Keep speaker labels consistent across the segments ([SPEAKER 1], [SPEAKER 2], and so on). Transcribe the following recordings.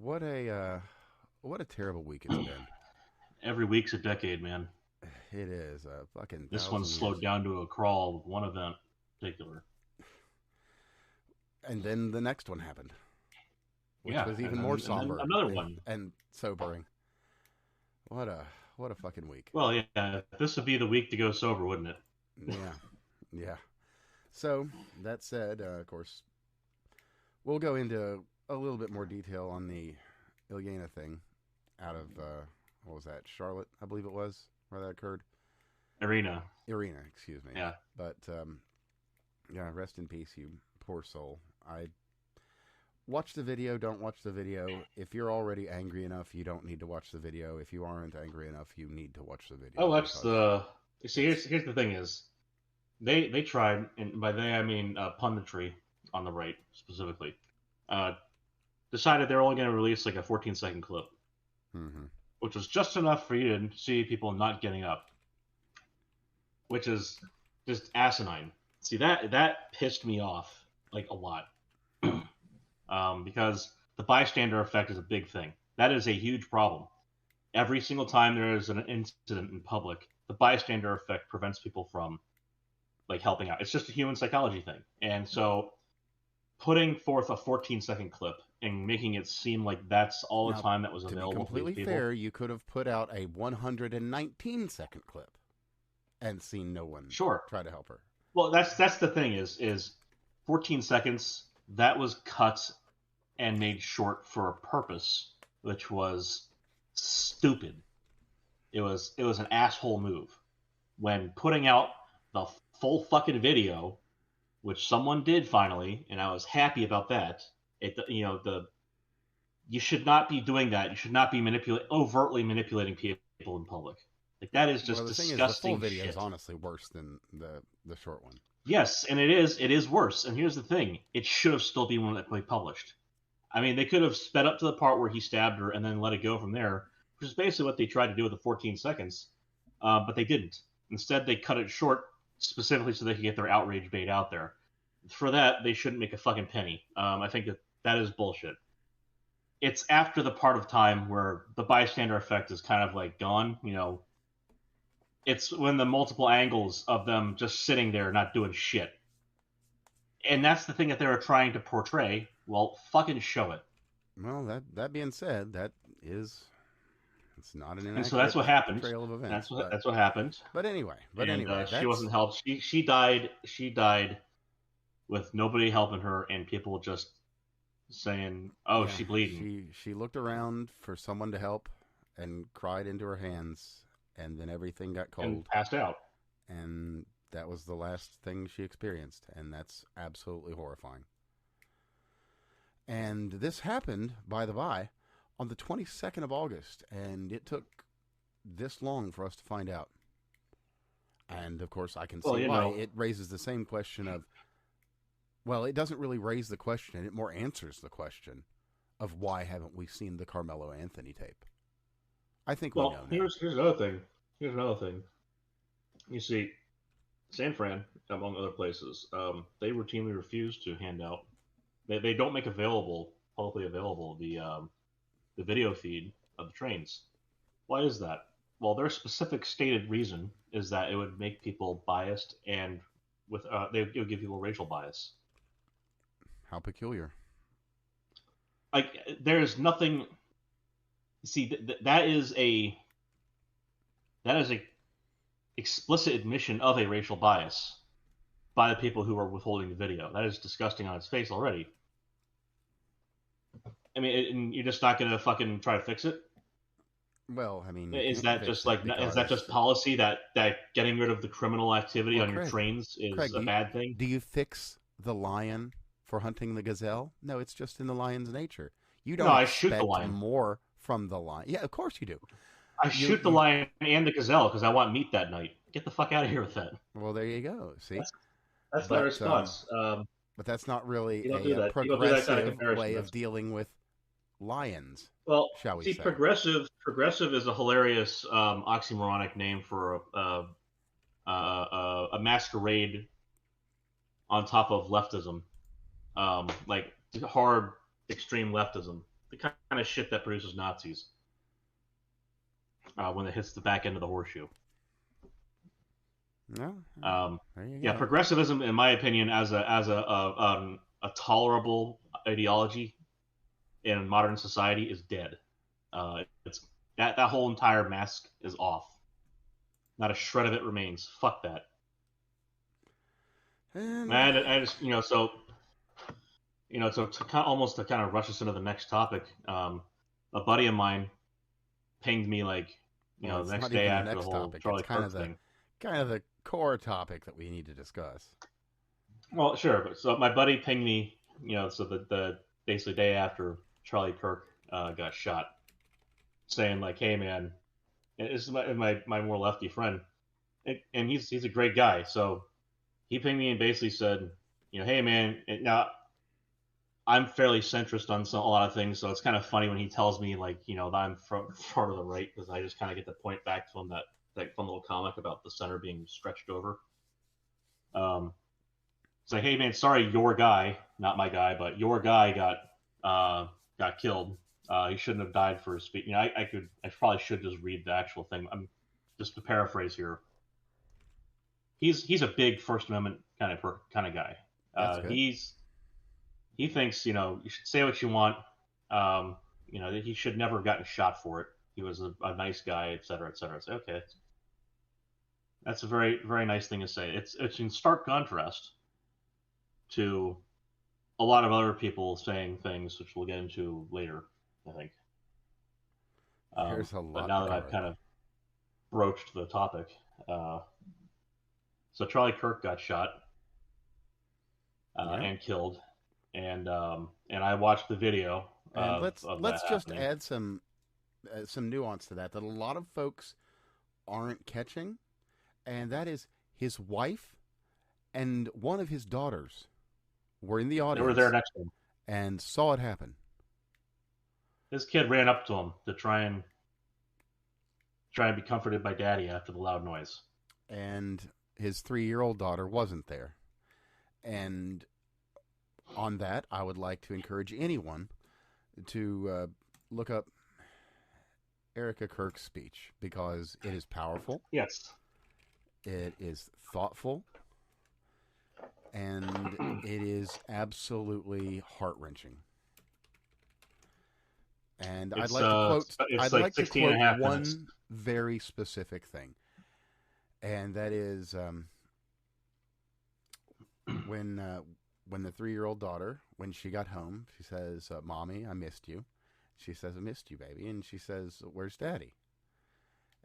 [SPEAKER 1] What a terrible week it's been.
[SPEAKER 2] Every week's a decade, man.
[SPEAKER 1] It is a fucking
[SPEAKER 2] This one's
[SPEAKER 1] thousand
[SPEAKER 2] slowed
[SPEAKER 1] years.
[SPEAKER 2] down to a crawl with one event in particular.
[SPEAKER 1] And then the next one happened, which
[SPEAKER 2] Yeah,
[SPEAKER 1] was
[SPEAKER 2] and
[SPEAKER 1] even more
[SPEAKER 2] then and then
[SPEAKER 1] somber
[SPEAKER 2] another one.
[SPEAKER 1] and sobering. What a what a fucking week.
[SPEAKER 2] Well, yeah, this would be the week to go sober, wouldn't it?
[SPEAKER 1] Yeah, yeah. So that said, of course, we'll go into a little bit more detail on the Ilyana thing out of what was that? Charlotte, I believe it was, where that occurred.
[SPEAKER 2] Iryna.
[SPEAKER 1] Iryna, excuse me.
[SPEAKER 2] Yeah.
[SPEAKER 1] But yeah, rest in peace, you poor soul. I watch the video, don't watch the video. If you're already angry enough, you don't need to watch the video. If you aren't angry enough, you need to watch the
[SPEAKER 2] Oh,
[SPEAKER 1] video
[SPEAKER 2] that's
[SPEAKER 1] because
[SPEAKER 2] the. See,
[SPEAKER 1] it's
[SPEAKER 2] here's the thing is they tried, and by they I mean punditry on the right specifically. Uh, Decided they're only going to release like a 14-second clip,
[SPEAKER 1] mm-hmm.
[SPEAKER 2] which was just enough for you to see people not getting up, which is just asinine. See that pissed me off like a lot, because the bystander effect is a big thing. That is a huge problem. Every single time there is an incident in public, the bystander effect prevents people from like helping out. It's just a human psychology thing, and so putting forth a 14-second clip and making it seem like that's all the
[SPEAKER 1] Now,
[SPEAKER 2] time that was
[SPEAKER 1] to be
[SPEAKER 2] available for these
[SPEAKER 1] completely
[SPEAKER 2] people.
[SPEAKER 1] fair, you could have put out a 119-second clip and seen no one
[SPEAKER 2] Sure.
[SPEAKER 1] try to help her.
[SPEAKER 2] Well, that's the thing is 14 seconds that was cut and made short for a purpose, which was stupid. It was an asshole move. When putting out the full fucking video, which someone did finally, and I was happy about that. The you should not be doing that. You should not be overtly manipulating people in public. Like that is
[SPEAKER 1] Well,
[SPEAKER 2] just
[SPEAKER 1] the thing is, the full
[SPEAKER 2] disgusting
[SPEAKER 1] video is
[SPEAKER 2] shit.
[SPEAKER 1] honestly worse than the short one.
[SPEAKER 2] Yes, and it is worse. And here's the thing: it should have still been one that we published. I mean, they could have sped up to the part where he stabbed her and then let it go from there, which is basically what they tried to do with the 14 seconds, but they didn't. Instead, they cut it short specifically so they could get their outrage bait out there. For that, they shouldn't make a fucking penny. I think that is bullshit. It's after the part of time where the bystander effect is kind of like gone. It's when the multiple angles of them just sitting there not doing shit. And that's the thing that they were trying to portray. Well, fucking show it.
[SPEAKER 1] Well, that being said, that is it's not an
[SPEAKER 2] And so that's
[SPEAKER 1] inaccurate
[SPEAKER 2] what happened.
[SPEAKER 1] portrayal of events,
[SPEAKER 2] That's what happened.
[SPEAKER 1] but anyway,
[SPEAKER 2] And she
[SPEAKER 1] that's
[SPEAKER 2] wasn't helped. She died. She died with nobody helping her and people just saying, "Oh,
[SPEAKER 1] yeah.
[SPEAKER 2] she bleeding,"
[SPEAKER 1] She looked around for someone to help and cried into her hands, and then everything got
[SPEAKER 2] and
[SPEAKER 1] cold,
[SPEAKER 2] passed out.
[SPEAKER 1] and that was the last thing she experienced, and that's absolutely horrifying. And this happened, by the by, on the 22nd of August, and it took this long for us to find out. And of course, I can
[SPEAKER 2] Well,
[SPEAKER 1] see why. It raises the same question of, well, it doesn't really raise the question, it more answers the question of why haven't we seen the Carmelo Anthony tape? I think we
[SPEAKER 2] well,
[SPEAKER 1] know now.
[SPEAKER 2] here's another thing. Here's another thing. You see, San Fran, among other places, they routinely refuse to hand out. They don't make publicly available the video feed of the trains. Why is that? Well, their specific stated reason is that it would make people biased and it would give people racial bias.
[SPEAKER 1] How peculiar.
[SPEAKER 2] Like there's nothing. See, that is a explicit admission of a racial bias by the people who are withholding the video. That is disgusting on its face already. I mean, and you're just not gonna fucking try to fix it.
[SPEAKER 1] Well, I mean, you
[SPEAKER 2] Is
[SPEAKER 1] can't
[SPEAKER 2] that
[SPEAKER 1] fix
[SPEAKER 2] just
[SPEAKER 1] it
[SPEAKER 2] like is that
[SPEAKER 1] because,
[SPEAKER 2] just policy that getting rid of the criminal activity
[SPEAKER 1] well,
[SPEAKER 2] on your trains is
[SPEAKER 1] Craig,
[SPEAKER 2] a bad thing?
[SPEAKER 1] do you fix the lion for hunting the gazelle? No, it's just in the lion's nature. You
[SPEAKER 2] No,
[SPEAKER 1] don't
[SPEAKER 2] I shoot the
[SPEAKER 1] expect
[SPEAKER 2] lion.
[SPEAKER 1] more from the lion. Yeah, of course you do.
[SPEAKER 2] I
[SPEAKER 1] You
[SPEAKER 2] shoot the
[SPEAKER 1] you
[SPEAKER 2] lion and the gazelle because I want meat that night. Get the fuck out of here with that.
[SPEAKER 1] well, there you go. See,
[SPEAKER 2] That's that's my
[SPEAKER 1] but
[SPEAKER 2] response.
[SPEAKER 1] but that's not really
[SPEAKER 2] You don't do
[SPEAKER 1] a
[SPEAKER 2] that. You don't do that kind of
[SPEAKER 1] progressive
[SPEAKER 2] comparison.
[SPEAKER 1] way of
[SPEAKER 2] That's
[SPEAKER 1] dealing with lions,
[SPEAKER 2] well.
[SPEAKER 1] shall we
[SPEAKER 2] See,
[SPEAKER 1] say?
[SPEAKER 2] progressive is a hilarious oxymoronic name for a masquerade on top of leftism, like hard extreme leftism. the kind of shit that produces Nazis when it hits the back end of the horseshoe.
[SPEAKER 1] No, there you
[SPEAKER 2] Yeah,
[SPEAKER 1] go.
[SPEAKER 2] progressivism, in my opinion, as a tolerable ideology in modern society, is dead. It's that whole entire mask is off. Not a shred of it remains. Fuck that.
[SPEAKER 1] And
[SPEAKER 2] Man, I just so almost to kind of rush us into the next topic. A buddy of mine pinged me like
[SPEAKER 1] well,
[SPEAKER 2] the
[SPEAKER 1] it's
[SPEAKER 2] next
[SPEAKER 1] not
[SPEAKER 2] day
[SPEAKER 1] even the
[SPEAKER 2] after the
[SPEAKER 1] next
[SPEAKER 2] whole
[SPEAKER 1] topic. It's
[SPEAKER 2] Charlie Kirk thing.
[SPEAKER 1] kind of the core topic that we need to discuss.
[SPEAKER 2] Well, sure, but so my buddy pinged me, so the basically day after Charlie Kirk got shot, saying like, "Hey man," and this is my more lefty friend, and he's a great guy, so he pinged me and basically said, "Hey man," now I'm fairly centrist on a lot of things, so it's kind of funny when he tells me like, that I'm part of the right, because I just kind of get to point back to him that fun little comic about the center being stretched over. It's like, hey man, sorry, your guy, not my guy, but your guy got killed. He shouldn't have died for his speech. I probably should just read the actual thing. I'm just to paraphrase here. He's a big First Amendment kind of guy.
[SPEAKER 1] That's good.
[SPEAKER 2] He thinks you should say what you want. That he should never have gotten shot for it. He was a nice guy, et cetera, et cetera. I say, okay, that's a very very nice thing to say. It's in stark contrast to a lot of other people saying things, which we'll get into later, I think.
[SPEAKER 1] There's a
[SPEAKER 2] But
[SPEAKER 1] lot
[SPEAKER 2] now
[SPEAKER 1] to
[SPEAKER 2] that I've
[SPEAKER 1] cover.
[SPEAKER 2] kind of broached the topic, so Charlie Kirk got shot
[SPEAKER 1] Yeah.
[SPEAKER 2] and killed, and I watched the video
[SPEAKER 1] And
[SPEAKER 2] of that
[SPEAKER 1] let's just
[SPEAKER 2] happening.
[SPEAKER 1] add some nuance to that a lot of folks aren't catching, and that is his wife and one of his daughters were in the
[SPEAKER 2] They were there
[SPEAKER 1] audience
[SPEAKER 2] next to him.
[SPEAKER 1] and saw it happen.
[SPEAKER 2] This kid ran up to him to try and be comforted by Daddy after the loud noise.
[SPEAKER 1] And his 3-year-old daughter wasn't there. And on that, I would like to encourage anyone to look up Erica Kirk's speech because it is powerful.
[SPEAKER 2] Yes.
[SPEAKER 1] It is thoughtful. And it is absolutely heart-wrenching. And I'd like to quote.
[SPEAKER 2] It's
[SPEAKER 1] I'd
[SPEAKER 2] like
[SPEAKER 1] like to
[SPEAKER 2] 16 and a half
[SPEAKER 1] quote
[SPEAKER 2] minutes.
[SPEAKER 1] one very specific thing, and that is when the 3-year-old daughter, when she got home, she says, "Mommy, I missed you." She says, "I missed you, baby," and she says, "Where's Daddy?"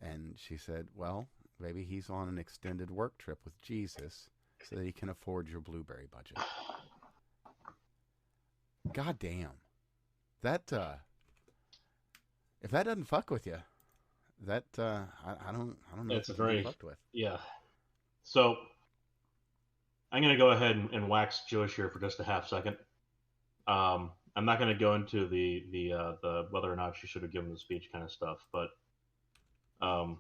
[SPEAKER 1] And she said, "Well, baby, he's on an extended work trip with Jesus, so that he can afford your blueberry budget." God damn, that if that doesn't fuck with you, that I don't know
[SPEAKER 2] It's
[SPEAKER 1] if
[SPEAKER 2] a
[SPEAKER 1] it can be
[SPEAKER 2] very
[SPEAKER 1] fucked with.
[SPEAKER 2] yeah. So I'm going to go ahead and wax Jewish here for just a half second. I'm not going to go into the whether or not she should have given the speech kind of stuff, but um,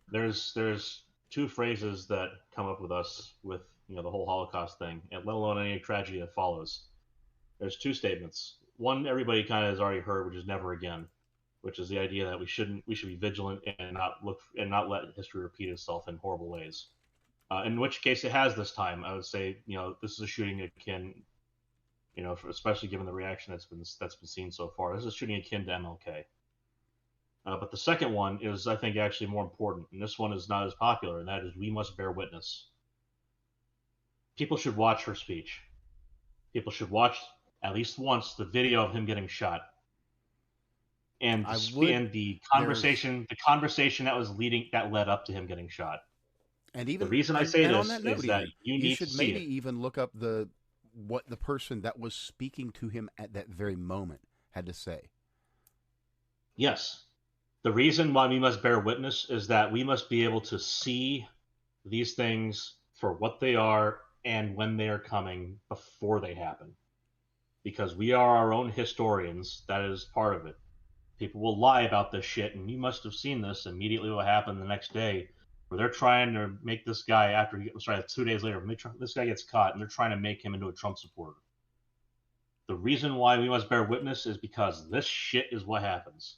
[SPEAKER 2] there's two phrases that come up with us with the whole Holocaust thing, and let alone any tragedy that follows. There's two statements. One everybody kind of has already heard, which is "never again," which is the idea that we should be vigilant and not let history repeat itself in horrible ways. In which case it has this time. I would say, this is a shooting akin, especially given the reaction that's been seen so far. This is a shooting akin to MLK. But the second one is, I think, actually more important, and this one is not as popular, and that is, we must bear witness. People should watch her speech. People should watch at least once the video of him getting shot, and the conversation that led up to him getting shot.
[SPEAKER 1] And even
[SPEAKER 2] the reason I say
[SPEAKER 1] and on
[SPEAKER 2] this
[SPEAKER 1] that note,
[SPEAKER 2] is that
[SPEAKER 1] even
[SPEAKER 2] you
[SPEAKER 1] you
[SPEAKER 2] need to
[SPEAKER 1] should
[SPEAKER 2] see
[SPEAKER 1] maybe
[SPEAKER 2] it.
[SPEAKER 1] even look up what the person that was speaking to him at that very moment had to say.
[SPEAKER 2] Yes. The reason why we must bear witness is that we must be able to see these things for what they are and when they are coming before they happen. Because we are our own historians, that is part of it. People will lie about this shit, and you must have seen this immediately what happened the next day, where they're trying to make this guy 2 days later, this guy gets caught, and they're trying to make him into a Trump supporter. The reason why we must bear witness is because this shit is what happens.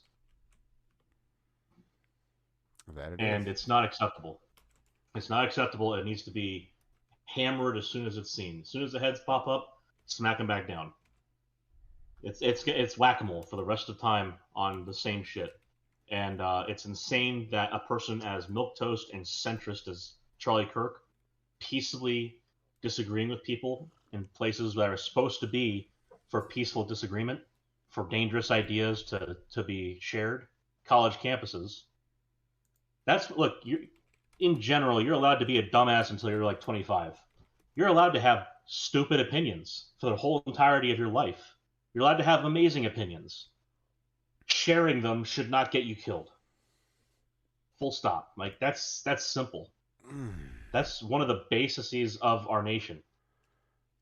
[SPEAKER 2] And it's not acceptable. It's not acceptable. It needs to be hammered as soon as it's seen. As soon as the heads pop up, smack them back down. It's whack-a-mole for the rest of the time on the same shit. And it's insane that a person as milquetoast and centrist as Charlie Kirk peaceably disagreeing with people in places that are supposed to be for peaceful disagreement, for dangerous ideas to be shared, college campuses. In general, you're allowed to be a dumbass until you're like 25. You're allowed to have stupid opinions for the whole entirety of your life. You're allowed to have amazing opinions. Sharing them should not get you killed. Full stop. Like that's simple. That's one of the bases of our nation,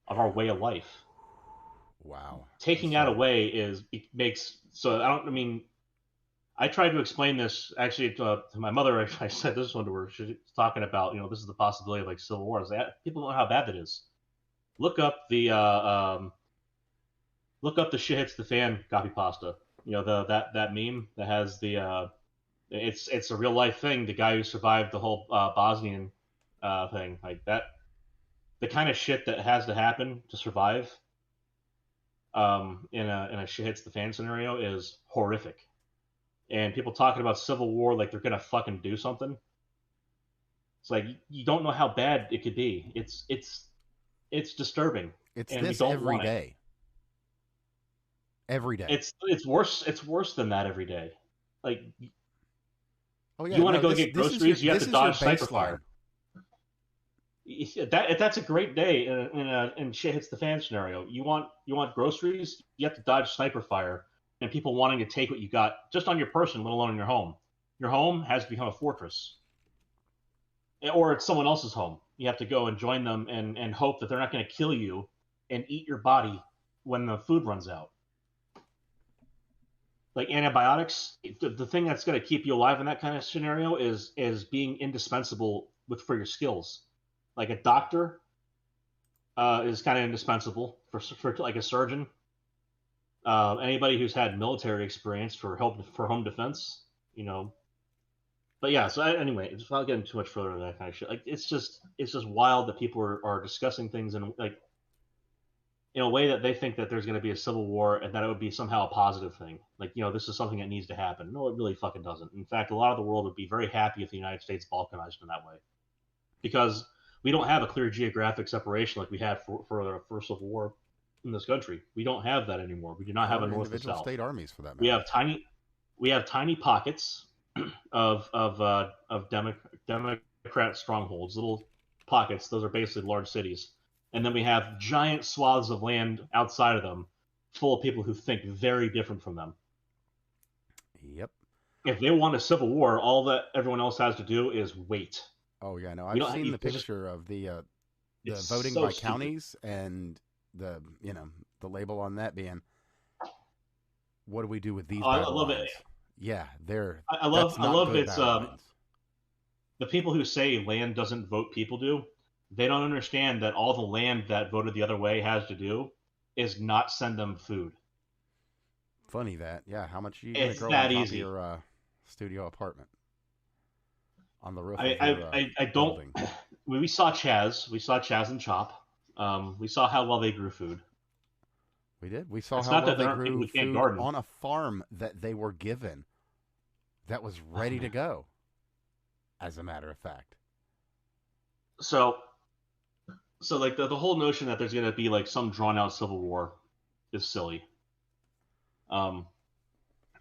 [SPEAKER 2] of our way of life.
[SPEAKER 1] Wow.
[SPEAKER 2] Taking that away makes so. I tried to explain this actually to my mother. I said this one to her. She's talking about, this is the possibility of like civil war. People don't know how bad that is. Look up the shit hits the fan copy pasta. That meme that has the it's a real life thing. The guy who survived the whole Bosnian thing, like that, the kind of shit that has to happen to survive in a shit hits the fan scenario is horrific. And people talking about civil war like they're gonna fucking do something. It's like you don't know how bad it could be. It's disturbing.
[SPEAKER 1] It's this every day. Every day.
[SPEAKER 2] It's worse. It's worse than that every day. Like,
[SPEAKER 1] you
[SPEAKER 2] want to go get groceries, you have to dodge sniper fire. That's a great day in shit hits the fan scenario. You want groceries, you have to dodge sniper fire. And people wanting to take what you got just on your person, let alone in your home. Your home has become a fortress. Or it's someone else's home. You have to go and join them and hope that they're not going to kill you and eat your body when the food runs out. Like antibiotics, the thing that's going to keep you alive in that kind of scenario is being indispensable for your skills. Like a doctor is kind of indispensable for like a surgeon. Anybody who's had military experience for home defense, But yeah, so anyway, just without getting too much further into that kind of shit, like it's just wild that people are discussing things in a way that they think that there's going to be a civil war and that it would be somehow a positive thing. Like, this is something that needs to happen. No, it really fucking doesn't. In fact, a lot of the world would be very happy if the United States balkanized in that way, because we don't have a clear geographic separation like we had for the first Civil War in this country. We don't have that anymore. We do not have a north and south.
[SPEAKER 1] State armies for that matter.
[SPEAKER 2] We have tiny pockets of Democrat strongholds, little pockets. Those are basically large cities, and then we have giant swaths of land outside of them, full of people who think very different from them.
[SPEAKER 1] Yep.
[SPEAKER 2] If they want a civil war, all that everyone else has to do is wait.
[SPEAKER 1] Oh yeah, no, I've seen the picture of the voting by counties and the label on that being, what do we do with these?
[SPEAKER 2] I love it.
[SPEAKER 1] Yeah,
[SPEAKER 2] I love it's the people who say land doesn't vote, people do. They don't understand that all the land that voted the other way has to do is not send them food.
[SPEAKER 1] Funny that, yeah. How much are you going to grow on top of your studio apartment? On the roof.
[SPEAKER 2] I don't. We saw Chaz and Chop. We saw how well they grew food.
[SPEAKER 1] We did. We saw how well they grew food on a farm that they were given, that was ready to go. As a matter of fact.
[SPEAKER 2] So like the whole notion that there's going to be like some drawn out civil war is silly. That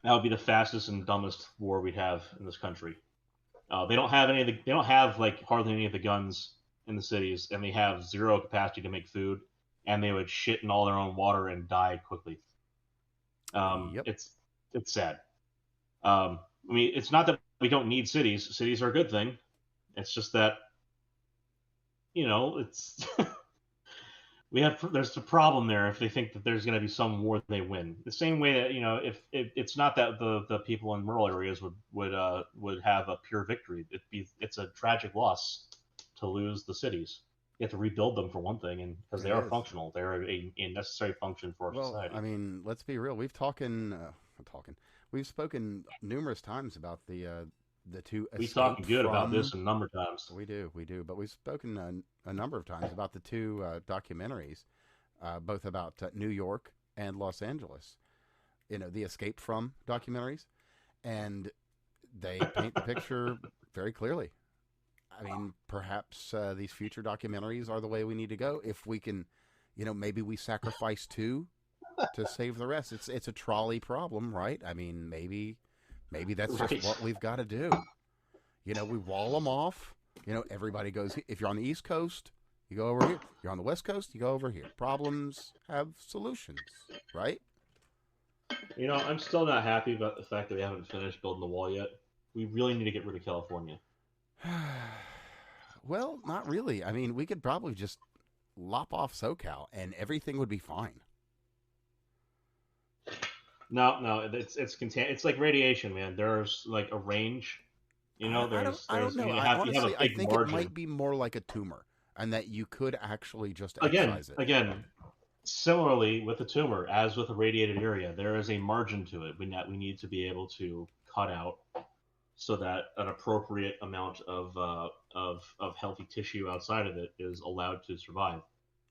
[SPEAKER 2] would be the fastest and dumbest war we'd have in this country. They don't have like hardly any of the guns in the cities, and they have zero capacity to make food, and they would shit in all their own water and die quickly.
[SPEAKER 1] Yep.
[SPEAKER 2] It's sad. It's not that we don't need cities. Cities are a good thing. It's just that, it's there's a problem there if they think that there's going to be some war they win. The same way that if it's not that the people in rural areas would have a pure victory. It's a tragic loss to lose the cities. You have to rebuild them for one thing, and because they
[SPEAKER 1] It
[SPEAKER 2] are
[SPEAKER 1] is.
[SPEAKER 2] functional, they're a necessary function for our
[SPEAKER 1] Well,
[SPEAKER 2] society.
[SPEAKER 1] I mean, let's be real. We've spoken numerous times about the two
[SPEAKER 2] We
[SPEAKER 1] escape
[SPEAKER 2] talking good about
[SPEAKER 1] from.
[SPEAKER 2] this a number of times.
[SPEAKER 1] We do. But we've spoken a number of times about the two documentaries, both about New York and Los Angeles. The escape from documentaries, and they paint the picture very clearly. I mean, perhaps these future documentaries are the way we need to go. If we can, maybe we sacrifice two to save the rest. It's a trolley problem, right? I mean, maybe that's just
[SPEAKER 2] Right.
[SPEAKER 1] what we've got to do. We wall them off. Everybody goes. If you're on the East Coast, you go over here. You're on the West Coast, you go over here. Problems have solutions, right?
[SPEAKER 2] I'm still not happy about the fact that we haven't finished building the wall yet. We really need to get rid of California.
[SPEAKER 1] Well, not really. I mean, we could probably just lop off SoCal and everything would be fine.
[SPEAKER 2] No, it's like radiation, man. There's like a range.
[SPEAKER 1] I don't know.
[SPEAKER 2] You
[SPEAKER 1] I
[SPEAKER 2] have a
[SPEAKER 1] honestly, I
[SPEAKER 2] big
[SPEAKER 1] think it
[SPEAKER 2] margin.
[SPEAKER 1] might be more like a tumor, and that you could actually just
[SPEAKER 2] Again,
[SPEAKER 1] excise it.
[SPEAKER 2] again, similarly with the tumor, as with a radiated area, there is a margin to it. We need to be able to cut out so that an appropriate amount of healthy tissue outside of it is allowed to survive.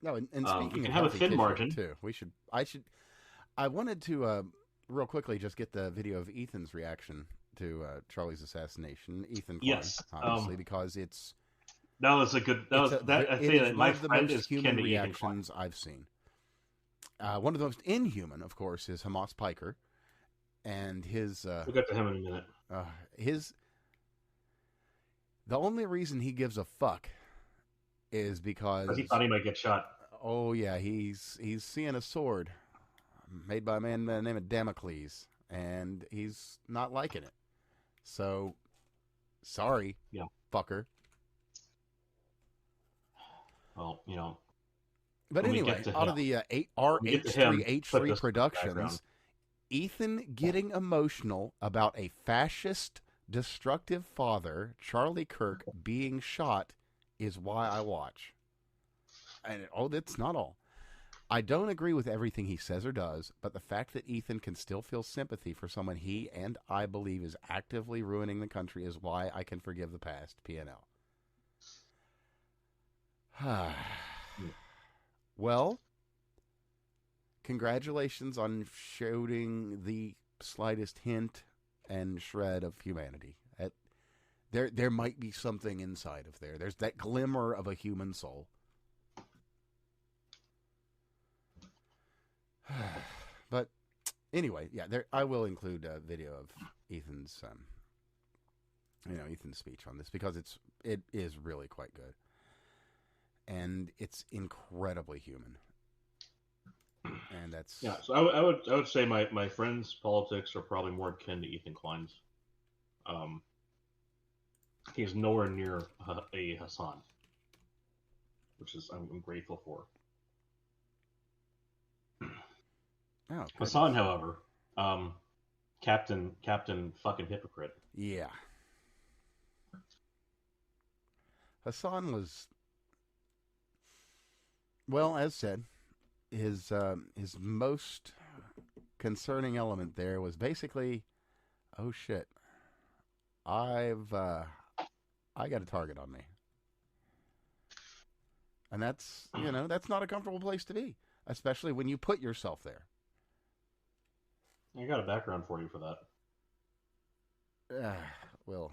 [SPEAKER 1] No, and
[SPEAKER 2] You
[SPEAKER 1] speaking
[SPEAKER 2] can
[SPEAKER 1] of
[SPEAKER 2] have a
[SPEAKER 1] healthy
[SPEAKER 2] thin
[SPEAKER 1] tissue
[SPEAKER 2] margin.
[SPEAKER 1] too, I wanted to real quickly just get the video of Ethan's reaction to Charlie's assassination. Ethan Klein,
[SPEAKER 2] Yes,
[SPEAKER 1] obviously, because it's
[SPEAKER 2] that was a good. That
[SPEAKER 1] it's
[SPEAKER 2] was
[SPEAKER 1] a
[SPEAKER 2] that. I
[SPEAKER 1] it
[SPEAKER 2] say
[SPEAKER 1] is
[SPEAKER 2] that
[SPEAKER 1] one
[SPEAKER 2] my
[SPEAKER 1] of the
[SPEAKER 2] friend
[SPEAKER 1] most
[SPEAKER 2] is kin
[SPEAKER 1] human
[SPEAKER 2] to Ethan Klein.
[SPEAKER 1] reactions I've seen. One of the most inhuman, of course, is Hamas Piker, and
[SPEAKER 2] We'll get to him in a minute.
[SPEAKER 1] his the only reason he gives a fuck is because,
[SPEAKER 2] Because he thought he might get shot.
[SPEAKER 1] oh yeah, he's seeing a sword made by a man by the name of Damocles, and he's not liking it. So, sorry,
[SPEAKER 2] Yeah.
[SPEAKER 1] fucker.
[SPEAKER 2] Well,
[SPEAKER 1] But
[SPEAKER 2] when we
[SPEAKER 1] anyway,
[SPEAKER 2] get to
[SPEAKER 1] out
[SPEAKER 2] him,
[SPEAKER 1] of the
[SPEAKER 2] when we get to him, put
[SPEAKER 1] RH3
[SPEAKER 2] this in the background.
[SPEAKER 1] Productions, Ethan getting emotional about a fascist, destructive father, Charlie Kirk, being shot is why I watch. And that's not all. I don't agree with everything he says or does, but the fact that Ethan can still feel sympathy for someone he and I believe is actively ruining the country is why I can forgive the past. PNL. Well, congratulations on showing the slightest hint and shred of humanity. There might be something inside of there. There's that glimmer of a human soul. But anyway, yeah, I will include a video of Ethan's Ethan's speech on this because it is really quite good. And it's incredibly human. And that's
[SPEAKER 2] So I would say my friend's politics are probably more akin to Ethan Klein's. He's nowhere near a Hassan, which is I'm grateful for.
[SPEAKER 1] Oh,
[SPEAKER 2] Hassan, however, Captain fucking hypocrite.
[SPEAKER 1] Yeah. Hassan was, well, as said, his most concerning element there was basically, oh shit, I got a target on me. And that's not a comfortable place to be, especially when you put yourself there.
[SPEAKER 2] I got a background for you for that.
[SPEAKER 1] We'll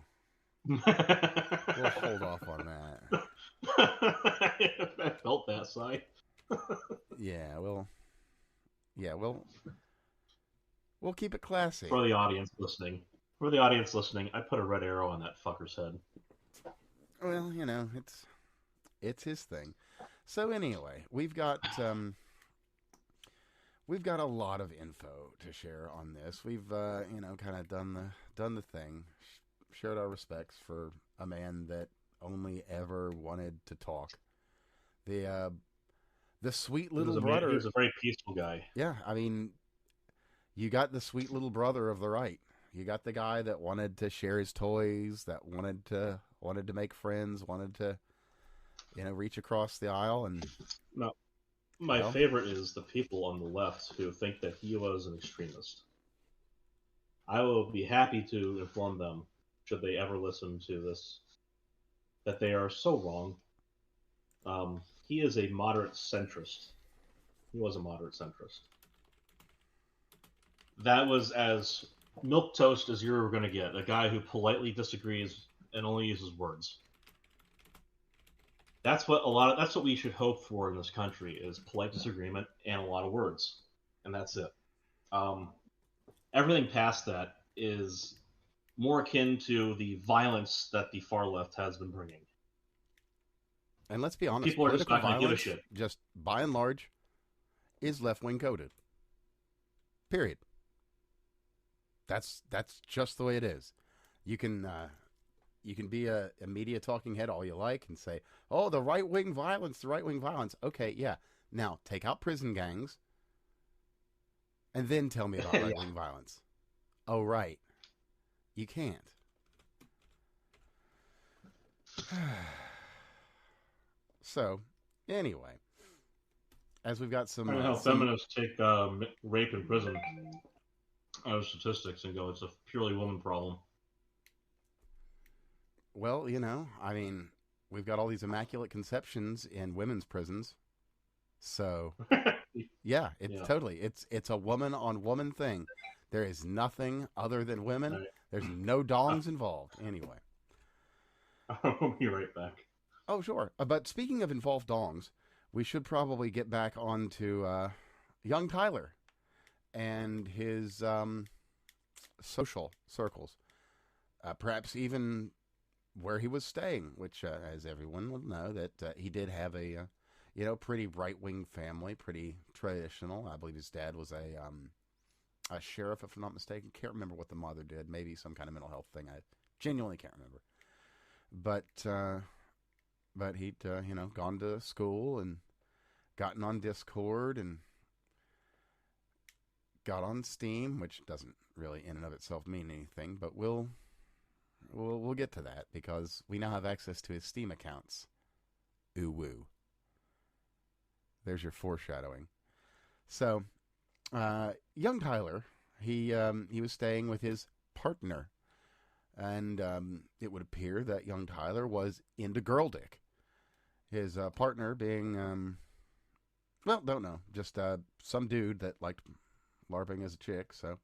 [SPEAKER 1] hold off on that.
[SPEAKER 2] I felt that sigh.
[SPEAKER 1] We'll keep it classy.
[SPEAKER 2] For the audience listening, I put a red arrow on that fucker's head.
[SPEAKER 1] Well, it's his thing. So anyway, we've got a lot of info to share on this. We've kind of done the thing, showed our respects for a man that only ever wanted to talk. The sweet little brother.
[SPEAKER 2] He was a very peaceful guy.
[SPEAKER 1] Yeah, I mean, you got the sweet little brother of the right. You got the guy that wanted to share his toys, that wanted to make friends, wanted to reach across the aisle and
[SPEAKER 2] No, my favorite is the people on the left who think that he was an extremist. I will be happy to inform them, should they ever listen to this, that they are so wrong. He is a moderate centrist. He was a moderate centrist. That was as milquetoast as you're going to get. A guy who politely disagrees and only uses words. That's what we should hope for in this country is polite disagreement and a lot of words, and that's it. Everything past that is more akin to the violence that the far left has been bringing.
[SPEAKER 1] And let's be honest,
[SPEAKER 2] people are just not going to give a shit.
[SPEAKER 1] Just by and large, is left-wing coded. Period. That's just the way it is. You can be a media talking head all you like and say, "Oh, the right-wing violence, the right-wing violence." Okay, yeah. Now take out prison gangs, and then tell me about right-wing violence. Oh, right. You can't. So, anyway, as we've got some...
[SPEAKER 2] I don't know how feminists take rape in prison out of statistics and go, it's a purely woman problem.
[SPEAKER 1] Well, I mean, we've got all these immaculate conceptions in women's prisons. So, yeah, totally. It's a woman-on-woman thing. There is nothing other than women. Right. There's no dongs involved. Anyway.
[SPEAKER 2] I'll be right back.
[SPEAKER 1] Oh, sure. But speaking of involved dongs, we should probably get back onto young Tyler and his social circles. Perhaps even where he was staying, which, as everyone will know, that he did have a, pretty right-wing family, pretty traditional. I believe his dad was a sheriff, if I'm not mistaken. Can't remember what the mother did. Maybe some kind of mental health thing. I genuinely can't remember. But he'd, gone to school and gotten on Discord and got on Steam, which doesn't really in and of itself mean anything, but we'll get to that because we now have access to his Steam accounts. Ooh woo. There's your foreshadowing. So, young Tyler, he was staying with his partner, and it would appear that young Tyler was into girl dick. His partner being, don't know, just some dude that liked LARPing as a chick, so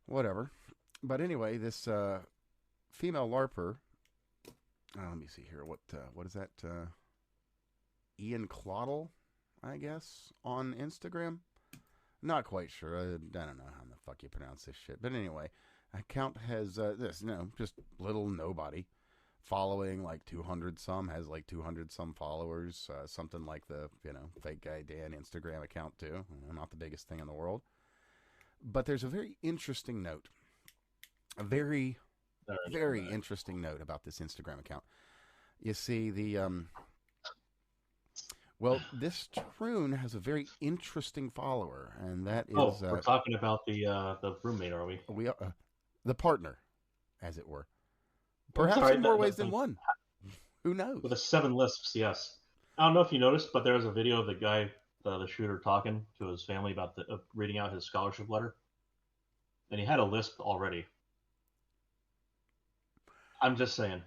[SPEAKER 1] whatever. But anyway, this female LARPer, let me see here, what is that? Ian Clottle, I guess, on Instagram? Not quite sure. I don't know how the fuck you pronounce this shit. But anyway, account has this, just little nobody. Following like 200 some, has like 200 some followers, something like the, fake guy Dan Instagram account too. Not the biggest thing in the world. But there's a very interesting note. A very, very interesting note about this Instagram account. You see, this Troon has a very interesting follower, and that is...
[SPEAKER 2] Oh, we're talking about the roommate, are we?
[SPEAKER 1] We are, the partner, as it were. Perhaps in more ways than one. Who knows?
[SPEAKER 2] With the 7 lisps, yes. I don't know if you noticed, but there was a video of the guy, the shooter, talking to his family about reading out his scholarship letter. And he had a lisp already. I'm just saying.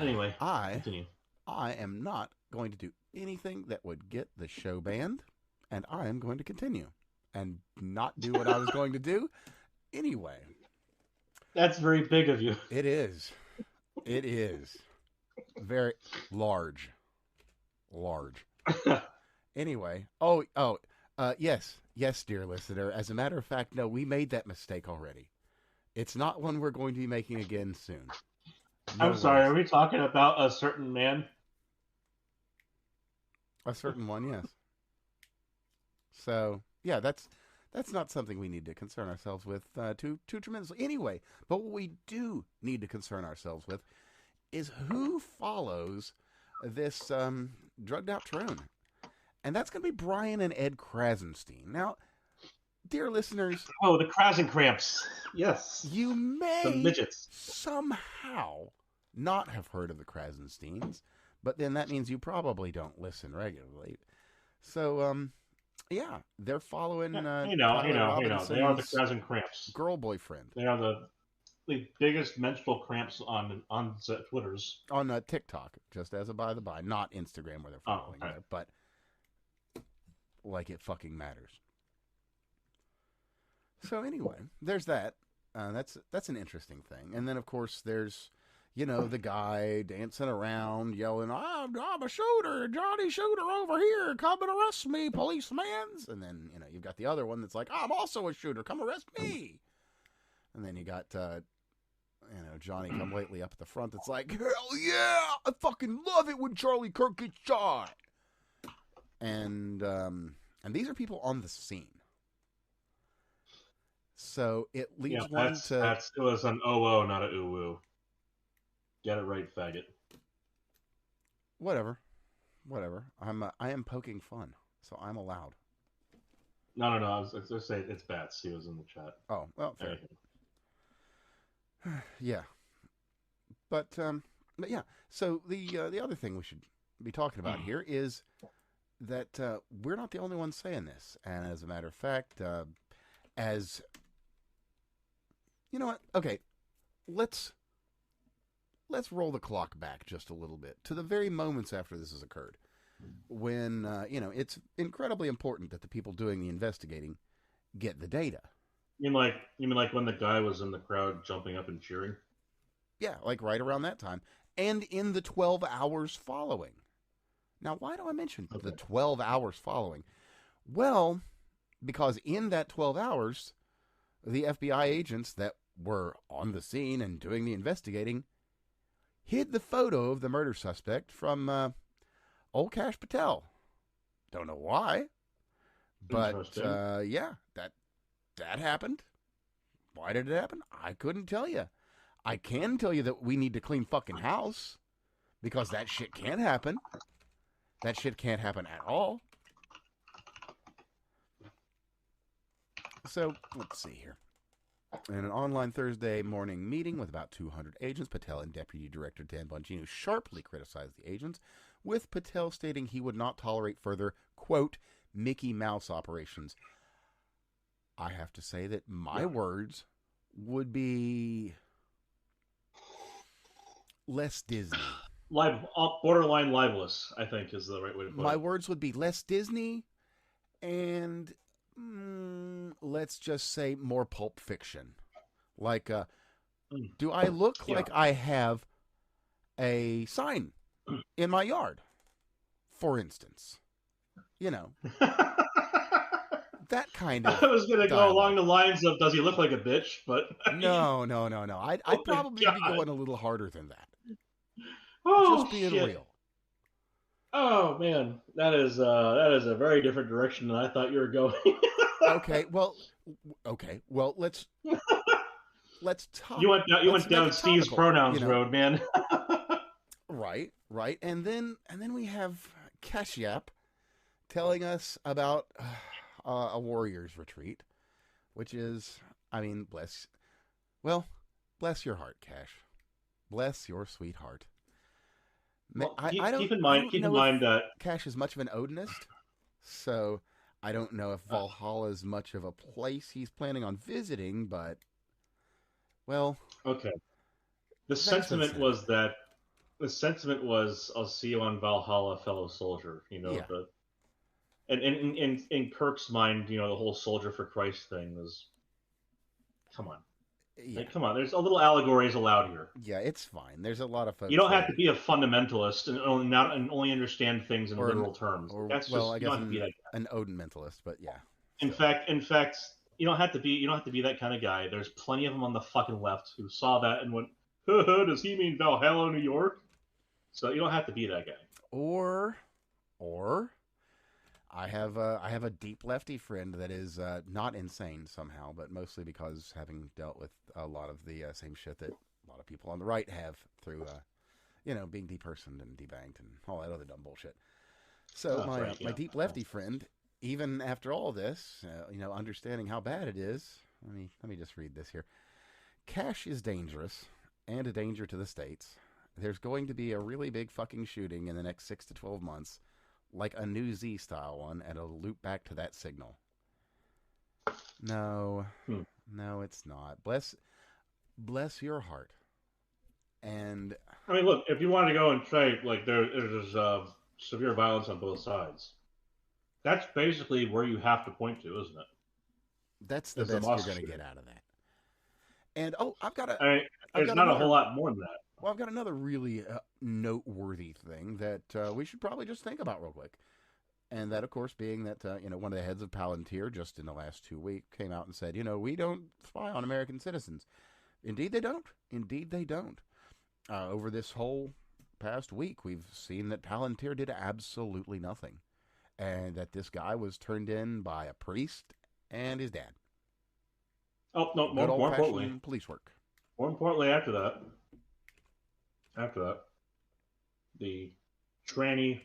[SPEAKER 2] Anyway, continue.
[SPEAKER 1] I am not going to do anything that would get the show banned, and I am going to continue and not do what I was going to do anyway.
[SPEAKER 2] That's very big of you.
[SPEAKER 1] It is. It is. Very large. Anyway. Yes, dear listener. As a matter of fact, no, we made that mistake already. It's not one we're going to be making again soon.
[SPEAKER 2] I'm sorry, are we talking about a certain man?
[SPEAKER 1] A certain one, yes. So, yeah, that's not something we need to concern ourselves with too tremendously. Anyway, but what we do need to concern ourselves with is who follows this drugged out Troon. And that's going to be Brian and Ed Krasenstein. Now, dear listeners...
[SPEAKER 2] Oh, the Krasencramps. Yes.
[SPEAKER 1] You may
[SPEAKER 2] the midgets.
[SPEAKER 1] somehow not have heard of the Krasensteins, but then that means you probably don't listen regularly. So, yeah, they're following Tyler
[SPEAKER 2] They are the
[SPEAKER 1] Robinson's
[SPEAKER 2] Krasn Cramps.
[SPEAKER 1] girl boyfriend
[SPEAKER 2] They are the biggest menstrual cramps on Twitters.
[SPEAKER 1] on TikTok, just as a by the by, not Instagram where they're following there, but like it fucking matters. So anyway, there's that. That's an interesting thing. And then of course there's the guy dancing around yelling, I'm a shooter, Johnny Shooter over here, come and arrest me, policeman. And then you've got the other one that's like, I'm also a shooter, come arrest me. And then you got Johnny Come Lately up at the front that's like, hell yeah, I fucking love it when Charlie Kirk gets shot. And these are people on the scene. So it leads one to...
[SPEAKER 2] It was an oh, not a ooh. Get it right, faggot.
[SPEAKER 1] Whatever. I am poking fun, so I'm allowed.
[SPEAKER 2] No. I was going to say it's Bats. He was in the chat.
[SPEAKER 1] Oh, well, fair. Yeah. But yeah. So the other thing we should be talking about here is that we're not the only ones saying this. And as a matter of fact, as... You know what? Okay, let's roll the clock back just a little bit to the very moments after this has occurred, when it's incredibly important that the people doing the investigating get the data.
[SPEAKER 2] You mean like when the guy was in the crowd jumping up and cheering?
[SPEAKER 1] Yeah, like right around that time, and in the 12 hours following. Now, why do I mention the 12 hours following? Well, because in that 12 hours. The FBI agents that were on the scene and doing the investigating hid the photo of the murder suspect from old Kash Patel. Don't know why, but yeah, that happened. Why did it happen? I couldn't tell you. I can tell you that we need to clean fucking house, because that shit can't happen. That shit can't happen at all. So, let's see here. In an online Thursday morning meeting with about 200 agents, Patel and Deputy Director Dan Bongino sharply criticized the agents, with Patel stating he would not tolerate further, quote, Mickey Mouse operations. I have to say that my words would be less Disney.
[SPEAKER 2] Borderline libelous, I think, is the right way to put it.
[SPEAKER 1] My words would be less Disney and... let's just say more Pulp Fiction. Like, do I look like I have a sign in my yard, for instance? That kind of...
[SPEAKER 2] I was going to go along the lines of, does he look like a bitch? But
[SPEAKER 1] No. I'd probably be going a little harder than that.
[SPEAKER 2] Oh,
[SPEAKER 1] just being real.
[SPEAKER 2] Oh man, that is a very different direction than I thought you were going.
[SPEAKER 1] Okay, well, let's talk.
[SPEAKER 2] You went down Steve's pronouns road, man.
[SPEAKER 1] Right, and then we have Kashyap telling us about a warrior's retreat, which is, I mean, bless your heart, Cash, bless your sweet heart.
[SPEAKER 2] Well, keep in mind that
[SPEAKER 1] Cash is much of an Odinist, so I don't know if Valhalla is much of a place he's planning on visiting, but, well...
[SPEAKER 2] Okay. The sentiment was, I'll see you on Valhalla, fellow soldier.
[SPEAKER 1] Yeah.
[SPEAKER 2] And in Kirk's mind, the whole soldier for Christ thing was... Come on.
[SPEAKER 1] Yeah.
[SPEAKER 2] Come on, there's a little allegories allowed here.
[SPEAKER 1] Yeah, it's fine. There's a lot of folks.
[SPEAKER 2] You don't have to be a fundamentalist and only understand things in literal terms.
[SPEAKER 1] I guess an Odin mentalist, but yeah.
[SPEAKER 2] In fact, you don't have to be that kind of guy. There's plenty of them on the fucking left who saw that and went, "Does he mean Valhalla, New York?" So you don't have to be that guy.
[SPEAKER 1] Or I have a deep lefty friend that is not insane somehow, but mostly because having dealt with a lot of the same shit that a lot of people on the right have through, being depersoned and debanked and all that other dumb bullshit. So my deep lefty friend, even after all this, understanding how bad it is, let me just read this here. Cash is dangerous and a danger to the states. there's going to be a really big fucking shooting in the next 6 to 12 months, like a New Z style one, and it'll loop back to that signal. No, no, it's not. Bless your heart. And
[SPEAKER 2] I mean, look, if you want to go and say like there's severe violence on both sides, that's basically where you have to point to, isn't it?
[SPEAKER 1] that's the
[SPEAKER 2] Is the
[SPEAKER 1] best you're
[SPEAKER 2] mosque
[SPEAKER 1] going to
[SPEAKER 2] shooting.
[SPEAKER 1] get out of that. And oh,
[SPEAKER 2] I mean, there's not a whole lot more than that.
[SPEAKER 1] Well, I've got another really noteworthy thing that we should probably just think about real quick. And that, of course, being that, one of the heads of Palantir just in the last 2 weeks came out and said, we don't spy on American citizens. Indeed, they don't. Indeed, they don't. Over this whole past week, we've seen that Palantir did absolutely nothing. And that this guy was turned in by a priest and his dad.
[SPEAKER 2] Oh, no,
[SPEAKER 1] Good
[SPEAKER 2] more importantly,
[SPEAKER 1] old-fashioned police work.
[SPEAKER 2] more importantly, after that, the tranny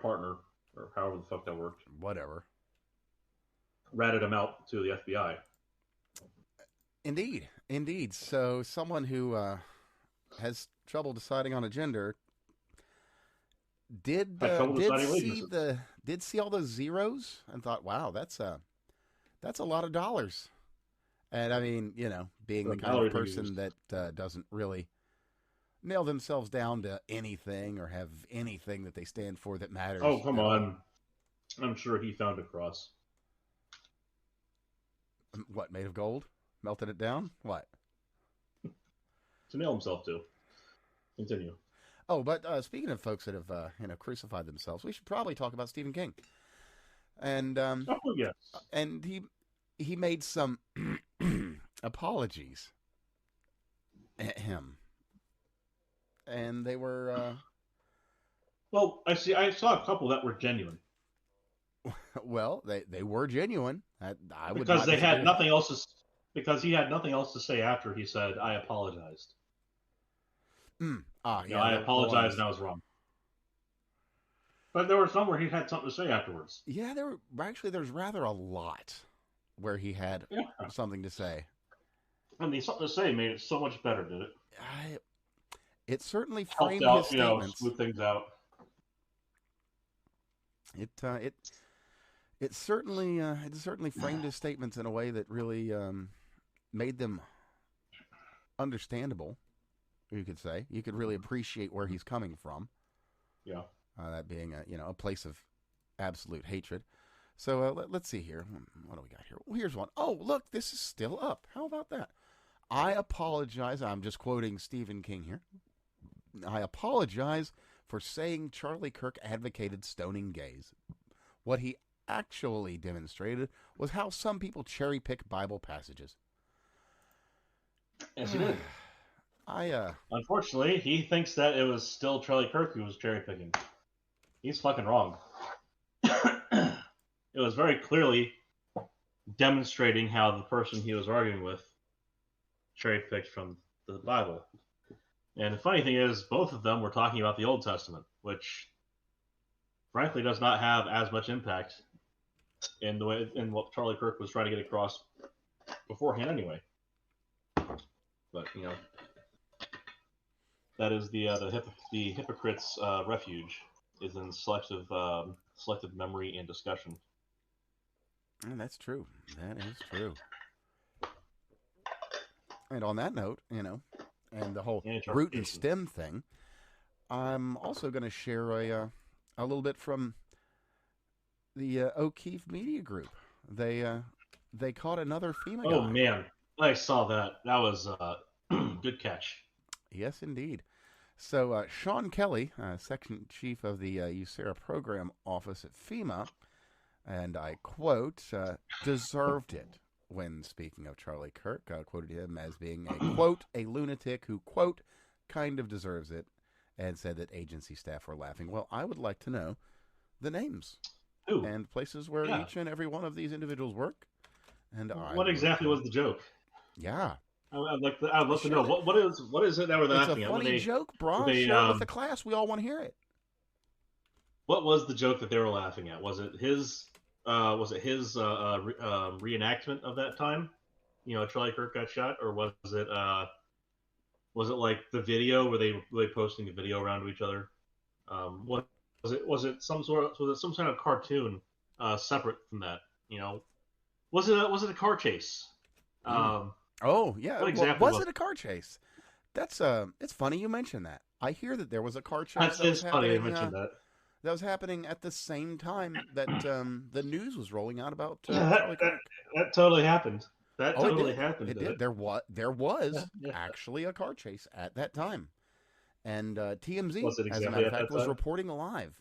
[SPEAKER 2] partner, or however the fuck that worked,
[SPEAKER 1] Whatever.
[SPEAKER 2] ratted him out to the FBI.
[SPEAKER 1] Indeed. So someone who has trouble deciding on a gender did see all those zeros and thought, wow, that's a lot of dollars. And I mean, being the kind of person that doesn't really nail themselves down to anything or have anything that they stand for that matters.
[SPEAKER 2] Oh, come on. I'm sure he found a cross.
[SPEAKER 1] What, made of gold? Melted it down? What?
[SPEAKER 2] To nail himself to. Continue.
[SPEAKER 1] Oh, but speaking of folks that have, crucified themselves, we should probably talk about Stephen King. And
[SPEAKER 2] yes.
[SPEAKER 1] And he made some apologies at him, and they were.
[SPEAKER 2] Well, I saw a couple that were genuine.
[SPEAKER 1] Well, they were genuine. I would
[SPEAKER 2] because
[SPEAKER 1] not
[SPEAKER 2] they had
[SPEAKER 1] disagree.
[SPEAKER 2] nothing else to. Because he had nothing else to say after he said, "I apologized."
[SPEAKER 1] Yeah,
[SPEAKER 2] I apologized and I was wrong. But there were some where he had something to say afterwards.
[SPEAKER 1] Yeah, there's rather a lot where he had something to say.
[SPEAKER 2] And the something to say made it so much better, did it?
[SPEAKER 1] It certainly framed
[SPEAKER 2] helped out,
[SPEAKER 1] his statements.
[SPEAKER 2] Smooth things out.
[SPEAKER 1] It certainly framed his statements in a way that really made them understandable. You could say you could really appreciate where he's coming from.
[SPEAKER 2] Yeah,
[SPEAKER 1] that being a place of absolute hatred. So let's see here. What do we got here? Well, here's one. Oh, look, this is still up. How about that? I apologize. I'm just quoting Stephen King here. I apologize for saying Charlie Kirk advocated stoning gays. What he actually demonstrated was how some people cherry pick Bible passages.
[SPEAKER 2] Yes, he did. Unfortunately, he thinks that it was still Charlie Kirk who was cherry picking. He's fucking wrong. It was very clearly demonstrating how the person he was arguing with cherry picked from the Bible. And the funny thing is, both of them were talking about the Old Testament, which frankly does not have as much impact in what Charlie Kirk was trying to get across beforehand anyway. But that is the hypocrite's refuge is in selective memory and discussion.
[SPEAKER 1] And that's true. That is true. And on that note, and the whole root and stem thing, I'm also going to share a little bit from the O'Keefe Media Group. They caught another FEMA guy.
[SPEAKER 2] Oh man, I saw that. That was good catch.
[SPEAKER 1] Yes, indeed. So Sean Kelly, section chief of the USERA program office at FEMA, and I quote, deserved it when speaking of Charlie Kirk. Quoted him as being a, quote, a lunatic who, quote, kind of deserves it, and said that agency staff were laughing. Well, I would like to know the names and places where each and every one of these individuals work. And
[SPEAKER 2] what exactly was the joke?
[SPEAKER 1] Yeah.
[SPEAKER 2] I'd love to know what is it that we're laughing at?
[SPEAKER 1] It's a funny joke, bro. Share it with the class. We all want to hear it.
[SPEAKER 2] What was the joke that they were laughing at? Was it his reenactment of that time? Charlie Kirk got shot, or was Was it like the video? Were they posting a video around to each other? What was it some kind of cartoon separate from that? You know, was it a car chase?
[SPEAKER 1] Mm.
[SPEAKER 2] Um,
[SPEAKER 1] Oh yeah.
[SPEAKER 2] what
[SPEAKER 1] Well,
[SPEAKER 2] exactly
[SPEAKER 1] was
[SPEAKER 2] was
[SPEAKER 1] it a car chase? That's it's funny you mention that. I hear that there was a car chase
[SPEAKER 2] that
[SPEAKER 1] that was
[SPEAKER 2] is funny you
[SPEAKER 1] happening.
[SPEAKER 2] mentioned that.
[SPEAKER 1] That was happening at the same time that the news was rolling out about
[SPEAKER 2] Yeah,
[SPEAKER 1] Charlie
[SPEAKER 2] that
[SPEAKER 1] Kirk.
[SPEAKER 2] that totally happened. That
[SPEAKER 1] Oh, it
[SPEAKER 2] totally
[SPEAKER 1] did.
[SPEAKER 2] happened,
[SPEAKER 1] It
[SPEAKER 2] did
[SPEAKER 1] did.
[SPEAKER 2] it?
[SPEAKER 1] There
[SPEAKER 2] Yeah,
[SPEAKER 1] was
[SPEAKER 2] yeah.
[SPEAKER 1] actually a car chase at that time, and TMZ,
[SPEAKER 2] Was it
[SPEAKER 1] as a
[SPEAKER 2] exactly
[SPEAKER 1] matter of
[SPEAKER 2] at
[SPEAKER 1] fact,
[SPEAKER 2] that
[SPEAKER 1] was
[SPEAKER 2] time?
[SPEAKER 1] reporting live.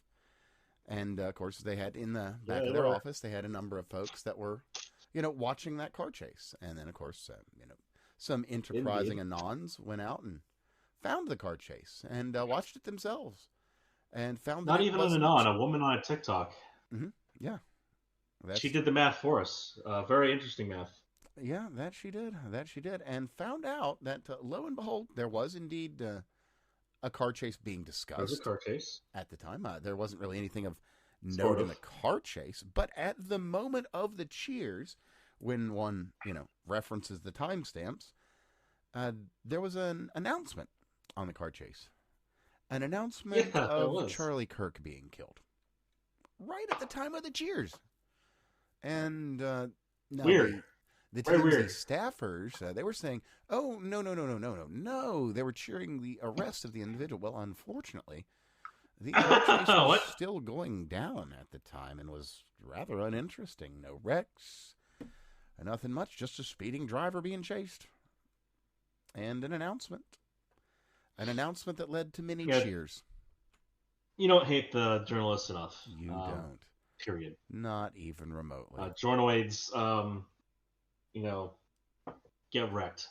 [SPEAKER 1] And of course, they had in the
[SPEAKER 2] Yeah,
[SPEAKER 1] back
[SPEAKER 2] they
[SPEAKER 1] of their
[SPEAKER 2] were.
[SPEAKER 1] office, they had a number of folks that were, watching that car chase. And then, of course, some enterprising
[SPEAKER 2] Indeed.
[SPEAKER 1] anons went out and found the car chase and watched it themselves and found that
[SPEAKER 2] Not
[SPEAKER 1] it
[SPEAKER 2] even an
[SPEAKER 1] wasn't.
[SPEAKER 2] anon, a woman on a TikTok.
[SPEAKER 1] Hmm. Yeah,
[SPEAKER 2] She
[SPEAKER 1] that's
[SPEAKER 2] did the math for us. Very interesting math.
[SPEAKER 1] yeah, that she did. That she did, and found out that lo and behold, there was indeed a car chase being
[SPEAKER 2] There was a
[SPEAKER 1] discussed
[SPEAKER 2] car chase,
[SPEAKER 1] at the time. There wasn't really anything of
[SPEAKER 2] sort
[SPEAKER 1] note in
[SPEAKER 2] of.
[SPEAKER 1] the car chase, but at the moment of the cheers, when one references the timestamps, there was an announcement on the car chase, an announcement
[SPEAKER 2] Yeah, there
[SPEAKER 1] of
[SPEAKER 2] was.
[SPEAKER 1] Charlie Kirk being killed right at the time of the cheers. And now
[SPEAKER 2] Weird.
[SPEAKER 1] the
[SPEAKER 2] Very
[SPEAKER 1] TMZ
[SPEAKER 2] weird.
[SPEAKER 1] staffers, they were saying, "Oh, no, no, no, no, no, no, no!" They were cheering the arrest of the individual. Well, unfortunately, the car chase was
[SPEAKER 2] What?
[SPEAKER 1] still going down at the time and was rather uninteresting. No wrecks, nothing much, just a speeding driver being chased, and an announcement. An announcement that led to many
[SPEAKER 2] Yeah,
[SPEAKER 1] cheers.
[SPEAKER 2] you don't hate the journalists enough.
[SPEAKER 1] You don't.
[SPEAKER 2] Period.
[SPEAKER 1] Not even remotely.
[SPEAKER 2] Journoids, you know, get wrecked.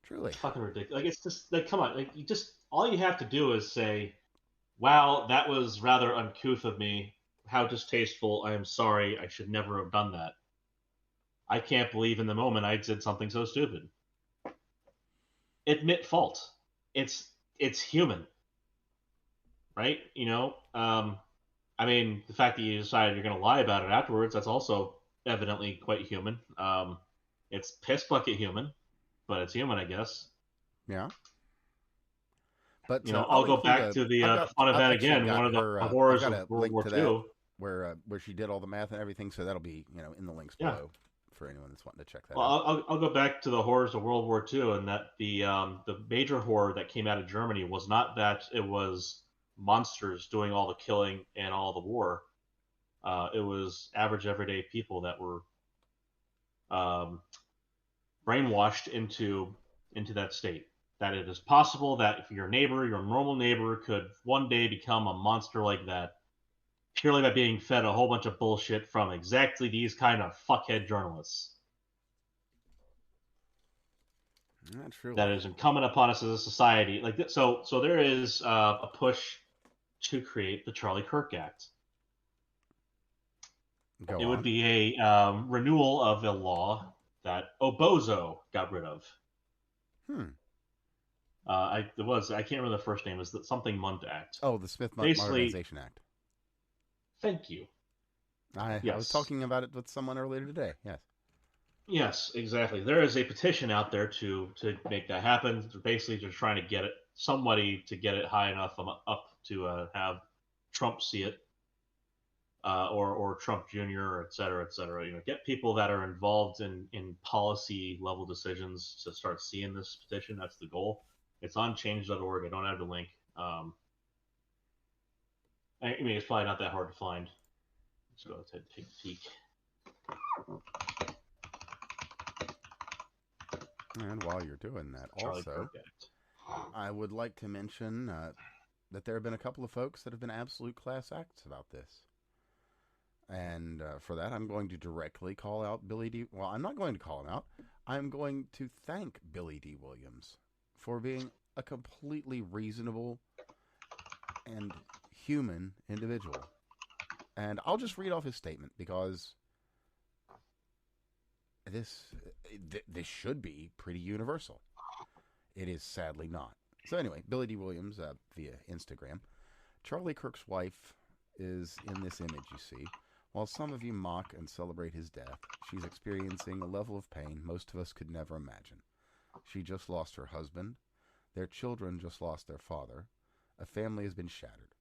[SPEAKER 1] Truly.
[SPEAKER 2] It's fucking ridiculous. Like it's just like, come on, like you just all you have to do is say, "Wow, that was rather uncouth of me. How distasteful. I am sorry. I should never have done that. I can't believe in the moment I did something so stupid." Admit fault. It's human, right? I mean, the fact that you decided you're going to lie about it afterwards, that's also evidently quite human. It's piss bucket human, but it's human, I guess.
[SPEAKER 1] Yeah. But
[SPEAKER 2] I'll
[SPEAKER 1] I'll
[SPEAKER 2] go
[SPEAKER 1] include
[SPEAKER 2] back
[SPEAKER 1] a.
[SPEAKER 2] to the
[SPEAKER 1] I've got.
[SPEAKER 2] fun
[SPEAKER 1] I've
[SPEAKER 2] event
[SPEAKER 1] actually
[SPEAKER 2] again.
[SPEAKER 1] got
[SPEAKER 2] One of the
[SPEAKER 1] her. I've
[SPEAKER 2] horrors
[SPEAKER 1] got
[SPEAKER 2] of
[SPEAKER 1] a
[SPEAKER 2] World
[SPEAKER 1] link
[SPEAKER 2] War
[SPEAKER 1] to that
[SPEAKER 2] II.
[SPEAKER 1] where she did all the math and everything. So that'll be in the links
[SPEAKER 2] Yeah.
[SPEAKER 1] below for anyone that's wanting to check that
[SPEAKER 2] Well,
[SPEAKER 1] out.
[SPEAKER 2] I'll go back to the horrors of World War II, and that the major horror that came out of Germany was not that it was monsters doing all the killing and all the war. It was average everyday people that were um, brainwashed into that state. That it is possible that if your neighbor, your normal neighbor, could one day become a monster like that purely by being fed a whole bunch of bullshit from exactly these kind of fuckhead journalists.
[SPEAKER 1] Not truly.
[SPEAKER 2] That is incumbent upon us as a society. So there is a push to create the Charlie Kirk Act.
[SPEAKER 1] Go
[SPEAKER 2] It would
[SPEAKER 1] on.
[SPEAKER 2] be a renewal of a law that Obozo got rid of.
[SPEAKER 1] Hmm.
[SPEAKER 2] I can't remember the first name. Is that something Munt Act?
[SPEAKER 1] Oh, the Smith
[SPEAKER 2] Basically,
[SPEAKER 1] Modernization Act.
[SPEAKER 2] thank you.
[SPEAKER 1] I was
[SPEAKER 2] Yes.
[SPEAKER 1] talking about it with someone earlier today. Yes.
[SPEAKER 2] Yes, exactly. There is a petition out there to make that happen. They're basically just trying to get somebody to get it high enough up to have Trump see it, or Trump Jr., et cetera, et cetera. Get people that are involved in policy level decisions to start seeing this petition. That's the goal. It's on change.org. I don't have the link. I mean, it's probably not that hard to find. Let's go ahead and take a peek.
[SPEAKER 1] And while you're doing that,
[SPEAKER 2] Charlie
[SPEAKER 1] also,
[SPEAKER 2] Kirk Act.
[SPEAKER 1] I would like to mention that there have been a couple of folks that have been absolute class acts about this. And for that, I'm going to directly call out Billy D. Well, I'm not going to call him out. I'm going to thank Billy D. Williams for being a completely reasonable and human individual. And I'll just read off his statement because this should be pretty universal. It is sadly not. So anyway, Billy D. Williams via Instagram. Charlie Kirk's wife is in this image you see. While some of you mock and celebrate his death, she's experiencing a level of pain most of us could never imagine. She just lost her husband. Their children just lost their father. A family has been shattered.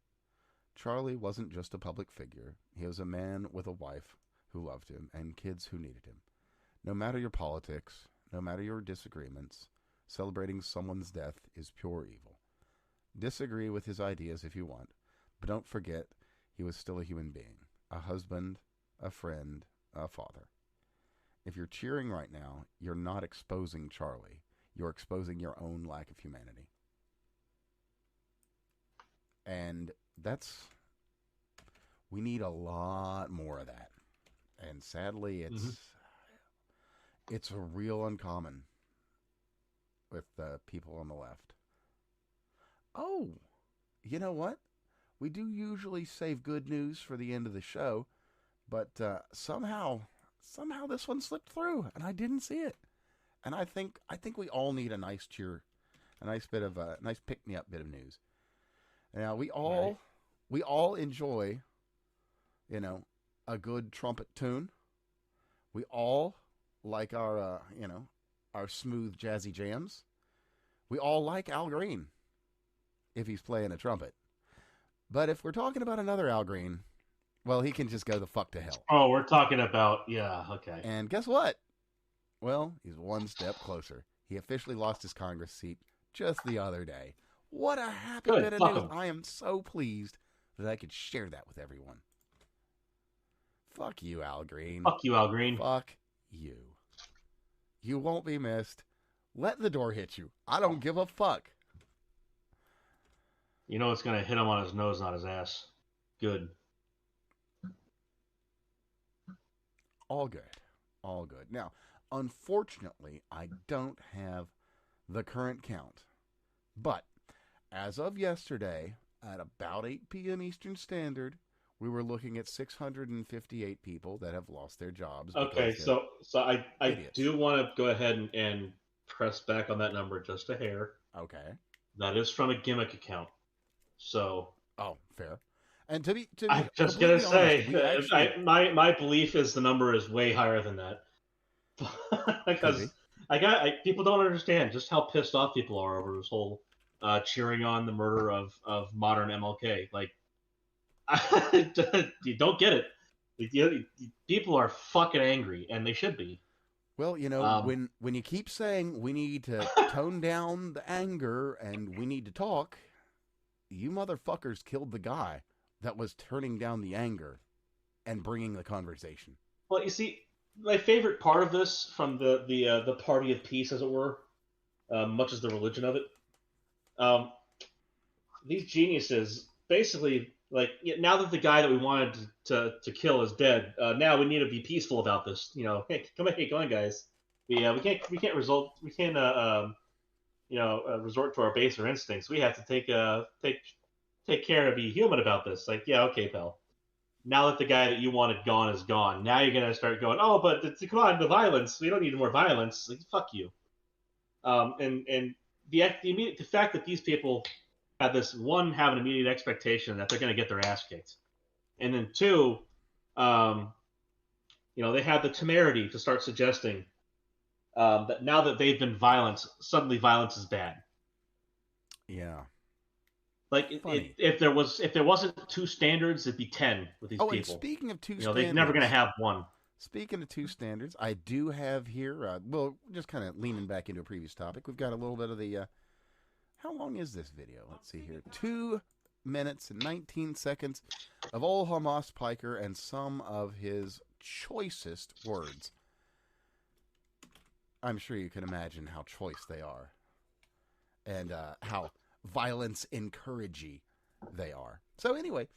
[SPEAKER 1] Charlie wasn't just a public figure. He was a man with a wife who loved him and kids who needed him. No matter your politics, no matter your disagreements, celebrating someone's death is pure evil. Disagree with his ideas if you want, but don't forget he was still a human being, a husband, a friend, a father. If you're cheering right now, you're not exposing Charlie. You're exposing your own lack of humanity. And we need a lot more of that. And sadly, it's a real uncommon with people on the left. Oh, you know what? We do usually save good news for the end of the show, but somehow this one slipped through, and I didn't see it. And I think we all need a nice a nice pick me up bit of news. Now we all enjoy, a good trumpet tune. We all like our smooth jazzy jams. We all like Al Green if he's playing a trumpet. But if we're talking about another Al Green, well, he can just go the fuck to hell.
[SPEAKER 2] Oh, we're talking about, yeah, okay.
[SPEAKER 1] And guess what? Well, he's one step closer. He officially lost his Congress seat just the other day. What a happy bit of news. I am so pleased that I could share that with everyone. Fuck you, Al Green.
[SPEAKER 2] Fuck you, Al Green.
[SPEAKER 1] Fuck you. You won't be missed. Let the door hit you. I don't give a fuck.
[SPEAKER 2] You know it's going to hit him on his nose, not his ass. Good.
[SPEAKER 1] All good. All good. Now, unfortunately, I don't have the current count. But as of yesterday, at about 8 p.m. Eastern Standard, we were looking at 658 people that have lost their jobs.
[SPEAKER 2] Okay, so I do want to go ahead and press back on that number just a hair.
[SPEAKER 1] Okay.
[SPEAKER 2] That is from a gimmick account. So.
[SPEAKER 1] Oh, fair. And to be
[SPEAKER 2] I'm just gonna say, my belief is the number is way higher than that, because people don't understand just how pissed off people are over this whole cheering on the murder of modern MLK. Like, you don't get it. People are fucking angry, and they should be.
[SPEAKER 1] Well, when you keep saying we need to tone down the anger and we need to talk, you motherfuckers killed the guy that was turning down the anger and bringing the conversation.
[SPEAKER 2] Well, you see, my favorite part of this, from the party of peace, as it were, much as the religion of it, these geniuses basically, like, now that the guy that we wanted to kill is dead, now we need to be peaceful about this. Hey, come on, guys. We can't resort to our baser instincts. We have to take care and be human about this. Like, yeah, okay, pal. Now that the guy that you wanted gone is gone, now you're gonna start going, oh, but come on, the violence. We don't need more violence. Like, fuck you. And the fact that these people have this, one, have an immediate expectation that they're gonna get their ass kicked, and then two, they have the temerity to start suggesting that now that they've been violent, suddenly violence is bad.
[SPEAKER 1] Yeah.
[SPEAKER 2] Like, if there wasn't two standards, it'd be 10 with these people.
[SPEAKER 1] And speaking of two standards,
[SPEAKER 2] they're never going to have one.
[SPEAKER 1] Speaking of two standards, I do have here. Just kind of leaning back into a previous topic. We've got a little bit of the. How long is this video? Let's see here. 2 minutes and 19 seconds of old Hamas Piker and some of his choicest words. I'm sure you can imagine how choice they are, and how violence encouraging they are. So anyway,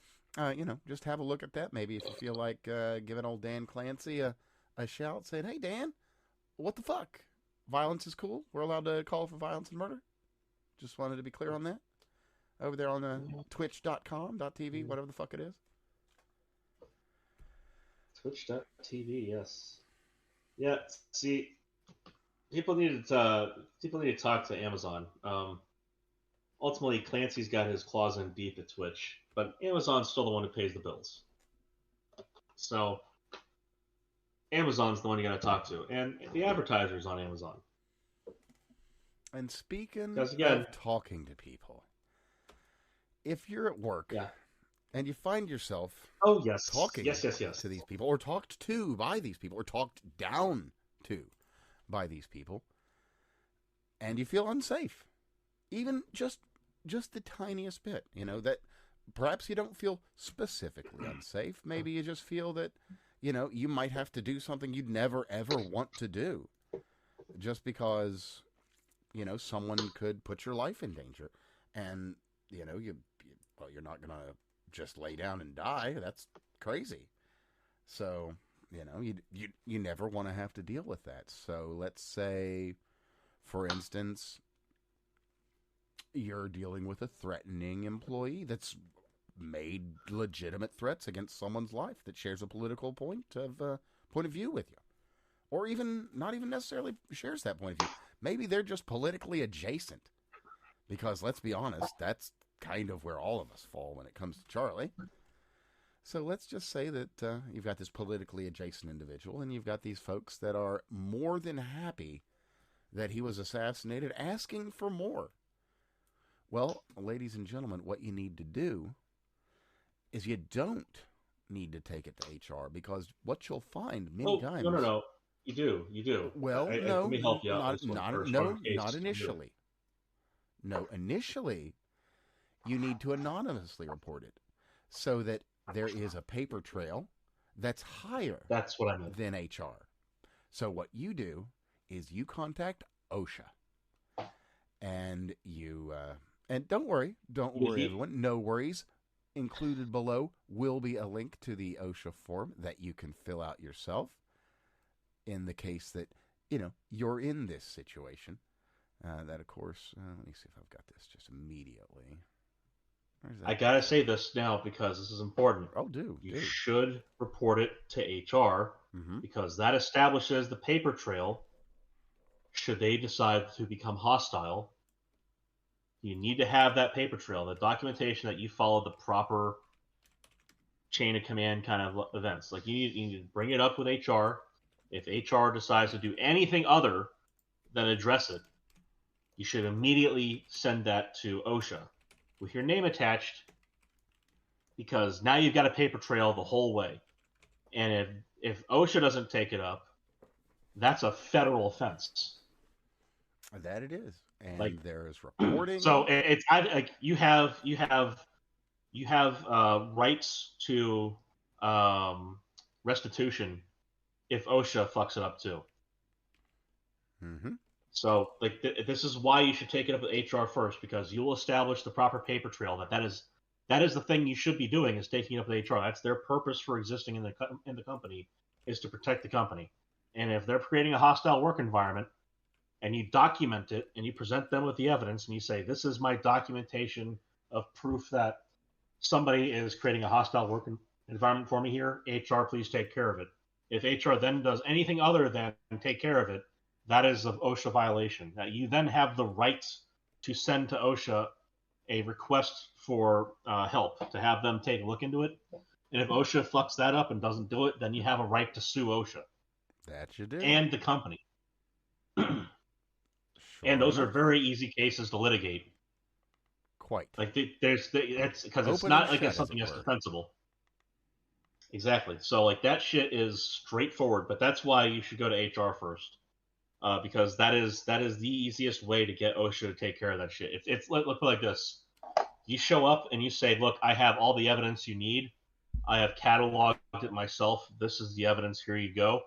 [SPEAKER 1] just have a look at that. Maybe if you feel like giving old Dan Clancy a shout, saying, hey, Dan, what the fuck? Violence is cool. We're allowed to call for violence and murder. Just wanted to be clear on that. Over there on twitch.com.tv, whatever the fuck it is.
[SPEAKER 2] Twitch.tv, yes. Yeah, see, people need to talk to Amazon. Ultimately, Clancy's got his claws in deep at Twitch, but Amazon's still the one who pays the bills. So, Amazon's the one you got to talk to, and the advertisers on Amazon.
[SPEAKER 1] And speaking
[SPEAKER 2] Because again,
[SPEAKER 1] of talking to people, if you're at work
[SPEAKER 2] yeah.
[SPEAKER 1] and you find yourself
[SPEAKER 2] Oh yes,
[SPEAKER 1] talking
[SPEAKER 2] yes, yes, yes.
[SPEAKER 1] to these people, or talked to by these people, or talked down to by these people, and you feel unsafe, even just the tiniest bit, that perhaps you don't feel specifically unsafe. Maybe you just feel that, you might have to do something you'd never ever want to do, just because someone could put your life in danger, and you're not gonna just lay down and die. That's crazy. So you never want to have to deal with that. So let's say, for instance, you're dealing with a threatening employee that's made legitimate threats against someone's life that shares a political point of view with you, or even not even necessarily shares that point of view. Maybe they're just politically adjacent, because let's be honest, that's kind of where all of us fall when it comes to Charlie. So let's just say that you've got this politically adjacent individual, and you've got these folks that are more than happy that he was assassinated, asking for more. Well, ladies and gentlemen, what you need to do is you don't need to take it to HR, because what you'll find many
[SPEAKER 2] Oh no, no,
[SPEAKER 1] times.
[SPEAKER 2] no. You do.
[SPEAKER 1] Well,
[SPEAKER 2] Let
[SPEAKER 1] no,
[SPEAKER 2] me help you out on
[SPEAKER 1] not
[SPEAKER 2] this one
[SPEAKER 1] not
[SPEAKER 2] first. On
[SPEAKER 1] no,
[SPEAKER 2] the
[SPEAKER 1] not
[SPEAKER 2] case, you do.
[SPEAKER 1] initially. No, initially you need to anonymously report it, so that there is a paper trail that's higher
[SPEAKER 2] That's what I meant.
[SPEAKER 1] than HR. So what you do is you contact OSHA, and and don't worry, everyone, no worries. Included below will be a link to the OSHA form that you can fill out yourself in the case that you're in this situation. That, of course, let me see if I've got this just immediately.
[SPEAKER 2] I gotta say this now because this is important.
[SPEAKER 1] Oh, do
[SPEAKER 2] You should report it to HR because that establishes the paper trail. Should they decide to become hostile, you need to have that paper trail, the documentation that you followed the proper chain of command kind of events. Like you need to bring it up with HR. If HR decides to do anything other than address it, you should immediately send that to OSHA with your name attached, because now you've got a paper trail the whole way. And if OSHA doesn't take it up, that's a federal offense.
[SPEAKER 1] That it is, and
[SPEAKER 2] Like
[SPEAKER 1] there is reporting.
[SPEAKER 2] So it's like you have rights to restitution if OSHA fucks it up too.
[SPEAKER 1] Mm-hmm.
[SPEAKER 2] So like this is why you should take it up with HR first, because you'll establish the proper paper trail that is the thing you should be doing, is taking it up with HR. That's their purpose for existing in the company, is to protect the company. And if they're creating a hostile work environment and you document it and you present them with the evidence and you say, this is my documentation of proof that somebody is creating a hostile work environment for me here, HR, please take care of it. If HR then does anything other than take care of it, that is an OSHA violation. That you then have the right to send to OSHA a request for help, to have them take a look into it. And if OSHA fucks that up and doesn't do it, then you have a right to sue OSHA.
[SPEAKER 1] That you do.
[SPEAKER 2] And the company.
[SPEAKER 1] Sure
[SPEAKER 2] and those
[SPEAKER 1] enough.
[SPEAKER 2] are very easy cases to litigate.
[SPEAKER 1] Quite.
[SPEAKER 2] Like that's because it's
[SPEAKER 1] Open
[SPEAKER 2] not
[SPEAKER 1] and
[SPEAKER 2] like
[SPEAKER 1] shut,
[SPEAKER 2] it's something
[SPEAKER 1] as
[SPEAKER 2] that's
[SPEAKER 1] it were.
[SPEAKER 2] defensible. Exactly. So like that shit is straightforward, but that's why you should go to HR first, because that is the easiest way to get OSHA to take care of that shit. If it's let's put it like this: you show up and you say, "Look, I have all the evidence you need. I have cataloged it myself. This is the evidence. Here you go."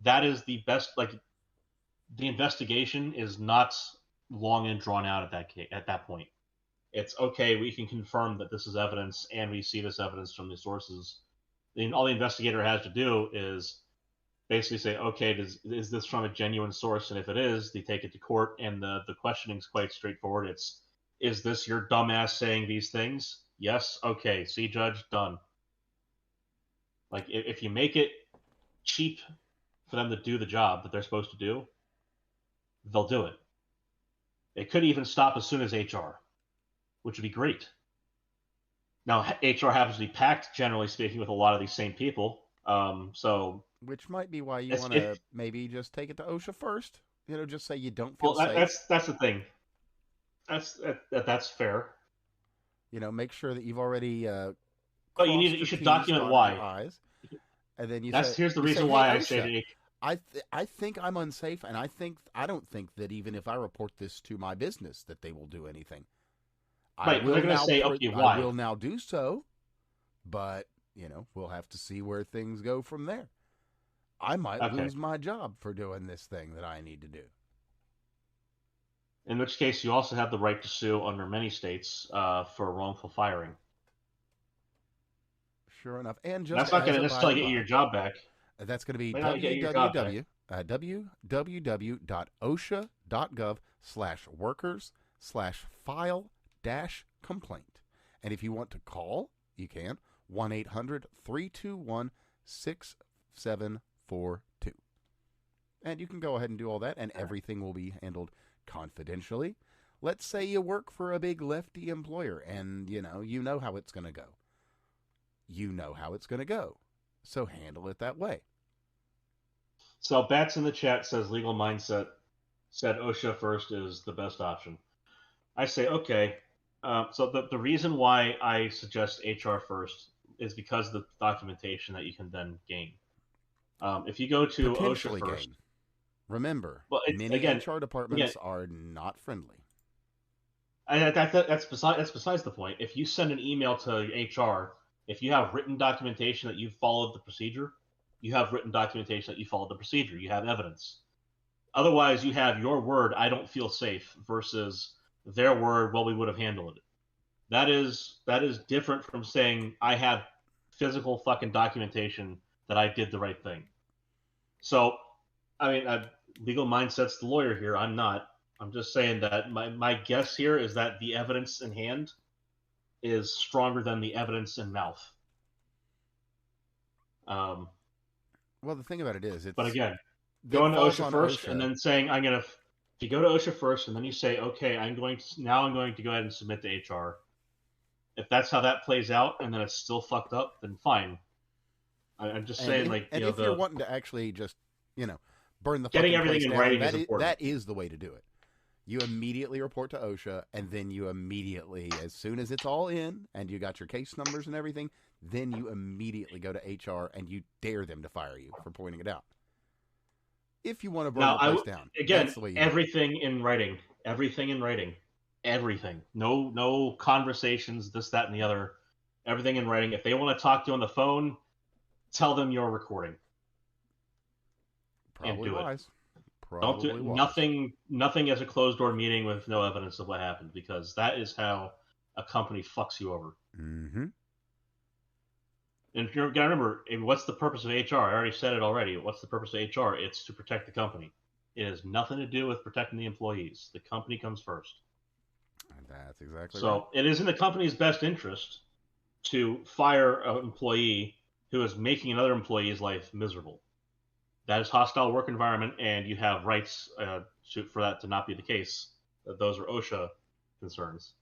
[SPEAKER 2] That is the best. Like the investigation is not long and drawn out at that point. It's okay. We can confirm that this is evidence, and we see this evidence from the sources. Then all the investigator has to do is basically say, okay, is this from a genuine source? And if it is, they take it to court, and the questioning is quite straightforward. It's, is this your dumbass saying these things? Yes. Okay. See, judge, done. Like if you make it cheap for them to do the job that they're supposed to do, they'll do it. It could even stop as soon as HR, which would be great. Now, HR happens to be packed, generally speaking, with a lot of these same people. So
[SPEAKER 1] which might be why you want to maybe just take it to OSHA first. Just say you don't feel
[SPEAKER 2] Well,
[SPEAKER 1] safe.
[SPEAKER 2] that's the thing. That's fair.
[SPEAKER 1] Make sure that you've already
[SPEAKER 2] But
[SPEAKER 1] crossed
[SPEAKER 2] you
[SPEAKER 1] your
[SPEAKER 2] should
[SPEAKER 1] T's,
[SPEAKER 2] document
[SPEAKER 1] dotted your
[SPEAKER 2] why.
[SPEAKER 1] I's, and then
[SPEAKER 2] That's here's the
[SPEAKER 1] you say,
[SPEAKER 2] reason
[SPEAKER 1] "Hey,
[SPEAKER 2] why I say
[SPEAKER 1] OSHA,
[SPEAKER 2] to
[SPEAKER 1] I think I'm unsafe, and I don't think that even if I report this to my business that they will do anything.
[SPEAKER 2] right, but they're gonna say, okay,
[SPEAKER 1] I
[SPEAKER 2] why?
[SPEAKER 1] will now do so, but we'll have to see where things go from there. I might
[SPEAKER 2] Okay.
[SPEAKER 1] lose my job for doing this thing that I need to do."
[SPEAKER 2] In which case, you also have the right to sue under many states for wrongful firing.
[SPEAKER 1] Sure enough, and just
[SPEAKER 2] That's not going
[SPEAKER 1] as
[SPEAKER 2] to
[SPEAKER 1] a by the
[SPEAKER 2] necessarily get you
[SPEAKER 1] by,
[SPEAKER 2] your job back.
[SPEAKER 1] that's going to be
[SPEAKER 2] May not get your job back.
[SPEAKER 1] www.osha.gov/workers/file-complaint. And if you want to call, you can 1-800-321-6742. And you can go ahead and do all that, and everything will be handled confidentially. Let's say you work for a big lefty employer, and you know how it's going to go. You know how it's going to go. So handle it that way.
[SPEAKER 2] So Bats in the chat says legal mindset said OSHA first is the best option. I say okay. So the reason why I suggest HR first is because of the documentation that you can then gain. If you go to OSHA
[SPEAKER 1] Potentially
[SPEAKER 2] first,
[SPEAKER 1] gain. Remember,
[SPEAKER 2] well,
[SPEAKER 1] many HR departments are not friendly.
[SPEAKER 2] that's besides the point. If you send an email to HR, if you have written documentation that you followed the procedure, you have written documentation that you followed the procedure. You have evidence. Otherwise, you have your word, "I don't feel safe," versus their word, "Well, we would have handled it." That is different from saying, "I have physical fucking documentation that I did the right thing." So, I mean, legal mindset's the lawyer here. I'm not. I'm just saying that my guess here is that the evidence in hand is stronger than the evidence in mouth. Um,
[SPEAKER 1] Well, the thing about it is,
[SPEAKER 2] but again,
[SPEAKER 1] it
[SPEAKER 2] going to
[SPEAKER 1] falls
[SPEAKER 2] OSHA
[SPEAKER 1] on
[SPEAKER 2] first and
[SPEAKER 1] OSHA.
[SPEAKER 2] then saying I'm gonna. If you go to OSHA first and then you say, okay, I'm going to go ahead and submit to HR. If that's how that plays out and then it's still fucked up, then fine. I'm just saying, like,
[SPEAKER 1] If you're wanting to actually just burn the
[SPEAKER 2] getting
[SPEAKER 1] fucking
[SPEAKER 2] everything
[SPEAKER 1] place
[SPEAKER 2] in
[SPEAKER 1] down,
[SPEAKER 2] writing is important.
[SPEAKER 1] that is the way to do it. You immediately report to OSHA, and then you immediately, as soon as it's all in and you got your case numbers and everything, then you immediately go to HR and you dare them to fire you for pointing it out. If you want to burn
[SPEAKER 2] Now,
[SPEAKER 1] the place down,
[SPEAKER 2] again,
[SPEAKER 1] that's the way you do it.
[SPEAKER 2] everything in writing, everything. No conversations, this, that, and the other. Everything in writing. If they want to talk to you on the phone, tell them you're recording.
[SPEAKER 1] Probably
[SPEAKER 2] and do
[SPEAKER 1] wise.
[SPEAKER 2] it.
[SPEAKER 1] Probably
[SPEAKER 2] Don't do
[SPEAKER 1] wise.
[SPEAKER 2] nothing as a closed door meeting with no evidence of what happened, because that is how a company fucks you over.
[SPEAKER 1] Mm-hmm.
[SPEAKER 2] And you gotta remember, what's the purpose of HR? I already said it already. What's the purpose of HR? It's to protect the company. It has nothing to do with protecting the employees. The company comes first.
[SPEAKER 1] That's exactly right.
[SPEAKER 2] So it is in the company's best interest to fire an employee who is making another employee's life miserable. That is hostile work environment, and you have rights for that to not be the case. Those are OSHA concerns.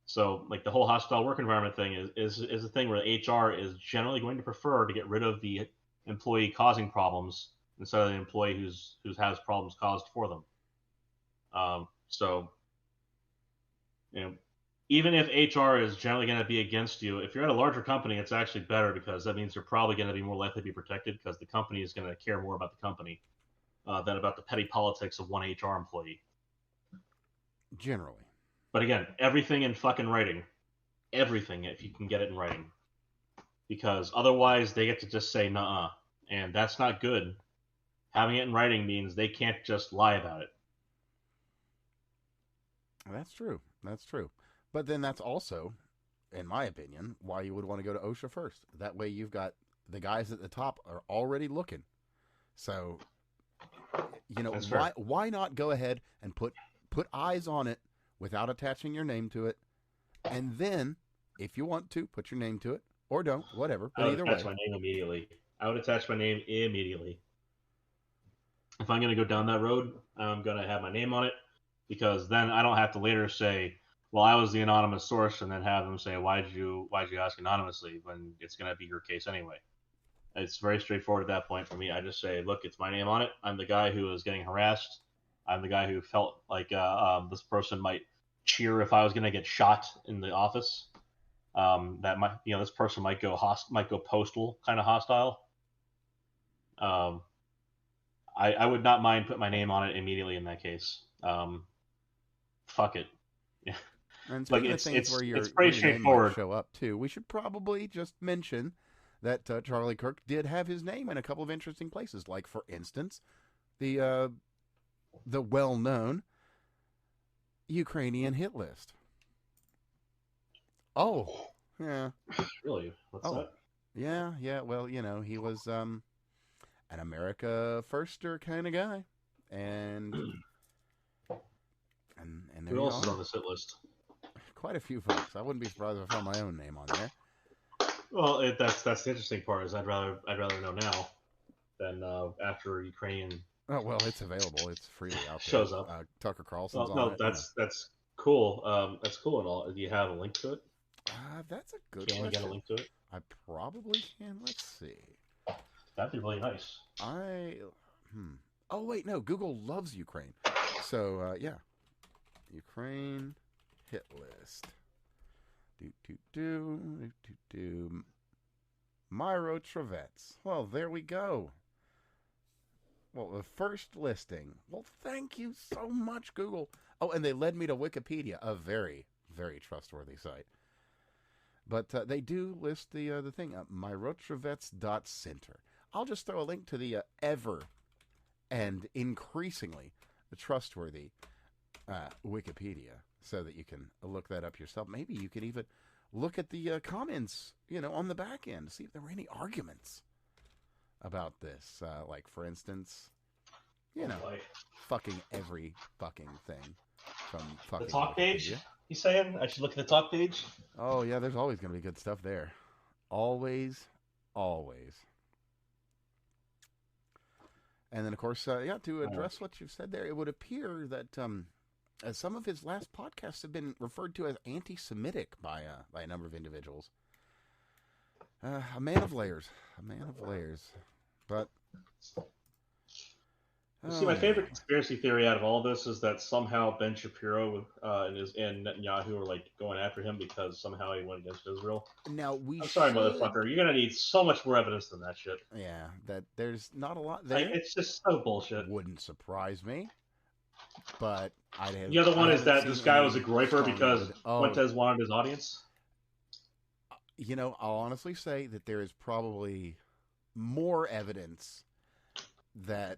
[SPEAKER 2] So, like, the whole hostile work environment thing is a thing where HR is generally going to prefer to get rid of the employee causing problems instead of the employee who has problems caused for them. So, even if HR is generally going to be against you, if you're at a larger company, it's actually better, because that means you're probably going to be more likely to be protected, because the company is going to care more about the company than about the petty politics of one HR employee.
[SPEAKER 1] Generally.
[SPEAKER 2] But again, everything in fucking writing. Everything, if you can get it in writing. Because otherwise, they get to just say, nuh-uh. And that's not good. Having it in writing means they can't just lie about it.
[SPEAKER 1] That's true. That's true. But then that's also, in my opinion, why you would want to go to OSHA first. That way you've got the guys at the top are already looking. So, why not go ahead and put eyes on it without attaching your name to it, and then, if you want to, put your name to it, or don't, whatever. But either way,
[SPEAKER 2] I would attach my name immediately. If I'm going to go down that road, I'm going to have my name on it, because then I don't have to later say, well, I was the anonymous source, and then have them say, why'd you ask anonymously, when it's going to be your case anyway. It's very straightforward at that point for me. I just say, look, it's my name on it. I'm the guy who is getting harassed. I'm the guy who felt like this person might cheer if I was going to get shot in the office. That might, this person might go postal, kind of hostile. I would not mind putting my name on it immediately in that case. Fuck it. Yeah.
[SPEAKER 1] And
[SPEAKER 2] Like
[SPEAKER 1] speaking of things where
[SPEAKER 2] it's
[SPEAKER 1] where
[SPEAKER 2] pretty
[SPEAKER 1] your name might
[SPEAKER 2] straightforward.
[SPEAKER 1] show up too, we should probably just mention that Charlie Kirk did have his name in a couple of interesting places. Like, for instance, the well-known Ukrainian hit list. Oh, yeah.
[SPEAKER 2] Really? What's that?
[SPEAKER 1] Yeah. Well, he was an America firster kind of guy, and there
[SPEAKER 2] Who
[SPEAKER 1] you
[SPEAKER 2] else is
[SPEAKER 1] are.
[SPEAKER 2] on this hit list?
[SPEAKER 1] Quite a few folks. I wouldn't be surprised if I found my own name on there.
[SPEAKER 2] Well, that's the interesting part. Is I'd rather know now than after Ukrainian.
[SPEAKER 1] Oh, well, it's available. It's freely out there.
[SPEAKER 2] Shows up.
[SPEAKER 1] Tucker Carlson's
[SPEAKER 2] Well, no,
[SPEAKER 1] on it.
[SPEAKER 2] that's cool. That's cool and all. Do you have a link to it?
[SPEAKER 1] That's a good
[SPEAKER 2] Can you
[SPEAKER 1] question.
[SPEAKER 2] get a link to it?
[SPEAKER 1] I probably can. Let's see.
[SPEAKER 2] That'd be really nice.
[SPEAKER 1] Oh, wait, no. Google loves Ukraine. So, yeah. Ukraine hit list. Myro Trevets. Well, there we go. Well, the first listing. Well, thank you so much, Google. Oh, and they led me to Wikipedia, a very, very trustworthy site. But they do list the thing, myrotrevets.center. I'll just throw a link to the ever and increasingly trustworthy Wikipedia so that you can look that up yourself. Maybe you could even look at the comments, on the back end, see if there were any arguments about this. Like, for instance, fucking every fucking thing from fucking
[SPEAKER 2] the talk page.
[SPEAKER 1] Wikipedia.
[SPEAKER 2] You saying I should look at the talk page?
[SPEAKER 1] Oh yeah, there's always going to be good stuff there. Always. And then, of course, to address what you've said there, it would appear that some of his last podcasts have been referred to as anti-Semitic by a number of individuals. A man of layers. But
[SPEAKER 2] see, my favorite conspiracy theory out of all this is that somehow Ben Shapiro and Netanyahu are like going after him because somehow he went against Israel.
[SPEAKER 1] Now
[SPEAKER 2] I'm sorry, motherfucker. You're gonna need so much more evidence than that shit.
[SPEAKER 1] Yeah, that there's not a lot there.
[SPEAKER 2] It's just so bullshit.
[SPEAKER 1] Wouldn't surprise me. But I'd have.
[SPEAKER 2] The other one is that this guy was a groiper because Fuentes wanted his audience.
[SPEAKER 1] I'll honestly say that there is probably more evidence that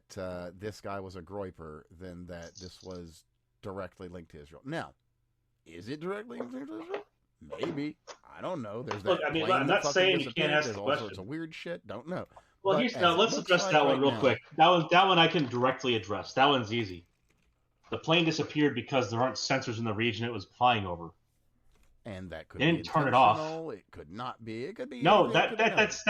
[SPEAKER 1] this guy was a groiper than that this was directly linked to Israel. Now, is it directly linked to Israel? Maybe. I don't know. There's that.
[SPEAKER 2] Look, I mean, I'm not saying you can't ask
[SPEAKER 1] There's
[SPEAKER 2] the
[SPEAKER 1] all
[SPEAKER 2] question.
[SPEAKER 1] sorts of weird shit. Don't know.
[SPEAKER 2] Well, let's address that one real quick. That one I can directly address. That one's easy. The plane disappeared because there aren't sensors in the region it was flying over.
[SPEAKER 1] And that could
[SPEAKER 2] they
[SPEAKER 1] be
[SPEAKER 2] didn't turn it off.
[SPEAKER 1] It could not be. It could be.
[SPEAKER 2] No, that's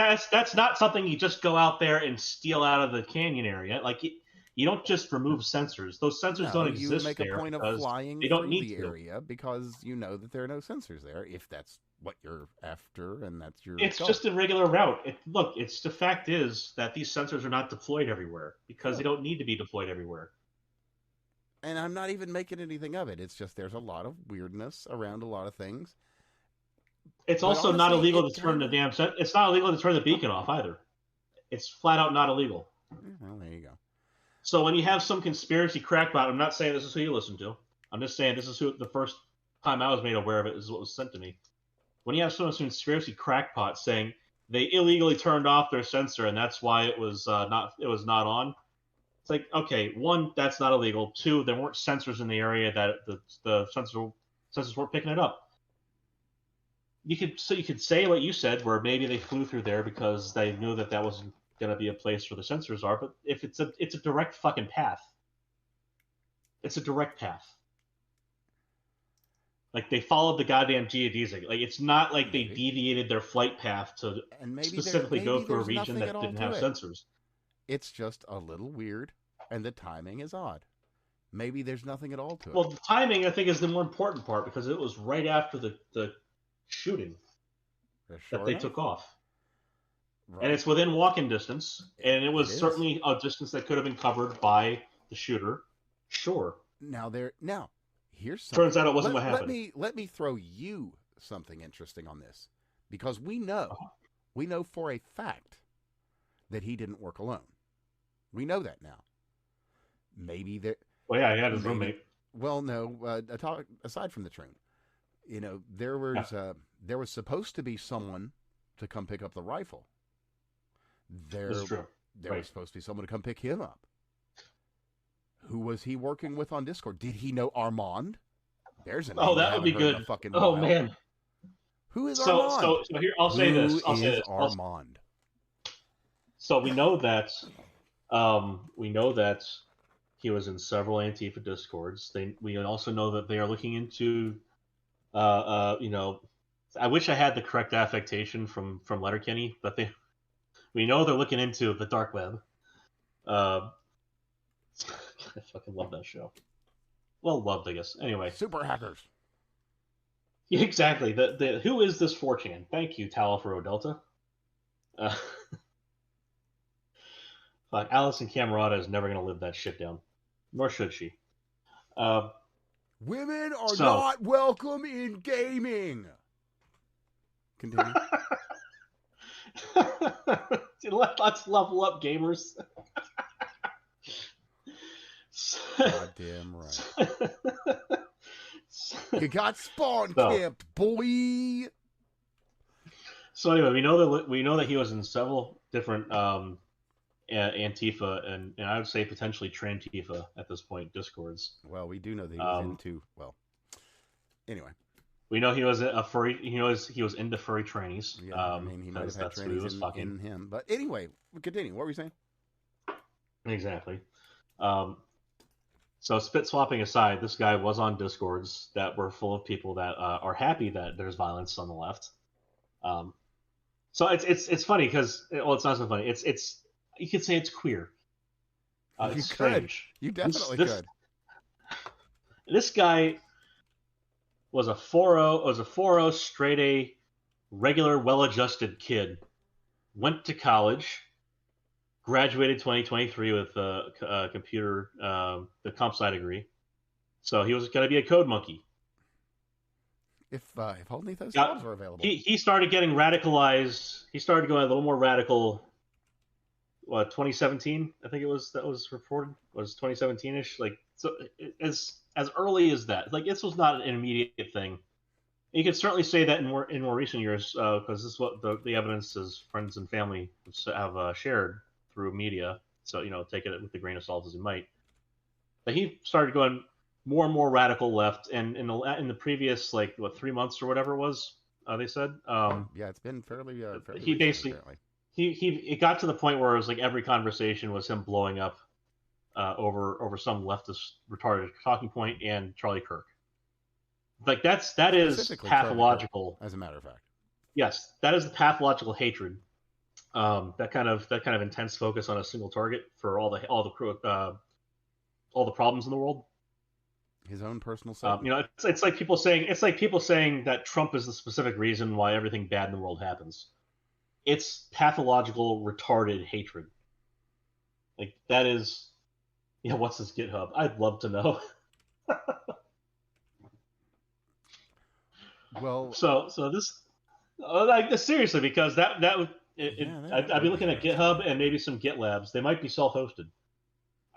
[SPEAKER 2] not something you just go out there and steal out of the canyon area. Like you don't just remove sensors. Those sensors don't exist there.
[SPEAKER 1] You make a point of flying
[SPEAKER 2] they don't
[SPEAKER 1] through
[SPEAKER 2] need
[SPEAKER 1] the
[SPEAKER 2] to.
[SPEAKER 1] area because you know that there are no sensors there. If that's what you're after, and that's your.
[SPEAKER 2] It's
[SPEAKER 1] goal.
[SPEAKER 2] just a regular route. It's the fact is that these sensors are not deployed everywhere because they don't need to be deployed everywhere.
[SPEAKER 1] And I'm not even making anything of it. It's just there's a lot of weirdness around a lot of things.
[SPEAKER 2] It's also not illegal to turn the damn. It's not illegal to turn the beacon off either. It's flat out not illegal.
[SPEAKER 1] Well, there you go.
[SPEAKER 2] So when you have some conspiracy crackpot, I'm not saying this is who you listen to. I'm just saying this is who the first time I was made aware of it is what was sent to me. When you have some conspiracy crackpot saying they illegally turned off their sensor and that's why it was not on. It's like, okay, one, that's not illegal. Two, there weren't sensors in the area that the sensors weren't picking it up. You could say what you said, where maybe they flew through there because they knew that wasn't going to be a place where the sensors are. But if it's a direct fucking path. It's a direct path. Like they followed the goddamn geodesic. Like it's not like they deviated their flight path to specifically go through a region that didn't have sensors.
[SPEAKER 1] It's just a little weird, and the timing is odd. Maybe there's nothing at all to it.
[SPEAKER 2] Well, the timing, I think, is the more important part because it was right after the shooting that they took off. Right. And it's within walking distance, and it was certainly a distance that could have been covered by the shooter. Sure.
[SPEAKER 1] Now here's something.
[SPEAKER 2] Turns out it wasn't what
[SPEAKER 1] Let
[SPEAKER 2] happened.
[SPEAKER 1] me throw you something interesting on this, because we know for a fact that he didn't work alone. We know that now. Maybe there,
[SPEAKER 2] Well, yeah, he had his
[SPEAKER 1] maybe.
[SPEAKER 2] roommate.
[SPEAKER 1] Well, no. Aside from the train,
[SPEAKER 2] Yeah,
[SPEAKER 1] there was supposed to be someone to come pick up the rifle.
[SPEAKER 2] this is
[SPEAKER 1] There
[SPEAKER 2] true.
[SPEAKER 1] there was
[SPEAKER 2] Right.
[SPEAKER 1] supposed to be someone to come pick him up. Who was he working with on Discord? Did he know Armand? There's a
[SPEAKER 2] Oh,
[SPEAKER 1] name we
[SPEAKER 2] that would
[SPEAKER 1] haven't
[SPEAKER 2] be
[SPEAKER 1] heard in a
[SPEAKER 2] good.
[SPEAKER 1] fucking
[SPEAKER 2] Oh
[SPEAKER 1] while.
[SPEAKER 2] man.
[SPEAKER 1] Who is
[SPEAKER 2] So
[SPEAKER 1] Armand?
[SPEAKER 2] so so here I'll say
[SPEAKER 1] Who
[SPEAKER 2] this. I'll say
[SPEAKER 1] is
[SPEAKER 2] this.
[SPEAKER 1] Armand?
[SPEAKER 2] So we know that he was in several Antifa discords. We also know that they are looking into you know, I wish I had the correct affectation from Letterkenny, but we know they're looking into the dark web. Uh, I fucking love that show. Well loved, I guess. Anyway,
[SPEAKER 1] Super hackers.
[SPEAKER 2] yeah, exactly. The who is this 4chan? Thank you, Talifero Delta. Uh, Alison Camerata is never going to live that shit down, nor should she. Uh,
[SPEAKER 1] Women are
[SPEAKER 2] so
[SPEAKER 1] not welcome in gaming. Continue.
[SPEAKER 2] let's level up, gamers.
[SPEAKER 1] Goddamn right. You got spawn
[SPEAKER 2] so,
[SPEAKER 1] camped, boy.
[SPEAKER 2] so anyway, we know that he was in several different Antifa and I would say potentially Trantifa at this point discords.
[SPEAKER 1] Well, we do know that he was into. Well, anyway.
[SPEAKER 2] We know he was a furry. He was into furry trannies.
[SPEAKER 1] Yeah, I mean, he might have had
[SPEAKER 2] that's who he was
[SPEAKER 1] trannies
[SPEAKER 2] fucking.
[SPEAKER 1] in him. But anyway, continue. What were you saying?
[SPEAKER 2] Exactly. So spit swapping aside, this guy was on discords that were full of people that are happy that there's violence on the left. So it's funny because it's not so funny. It's you could say it's queer.
[SPEAKER 1] You
[SPEAKER 2] It's
[SPEAKER 1] could.
[SPEAKER 2] strange.
[SPEAKER 1] You definitely
[SPEAKER 2] This
[SPEAKER 1] could.
[SPEAKER 2] this guy was a 4.0 was a 4.0 straight A regular well-adjusted kid. Went to college, graduated 2023 with a computer the comp sci degree. So he was going to be a code monkey.
[SPEAKER 1] If only those
[SPEAKER 2] Got,
[SPEAKER 1] jobs were available.
[SPEAKER 2] he started getting radicalized. He started going a little more radical. 2017, I think it was that was reported. Was 2017ish. Like so, as early as that. Like this was not an immediate thing. You could certainly say that in more recent years because this is what the evidence his friends and family have shared through media. So take it with a grain of salt as you might. But he started going more and more radical left, and in the previous 3 months or whatever it was, they said.
[SPEAKER 1] Yeah, it's been fairly
[SPEAKER 2] He
[SPEAKER 1] recent,
[SPEAKER 2] basically
[SPEAKER 1] apparently.
[SPEAKER 2] it got to the point where it was like every conversation was him blowing up over some leftist retarded talking point and Charlie Kirk. Like that is pathological.
[SPEAKER 1] Kirk, as a matter of fact.
[SPEAKER 2] Yes, that is the pathological hatred. That kind of intense focus on a single target for all the problems in the world.
[SPEAKER 1] His own personal self.
[SPEAKER 2] It's like people saying that Trump is the specific reason why everything bad in the world happens. It's pathological, retarded hatred. Like that is, what's his GitHub? I'd love to know.
[SPEAKER 1] Well,
[SPEAKER 2] so this, seriously, because I'd be looking at GitHub and maybe some GitLabs. They might be self-hosted.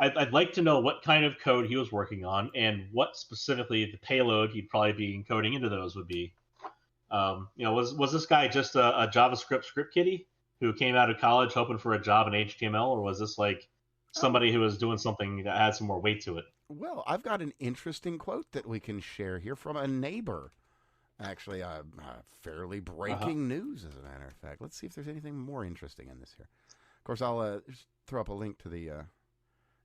[SPEAKER 2] I'd like to know what kind of code he was working on and what specifically the payload he'd probably be encoding into those would be. Was this guy just a JavaScript script kiddie who came out of college hoping for a job in HTML, or was this like somebody who was doing something that had some more weight to it?
[SPEAKER 1] Well, I've got an interesting quote that we can share here from a neighbor. Actually, fairly breaking news, as a matter of fact. Let's see if there's anything more interesting in this here. Of course, I'll just throw up a link to the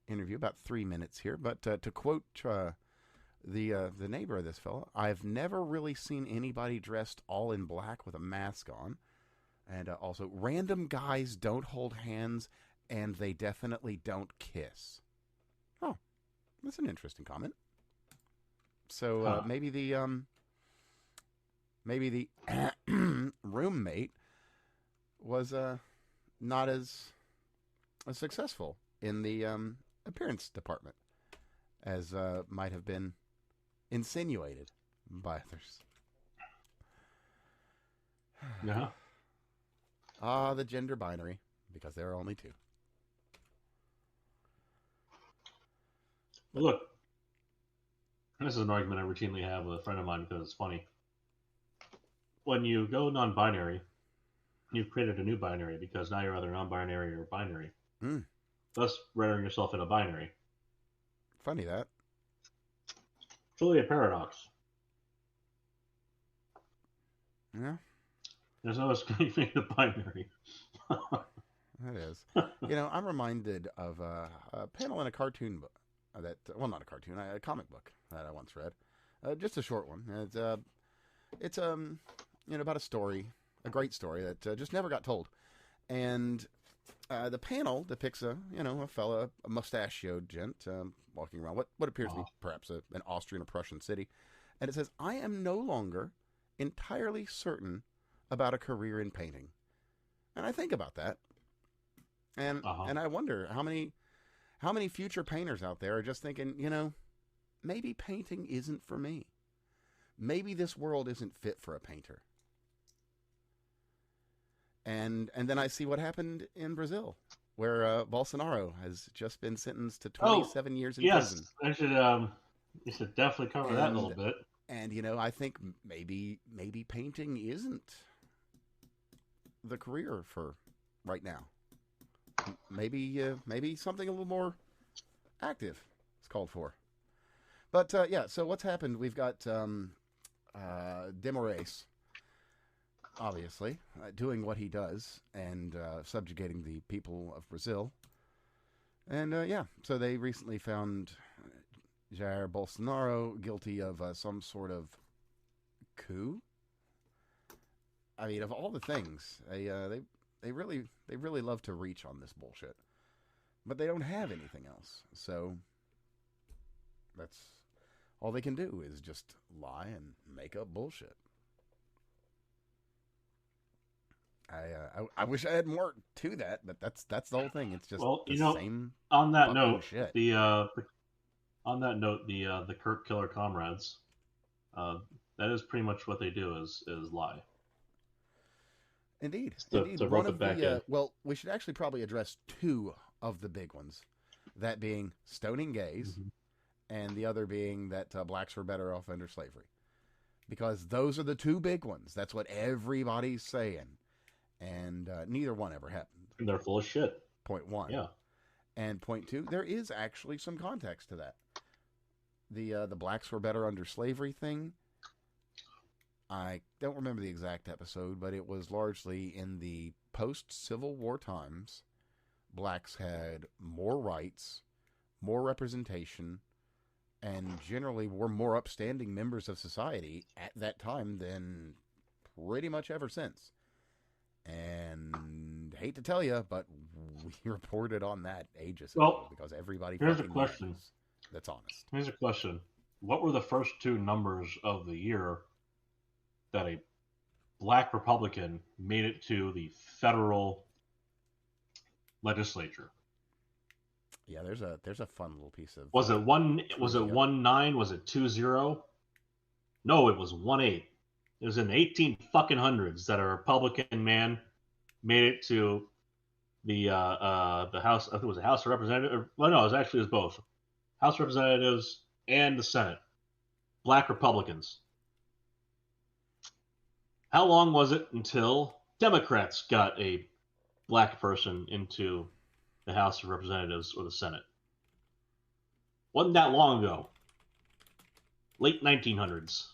[SPEAKER 1] interview, about 3 minutes here. But to quote the neighbor of this fellow, I've never really seen anybody dressed all in black with a mask on. And also, random guys don't hold hands, and they definitely don't kiss. Oh, that's an interesting comment. So maybe the roommate was not as successful in the appearance department as might have been insinuated by others.
[SPEAKER 2] Yeah.
[SPEAKER 1] The gender binary, because there are only two.
[SPEAKER 2] Look, this is an argument I routinely have with a friend of mine because it's funny. When you go non-binary, you've created a new binary because now you're either non-binary or binary.
[SPEAKER 1] Mm.
[SPEAKER 2] Thus, rendering yourself in a binary.
[SPEAKER 1] Funny that.
[SPEAKER 2] Truly a paradox.
[SPEAKER 1] Yeah.
[SPEAKER 2] There's no escaping the binary.
[SPEAKER 1] That is. I'm reminded of a panel in a cartoon book not a cartoon, a comic book that I once read. Just a short one. It's about a story, a great story that just never got told. And the panel depicts a fella, a mustachioed gent, walking around what appears to be perhaps an Austrian or Prussian city. And it says, "I am no longer entirely certain about a career in painting." And I think about that. And I wonder how many future painters out there are just thinking, maybe painting isn't for me. Maybe this world isn't fit for a painter. And then I see what happened in Brazil, where Bolsonaro has just been sentenced to 27 years in prison.
[SPEAKER 2] Yes, you should definitely cover that a little bit.
[SPEAKER 1] And I think maybe painting isn't the career for right now. Maybe something a little more active is called for. But so what's happened? We've got Demores, obviously, doing what he does and subjugating the people of Brazil. And so they recently found Jair Bolsonaro guilty of some sort of coup. I mean, of all the things, they really love to reach on this bullshit, but they don't have anything else. So that's all they can do is just lie and make up bullshit. I wish I had more to that, but that's the whole thing. It's just same.
[SPEAKER 2] On that note,
[SPEAKER 1] shit.
[SPEAKER 2] the Kirk Killer comrades, that is pretty much what they do is lie.
[SPEAKER 1] Indeed.
[SPEAKER 2] One of the
[SPEAKER 1] we should actually probably address two of the big ones. That being stoning gays, and the other being that blacks were better off under slavery. Because those are the two big ones. That's what everybody's saying. And neither one ever happened.
[SPEAKER 2] They're full of shit.
[SPEAKER 1] Point one.
[SPEAKER 2] Yeah.
[SPEAKER 1] And point two, there is actually some context to that. The blacks were better under slavery thing, I don't remember the exact episode, but it was largely in the post-Civil War times. Blacks had more rights, more representation, and generally were more upstanding members of society at that time than pretty much ever since. And hate to tell you, but we reported on that ages ago because everybody
[SPEAKER 2] here's a question
[SPEAKER 1] knows that's honest.
[SPEAKER 2] Here's a question. What were the first two numbers of the year that a black Republican made it to the federal legislature?
[SPEAKER 1] Yeah, there's a fun little piece of.
[SPEAKER 2] Was it 19? Was it 20? No, it was 18. It was in the 18 fucking hundreds that a Republican man made it to the House. I think it was the House of Representatives. Well, no, it was both House of Representatives and the Senate. Black Republicans. How long was it until Democrats got a black person into the House of Representatives or the Senate? Wasn't that long ago. Late 1900s.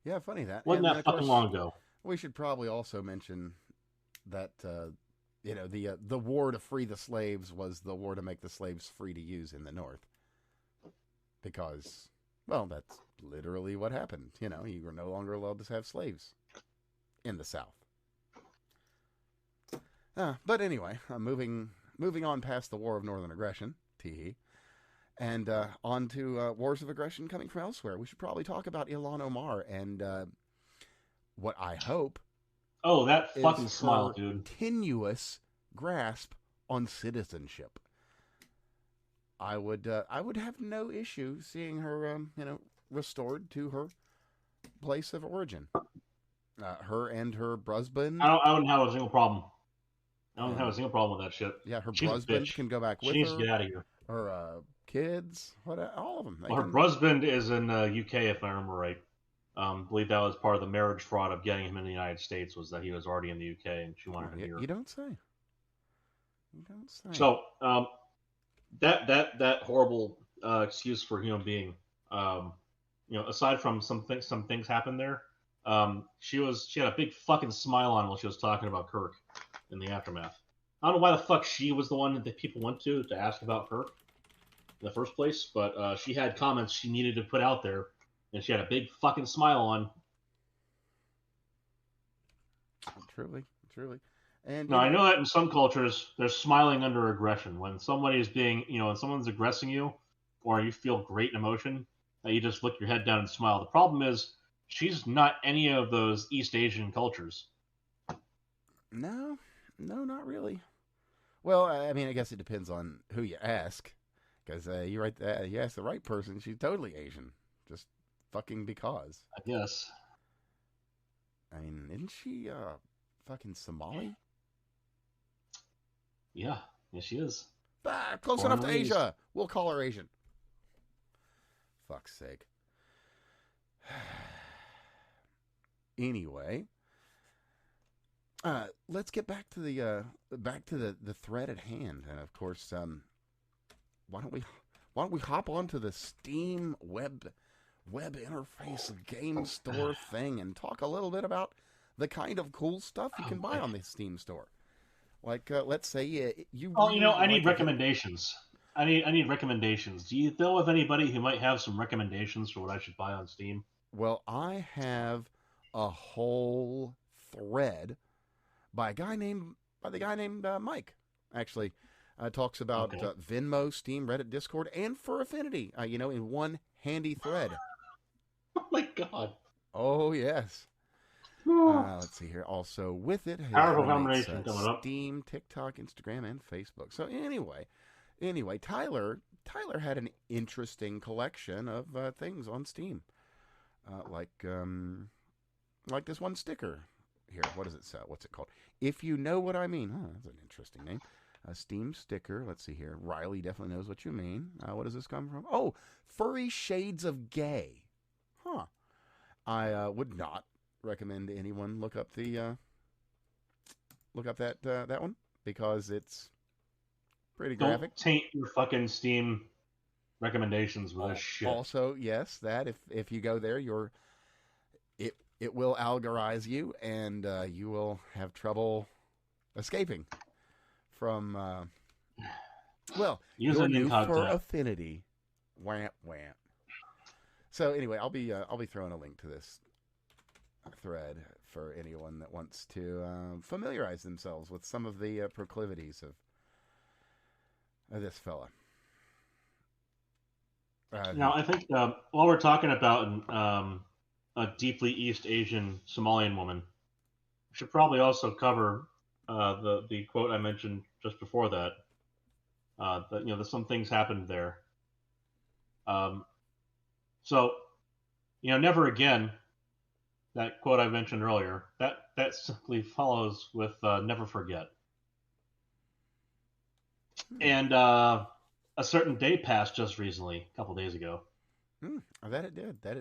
[SPEAKER 1] Yeah, funny that.
[SPEAKER 2] Wasn't that fucking long ago.
[SPEAKER 1] We should probably also mention that the war to free the slaves was the war to make the slaves free to use in the North. Because, well, that's literally what happened. You were no longer allowed to have slaves in the South. But anyway, moving on past the War of Northern Aggression, tee-hee, and on to wars of aggression coming from elsewhere. We should probably talk about Ilhan Omar and what I hope.
[SPEAKER 2] Oh, that fucking smile, dude!
[SPEAKER 1] Continuous grasp on citizenship. I would have no issue seeing her, restored to her place of origin. Her and her husband,
[SPEAKER 2] I wouldn't have a single problem. I don't have a
[SPEAKER 1] and
[SPEAKER 2] single problem with that shit.
[SPEAKER 1] yeah, her
[SPEAKER 2] She's a
[SPEAKER 1] husband
[SPEAKER 2] bitch.
[SPEAKER 1] can go back
[SPEAKER 2] She
[SPEAKER 1] with
[SPEAKER 2] needs to
[SPEAKER 1] her.
[SPEAKER 2] get out of here.
[SPEAKER 1] Her kids, all of them. They
[SPEAKER 2] Well, her
[SPEAKER 1] can.
[SPEAKER 2] husband is in the UK, if I remember right. I believe that was part of the marriage fraud of getting him in the United States, was that he was already in the UK and she wanted him here.
[SPEAKER 1] You don't say. You don't say.
[SPEAKER 2] So that horrible excuse for a human being, aside from some things happened there. She had a big fucking smile on while she was talking about Kirk in the aftermath. I don't know why the fuck she was the one that people went to ask about Kirk in the first place, but she had comments she needed to put out there, and she had a big fucking smile on.
[SPEAKER 1] Truly, truly. And
[SPEAKER 2] now I know that in some cultures, they're smiling under aggression. When somebody is being, when someone's aggressing you, or you feel great emotion, that you just look your head down and smile. The problem is, she's not any of those East Asian cultures.
[SPEAKER 1] No, not really. Well, I mean, I guess it depends on who you ask. Because you ask the right person, she's totally Asian. Just fucking because.
[SPEAKER 2] I guess.
[SPEAKER 1] I mean, isn't she fucking Somali?
[SPEAKER 2] Yeah, she is.
[SPEAKER 1] Close enough to Asia. We'll call her Asian. Fuck's sake. Anyway, let's get back to the thread at hand, and of course, why don't we hop onto the Steam web interface game store thing and talk a little bit about the kind of cool stuff you can buy on the Steam store. Like, let's say you.
[SPEAKER 2] Oh, I need recommendations. I need recommendations. Do you know of anybody who might have some recommendations for what I should buy on Steam?
[SPEAKER 1] Well, I have a whole thread by the guy named Mike. Actually, talks about Venmo, Steam, Reddit, Discord, and for Affinity. In one handy thread.
[SPEAKER 2] Oh my god!
[SPEAKER 1] Oh yes. Let's see here. Also with it,
[SPEAKER 2] powerful combination coming up.
[SPEAKER 1] Steam, TikTok, Instagram, and Facebook. So anyway, Tyler had an interesting collection of things on Steam, like this one sticker here. What does it say? What's it called? If you know what I mean. Oh, that's an interesting name. A Steam sticker. Let's see here. Riley definitely knows what you mean. What does this come from? Oh, Furry Shades of Gay. Huh. I would not recommend anyone look up that one because it's pretty graphic.
[SPEAKER 2] Don't taint your fucking Steam recommendations with this shit.
[SPEAKER 1] Also, yes, that if you go there, it will algorize you, and you will have trouble escaping from your new for Affinity. Wamp wamp. So anyway, I'll be throwing a link to this thread for anyone that wants to familiarize themselves with some of the proclivities of this fella.
[SPEAKER 2] Now, I think while we're talking about a deeply East Asian Somalian woman, we should probably also cover the quote I mentioned just before that. That some things happened there. So, never again. That quote I mentioned earlier. That simply follows with never forget. And a certain day passed just recently, a couple days ago.
[SPEAKER 1] That it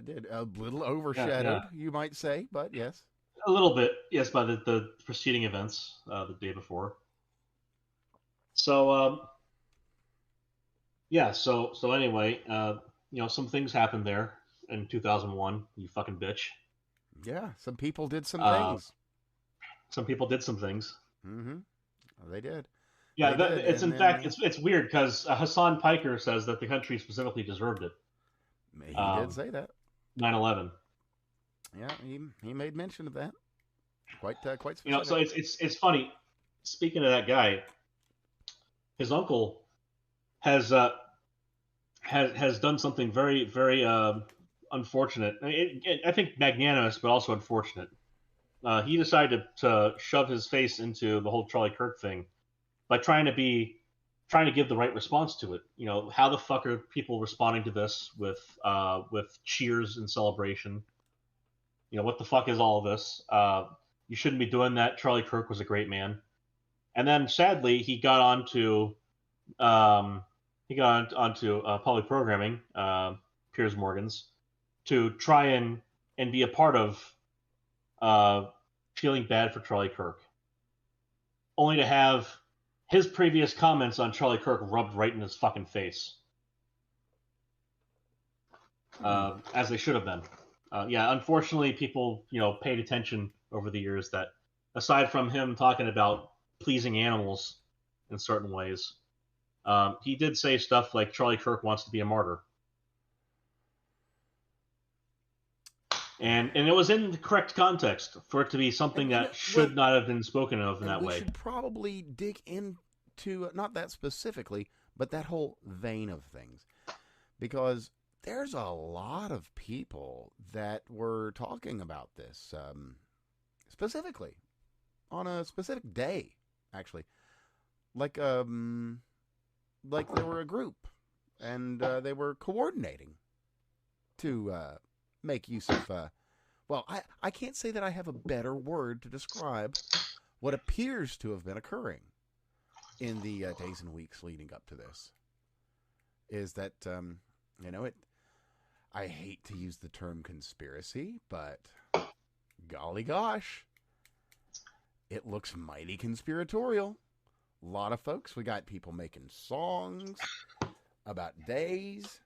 [SPEAKER 1] did. A little overshadowed, you might say, but yes.
[SPEAKER 2] A little bit, yes, by the preceding events the day before. So, So anyway, some things happened there in 2001. You fucking bitch.
[SPEAKER 1] Yeah, some people did some things.
[SPEAKER 2] Some people did some things.
[SPEAKER 1] Mm-hmm. They did.
[SPEAKER 2] Yeah, it's weird because Hassan Piker says that the country specifically deserved it.
[SPEAKER 1] He did say that.
[SPEAKER 2] 9/11.
[SPEAKER 1] Yeah, he made mention of that. Quite specific.
[SPEAKER 2] So it's funny. Speaking of that guy, his uncle has done something very, very unfortunate. I think magnanimous, but also unfortunate. He decided to shove his face into the whole Charlie Kirk thing by trying trying to give the right response to it. How the fuck are people responding to this with cheers and celebration? What the fuck is all of this? You shouldn't be doing that. Charlie Kirk was a great man. And then sadly, he got onto public programming, Piers Morgan's, to try and be a part of feeling bad for Charlie Kirk, only to have his previous comments on Charlie Kirk rubbed right in his fucking face, as they should have been. Unfortunately, people paid attention over the years that aside from him talking about pleasing animals in certain ways, he did say stuff like Charlie Kirk wants to be a martyr. And it was in the correct context for it to be something that should not have been spoken of in that way.
[SPEAKER 1] We should probably dig into, not that specifically, but that whole vein of things. Because there's a lot of people that were talking about this, specifically, on a specific day, actually. Like there were a group, and they were coordinating to make use of, I can't say that I have a better word to describe what appears to have been occurring in the days and weeks leading up to this. Is that, I hate to use the term conspiracy, but golly gosh, it looks mighty conspiratorial. A lot of folks, we got people making songs about days.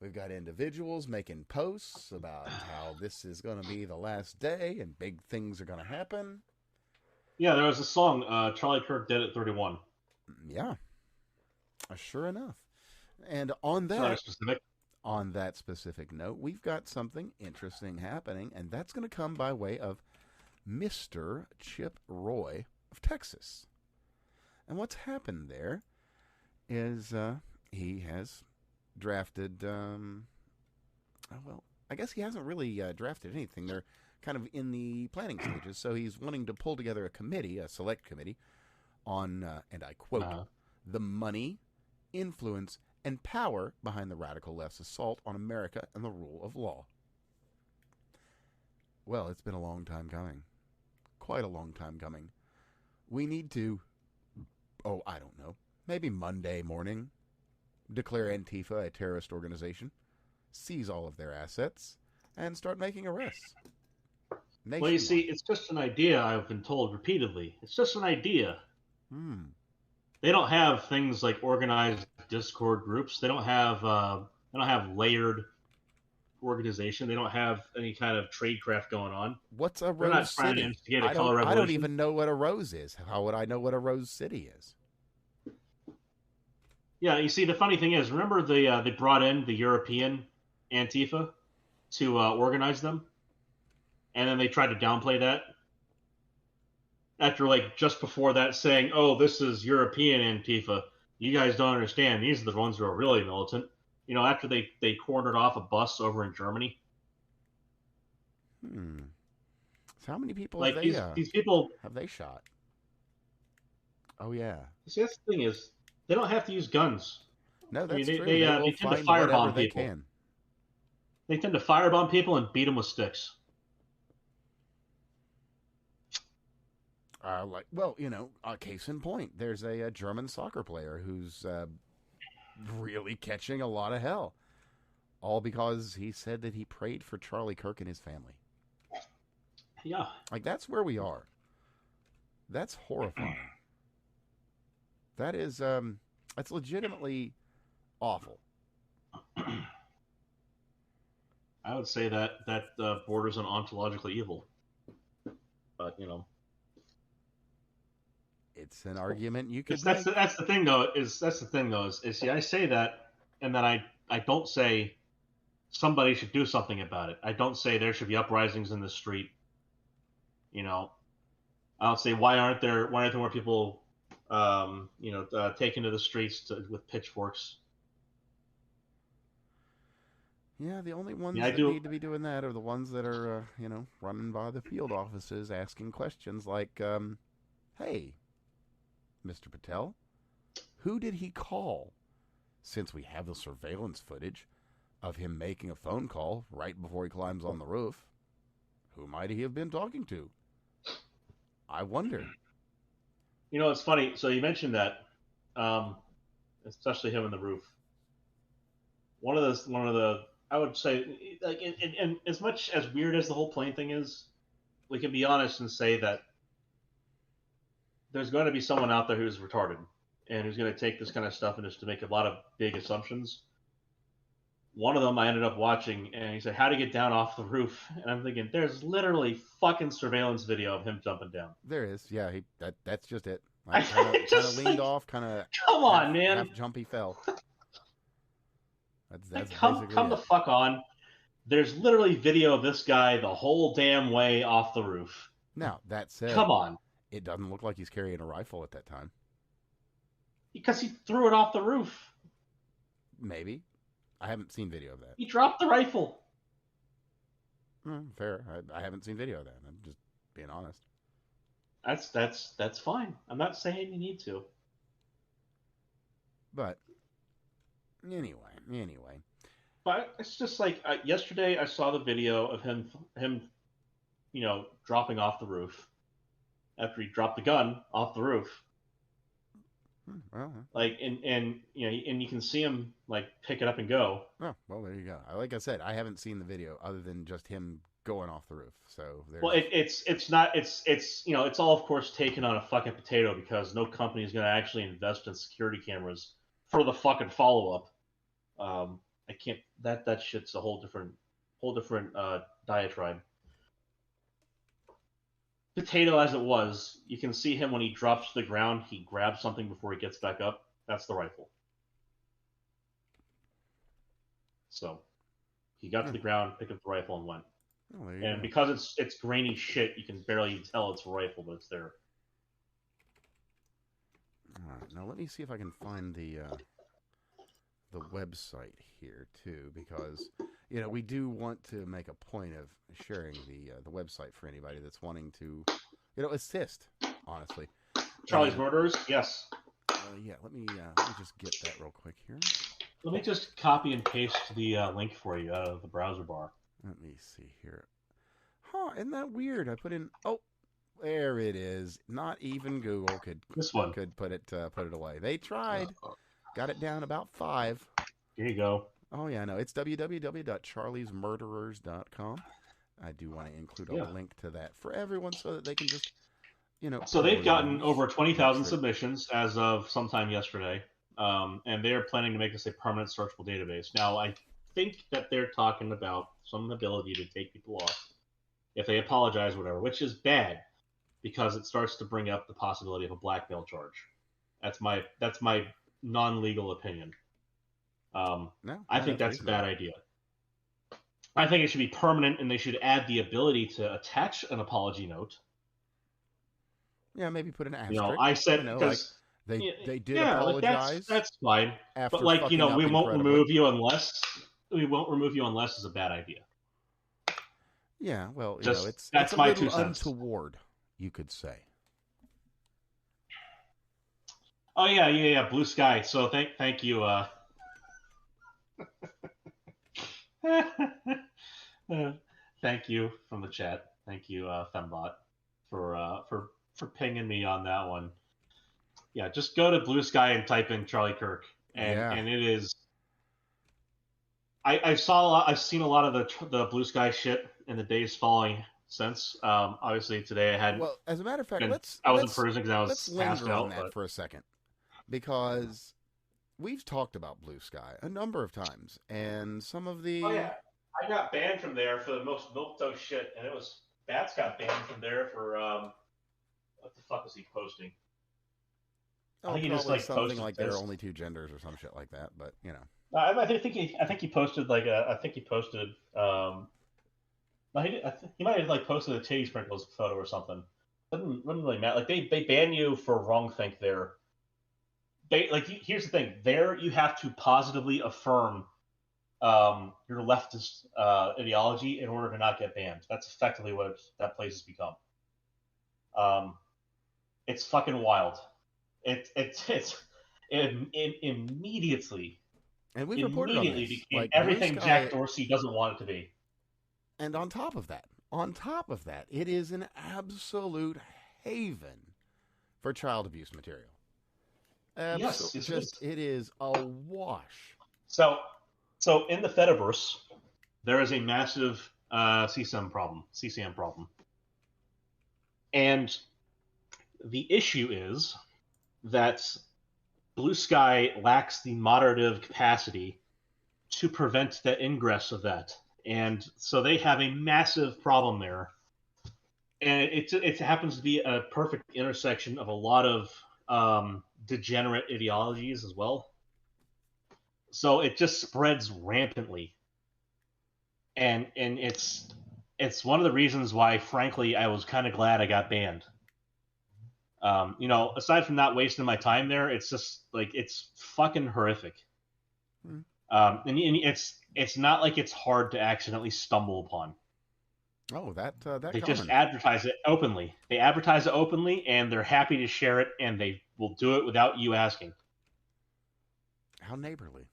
[SPEAKER 1] We've got individuals making posts about how this is going to be the last day and big things are going to happen.
[SPEAKER 2] Yeah, there was a song, Charlie Kirk Dead at 31.
[SPEAKER 1] Yeah, sure enough. And on that specific note, we've got something interesting happening, and that's going to come by way of Mr. Chip Roy of Texas. And what's happened there is he has drafted, I guess he hasn't really drafted anything. They're kind of in the planning stages, so he's wanting to pull together a committee, a select committee, on, and I quote, the money, influence, and power behind the radical left's assault on America and the rule of law. Well, it's been a long time coming. Quite a long time coming. We need to, I don't know, maybe Monday morning, declare Antifa a terrorist organization, seize all of their assets, and start making arrests. Nationwide.
[SPEAKER 2] Well, you see, it's just an idea, I've been told repeatedly. It's just an idea. They don't have things like organized Discord groups. They don't have layered organization. They don't have any kind of tradecraft going on.
[SPEAKER 1] What's a rose
[SPEAKER 2] They're not
[SPEAKER 1] city?
[SPEAKER 2] trying to instigate a color revolution.
[SPEAKER 1] I don't even know what a rose is. How would I know what a rose city is?
[SPEAKER 2] Yeah, you see, the funny thing is, remember they brought in the European Antifa to organize them, and then they tried to downplay that. After, just before that, saying, "Oh, this is European Antifa. You guys don't understand. These are the ones who are really militant." After they cornered off a bus over in Germany.
[SPEAKER 1] So how many people
[SPEAKER 2] these people
[SPEAKER 1] have they shot? Oh yeah.
[SPEAKER 2] See, that's the thing is, they don't have to use guns.
[SPEAKER 1] No, that's true.
[SPEAKER 2] They tend to firebomb people.
[SPEAKER 1] Can.
[SPEAKER 2] They tend to firebomb people and beat them with sticks.
[SPEAKER 1] Case in point, there's a German soccer player who's really catching a lot of hell, all because he said that he prayed for Charlie Kirk and his family.
[SPEAKER 2] Yeah.
[SPEAKER 1] That's where we are. That's horrifying. That is, that's legitimately awful.
[SPEAKER 2] I would say that borders on ontologically evil. But,
[SPEAKER 1] it's an argument you could
[SPEAKER 2] make. That's the thing, though, is see, I say that, and then I don't say somebody should do something about it. I don't say there should be uprisings in the street. I don't say why aren't there more people taken to the streets with pitchforks.
[SPEAKER 1] Yeah, the only ones that need to be doing that are the ones that are, running by the field offices asking questions like, hey, Mr. Patel, Who did he call? Since we have the surveillance footage of him making a phone call right before he climbs on the roof, who might he have been talking to? I wonder.
[SPEAKER 2] You know, it's funny. So you mentioned that, especially him on the roof. One of the, I would say, like, and as much as weird as the whole plane thing is, we can be honest and say that there's going to be someone out there who's retarded and who's going to take this kind of stuff and just to make a lot of big assumptions. One of them I ended up watching, and he said, "How to get down off the roof?" And I'm thinking, there's literally fucking surveillance video of him jumping down.
[SPEAKER 1] There is, yeah. That's just it. Like, kind of leaned off, kind of.
[SPEAKER 2] Come on, man.
[SPEAKER 1] Half jumpy fell. That's
[SPEAKER 2] come
[SPEAKER 1] basically
[SPEAKER 2] the fuck on. There's literally video of this guy the whole damn way off the roof.
[SPEAKER 1] Now, that said,
[SPEAKER 2] come on.
[SPEAKER 1] It doesn't look like he's carrying a rifle at that time.
[SPEAKER 2] Because he threw it off the roof.
[SPEAKER 1] Maybe. I haven't seen video of that.
[SPEAKER 2] He dropped the rifle.
[SPEAKER 1] Fair. I haven't seen video of that. I'm just being honest.
[SPEAKER 2] That's fine. I'm not saying you need to.
[SPEAKER 1] But anyway.
[SPEAKER 2] But it's just like yesterday I saw the video of him, dropping off the roof after he dropped the gun off the roof.
[SPEAKER 1] Well,
[SPEAKER 2] like and you can see him like pick it up and go.
[SPEAKER 1] Oh, well, there you go. Like I said, I haven't seen the video other than just him going off the roof. So
[SPEAKER 2] well, it's all of course taken on a fucking potato because no company is going to actually invest in security cameras for the fucking follow up. I can't. That shit's a whole different diatribe. Potato as it was, you can see him when he drops to the ground. He grabs something before he gets back up. That's the rifle. So he got to the ground, picked up the rifle, and went.
[SPEAKER 1] Oh,
[SPEAKER 2] and because it's grainy shit, you can barely tell it's a rifle, but it's there.
[SPEAKER 1] All right, now let me see if I can find the website here too, because we do want to make a point of sharing the website for anybody that's wanting to assist. Honestly,
[SPEAKER 2] Charlie's Murderers, yes.
[SPEAKER 1] Yeah, let me just get that real quick here.
[SPEAKER 2] Let me just copy and paste the link for you out of the browser bar.
[SPEAKER 1] Let me see here. Huh? Isn't that weird? I put in. Oh, there it is. Not even Google could put it away. They tried. Got it down about 5.
[SPEAKER 2] Here you go.
[SPEAKER 1] Oh, yeah, no. It's www.charliesmurderers.com. I do want to include a link to that for everyone so that they can just,
[SPEAKER 2] So they've gotten over 20,000 submissions as of sometime yesterday, and they're planning to make this a permanent searchable database. Now, I think that they're talking about some ability to take people off if they apologize or whatever, which is bad because it starts to bring up the possibility of a blackmail charge. That's my non-legal opinion. I think that's a bad idea. I think it should be permanent, and they should add the ability to attach an apology note.
[SPEAKER 1] Yeah, maybe put an asterisk.
[SPEAKER 2] I said because
[SPEAKER 1] they did apologize.
[SPEAKER 2] That's fine. But we won't remove you unless is a bad idea.
[SPEAKER 1] Yeah, well, it's
[SPEAKER 2] my
[SPEAKER 1] a little
[SPEAKER 2] 2 cents.
[SPEAKER 1] Untoward, you could say.
[SPEAKER 2] Oh yeah, Blue Sky. So thank you. Thank you from the chat. Thank you, Fembot, for pinging me on that one. Yeah, just go to Blue Sky and type in Charlie Kirk, and it is. I've seen a lot of the Blue Sky shit in the days following since. Obviously today I hadn't.
[SPEAKER 1] Well, as a matter of fact,
[SPEAKER 2] I wasn't cruising because I was
[SPEAKER 1] let's
[SPEAKER 2] passed
[SPEAKER 1] linger
[SPEAKER 2] out.
[SPEAKER 1] on that for a second, because we've talked about Blue Sky a number of times, and some of the.
[SPEAKER 2] Oh yeah, I got banned from there for the most milquetoast shit, and it was Bats got banned from there for what the fuck was he posting?
[SPEAKER 1] Oh, I think he just something like there are only 2 genders or some shit like that, but
[SPEAKER 2] I think he posted he might have posted a titty sprinkles photo or something. Doesn't really matter. Like they ban you for wrongthink there. Here's the thing. There you have to positively affirm your leftist ideology in order to not get banned. That's effectively what that place has become. It's fucking wild. It's it immediately
[SPEAKER 1] And we've reported on this.
[SPEAKER 2] became
[SPEAKER 1] Like Blue
[SPEAKER 2] everything
[SPEAKER 1] Sky,
[SPEAKER 2] Jack Dorsey doesn't want it to be.
[SPEAKER 1] and on top of that, it is an absolute haven for child abuse material.
[SPEAKER 2] Yes, yes, it is.
[SPEAKER 1] It is awash.
[SPEAKER 2] So, so in the Fediverse, there is a massive CCM problem, and the issue is that Blue Sky lacks the moderative capacity to prevent the ingress of that, and so they have a massive problem there. And it happens to be a perfect intersection of a lot of degenerate ideologies as well. So it just spreads rampantly, and it's one of the reasons why, frankly, I was kind of glad I got banned. Aside from not wasting my time there, it's just like it's fucking horrific.
[SPEAKER 1] Hmm.
[SPEAKER 2] And it's not like it's hard to accidentally stumble upon.
[SPEAKER 1] Oh, that
[SPEAKER 2] They
[SPEAKER 1] common.
[SPEAKER 2] just advertise it openly. They advertise it openly, and they're happy to share it, and they will do it without you asking.
[SPEAKER 1] How neighborly.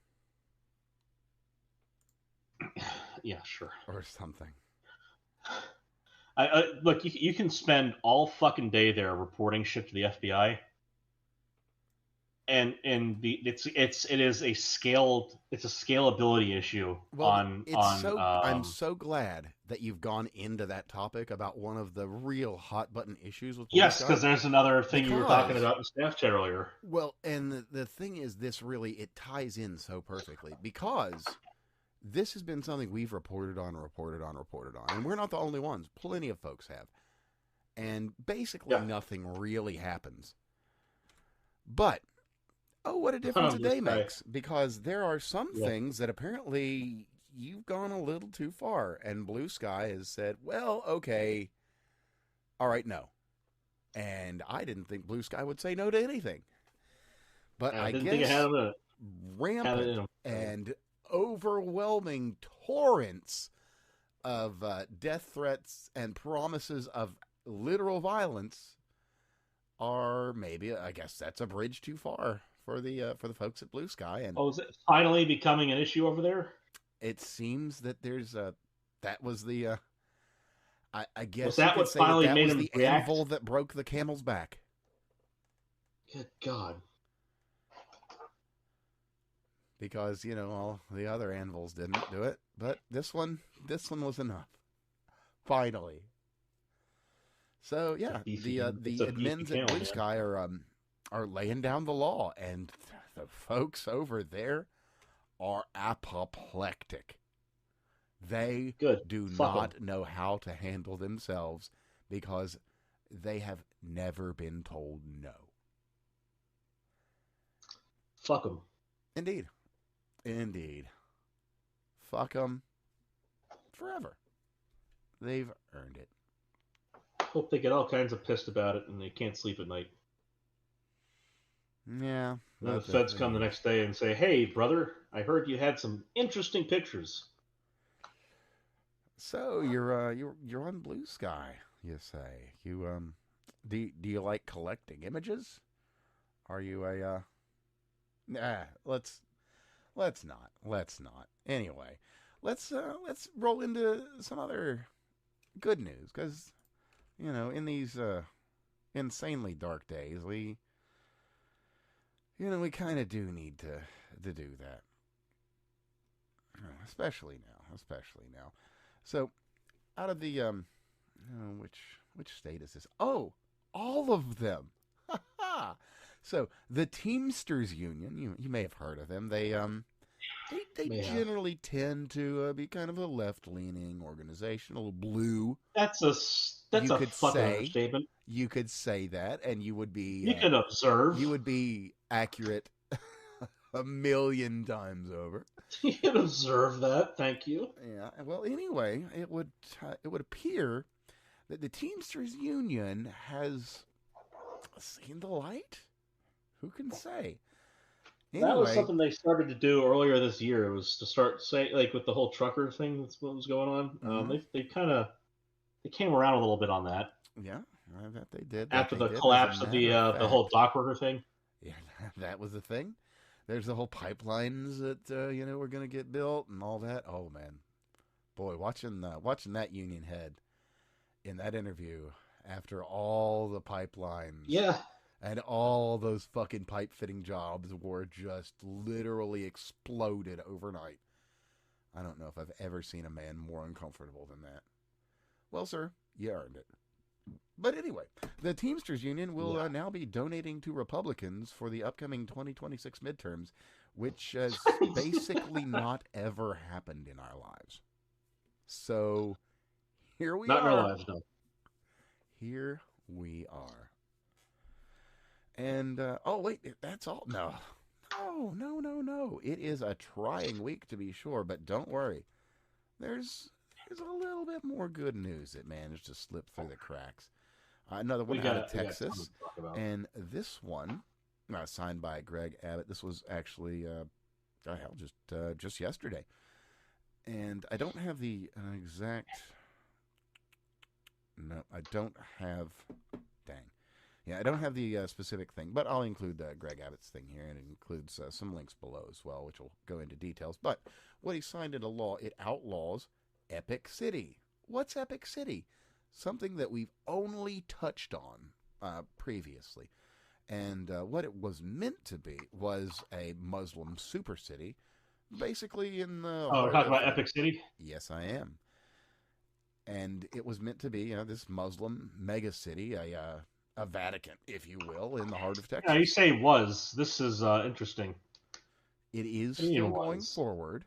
[SPEAKER 2] Yeah, sure.
[SPEAKER 1] Or something.
[SPEAKER 2] Look, you can spend all fucking day there reporting shit to the FBI, and it is a scalability issue.
[SPEAKER 1] I'm so glad that you've gone into that topic about one of the real hot button issues with
[SPEAKER 2] yes, because there's another thing you were talking about in staff chat earlier.
[SPEAKER 1] Well, and the thing is, it ties in so perfectly because this has been something we've reported on, and we're not the only ones. Plenty of folks have, and basically nothing really happens. But oh, what a difference a day makes, because there are some things that apparently you've gone a little too far, and Blue Sky has said, well, okay, all right, no. And I didn't think Blue Sky would say no to anything. But I guess rampant and overwhelming torrents of death threats and promises of literal violence are maybe, I guess that's a bridge too far for the folks at Blue Sky. And
[SPEAKER 2] is it finally becoming an issue over there?
[SPEAKER 1] It seems that there's that was the I guess
[SPEAKER 2] was that what finally made
[SPEAKER 1] was
[SPEAKER 2] him
[SPEAKER 1] the
[SPEAKER 2] react?
[SPEAKER 1] anvil that broke the camel's back.
[SPEAKER 2] Good God.
[SPEAKER 1] Because all the other anvils didn't do it, but this one was enough. Finally. So yeah, the admins at Blue Sky are laying down the law, and the folks over there are apoplectic. They do not know how to handle themselves because they have never been told no.
[SPEAKER 2] Fuck them.
[SPEAKER 1] Indeed. Fuck them forever. They've earned it.
[SPEAKER 2] Hope they get all kinds of pissed about it and they can't sleep at night.
[SPEAKER 1] Yeah.
[SPEAKER 2] And the feds come the next day and say, "Hey, brother, I heard you had some interesting pictures."
[SPEAKER 1] So you're on Blue Sky, you say. You do you like collecting images? Are you a let's not. Anyway, let's roll into some other good news, because in these insanely dark days, we kind of do need to do that, especially now. So, out of the which state is this? Oh, all of them. So the Teamsters Union, you may have heard of them. They generally tend to be kind of a left-leaning organization, a little blue.
[SPEAKER 2] That's a fucking understatement.
[SPEAKER 1] You could say that, and you would be.
[SPEAKER 2] You could observe.
[SPEAKER 1] You would be accurate 1,000,000 times over.
[SPEAKER 2] You could observe that. Thank you.
[SPEAKER 1] Yeah. Well, anyway, it would appear that the Teamsters Union has seen the light. Who can say? Anyway,
[SPEAKER 2] that was something they started to do earlier this year. It was to start saying, like, with the whole trucker thing. That's what was going on. Mm-hmm. They came around a little bit on that.
[SPEAKER 1] Yeah, I bet they did.
[SPEAKER 2] After the collapse of the whole dock worker thing.
[SPEAKER 1] Yeah, that was the thing. There's the whole pipelines that were going to get built and all that. Oh man, boy, watching that union head in that interview after all the pipelines
[SPEAKER 2] Yeah.
[SPEAKER 1] and all those fucking pipe fitting jobs were just literally exploded overnight. I don't know if I've ever seen a man more uncomfortable than that. Well, sir, you earned it. But anyway, the Teamsters Union will now be donating to Republicans for the upcoming 2026 midterms, which has basically not ever happened in our lives. So here we
[SPEAKER 2] Not in
[SPEAKER 1] are.
[SPEAKER 2] our lives, no.
[SPEAKER 1] Here we are. And, wait, that's all? No. No. It is a trying week to be sure, but don't worry. There's a little bit more good news that managed to slip through the cracks. Another one out of Texas, and this one, signed by Greg Abbott. This was actually, just yesterday. And I don't have the exact... No, I don't have... Dang. Yeah, I don't have the specific thing, but I'll include Greg Abbott's thing here, and it includes some links below as well, which will go into details. But what he signed into law, it outlaws Epic City. What's Epic City? Something that we've only touched on previously. And what it was meant to be was a Muslim super city, basically in the...
[SPEAKER 2] Oh, we're talking about Epic City?
[SPEAKER 1] Yes, I am. And it was meant to be this Muslim mega city, a Vatican, if you will, in the heart of Texas.
[SPEAKER 2] Yeah, you say was. This is interesting.
[SPEAKER 1] It is still going forward.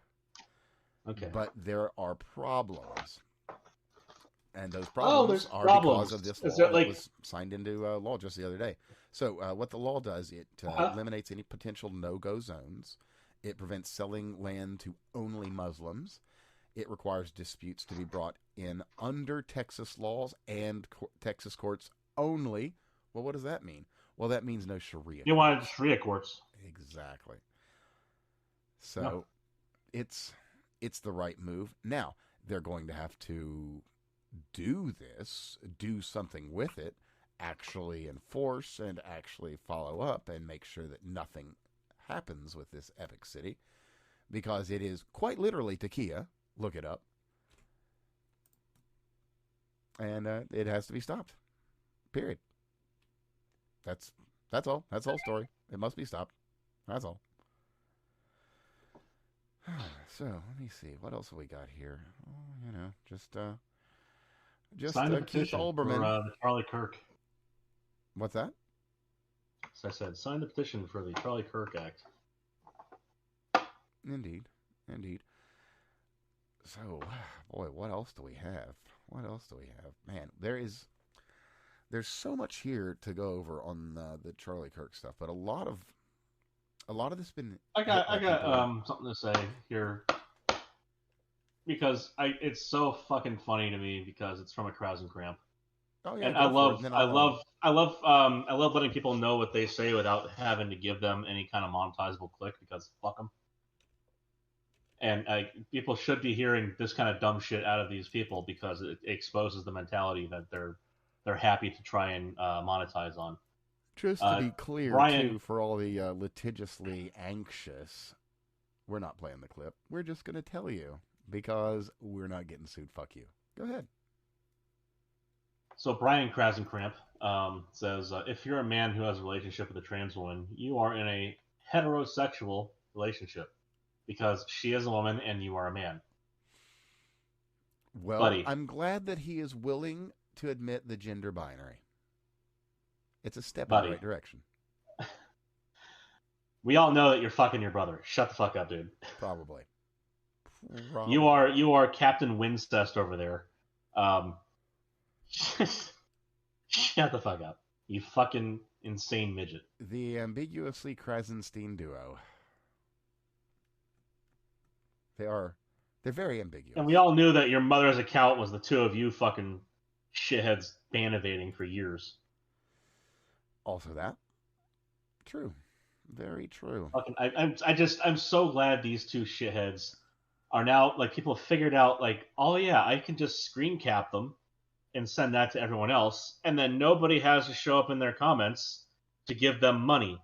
[SPEAKER 2] Okay.
[SPEAKER 1] But there are problems. And those problems are because of this law that was signed into law just the other day. So what the law does, it eliminates any potential no-go zones. It prevents selling land to only Muslims. It requires disputes to be brought in under Texas laws and Texas courts only. Well, what does that mean? Well, that means no Sharia.
[SPEAKER 2] You wanted Sharia courts.
[SPEAKER 1] Exactly. So it's the right move. Now, they're going to have to do something with it, actually enforce and actually follow up and make sure that nothing happens with this Epic City, because it is quite literally Takia. Look it up. And it has to be stopped. Period. That's all. That's the whole story. It must be stopped. That's all. So, let me see. What else have we got here? Oh, just
[SPEAKER 2] sign the petition
[SPEAKER 1] Olbermann.
[SPEAKER 2] For the Charlie Kirk.
[SPEAKER 1] What's that?
[SPEAKER 2] So I said, sign the petition for the Charlie Kirk Act.
[SPEAKER 1] Indeed. So, boy, what else do we have? Man, there's so much here to go over on the Charlie Kirk stuff, but a lot of this been.
[SPEAKER 2] I got something to say here, because it's so fucking funny to me because it's from a Krause and Cramp.
[SPEAKER 1] Oh yeah,
[SPEAKER 2] and I love letting people know what they say without having to give them any kind of monetizable click, because fuck them. And people should be hearing this kind of dumb shit out of these people, because it exposes the mentality that they're happy to try and monetize on.
[SPEAKER 1] Just to be clear, Brian, too, for all the litigiously anxious, we're not playing the clip. We're just going to tell you, because we're not getting sued. Fuck you. Go ahead.
[SPEAKER 2] So Brian Krasenkramp says, if you're a man who has a relationship with a trans woman, you are in a heterosexual relationship, because she is a woman and you are a man.
[SPEAKER 1] Well, buddy, I'm glad that he is willing to admit the gender binary. It's a step in the right direction.
[SPEAKER 2] We all know that you're fucking your brother. Shut the fuck up, dude.
[SPEAKER 1] Probably.
[SPEAKER 2] You are Captain Wincest over there. Shut the fuck up. You fucking insane midget.
[SPEAKER 1] The ambiguously Krasenstein duo. They're very ambiguous.
[SPEAKER 2] And we all knew that your mother's account was the two of you fucking shitheads ban-evading for years.
[SPEAKER 1] Also that. True. Very true.
[SPEAKER 2] Fucking, I'm so glad these two shitheads are now, like, people have figured out, like, oh yeah, I can just screen cap them and send that to everyone else, and then nobody has to show up in their comments to give them money.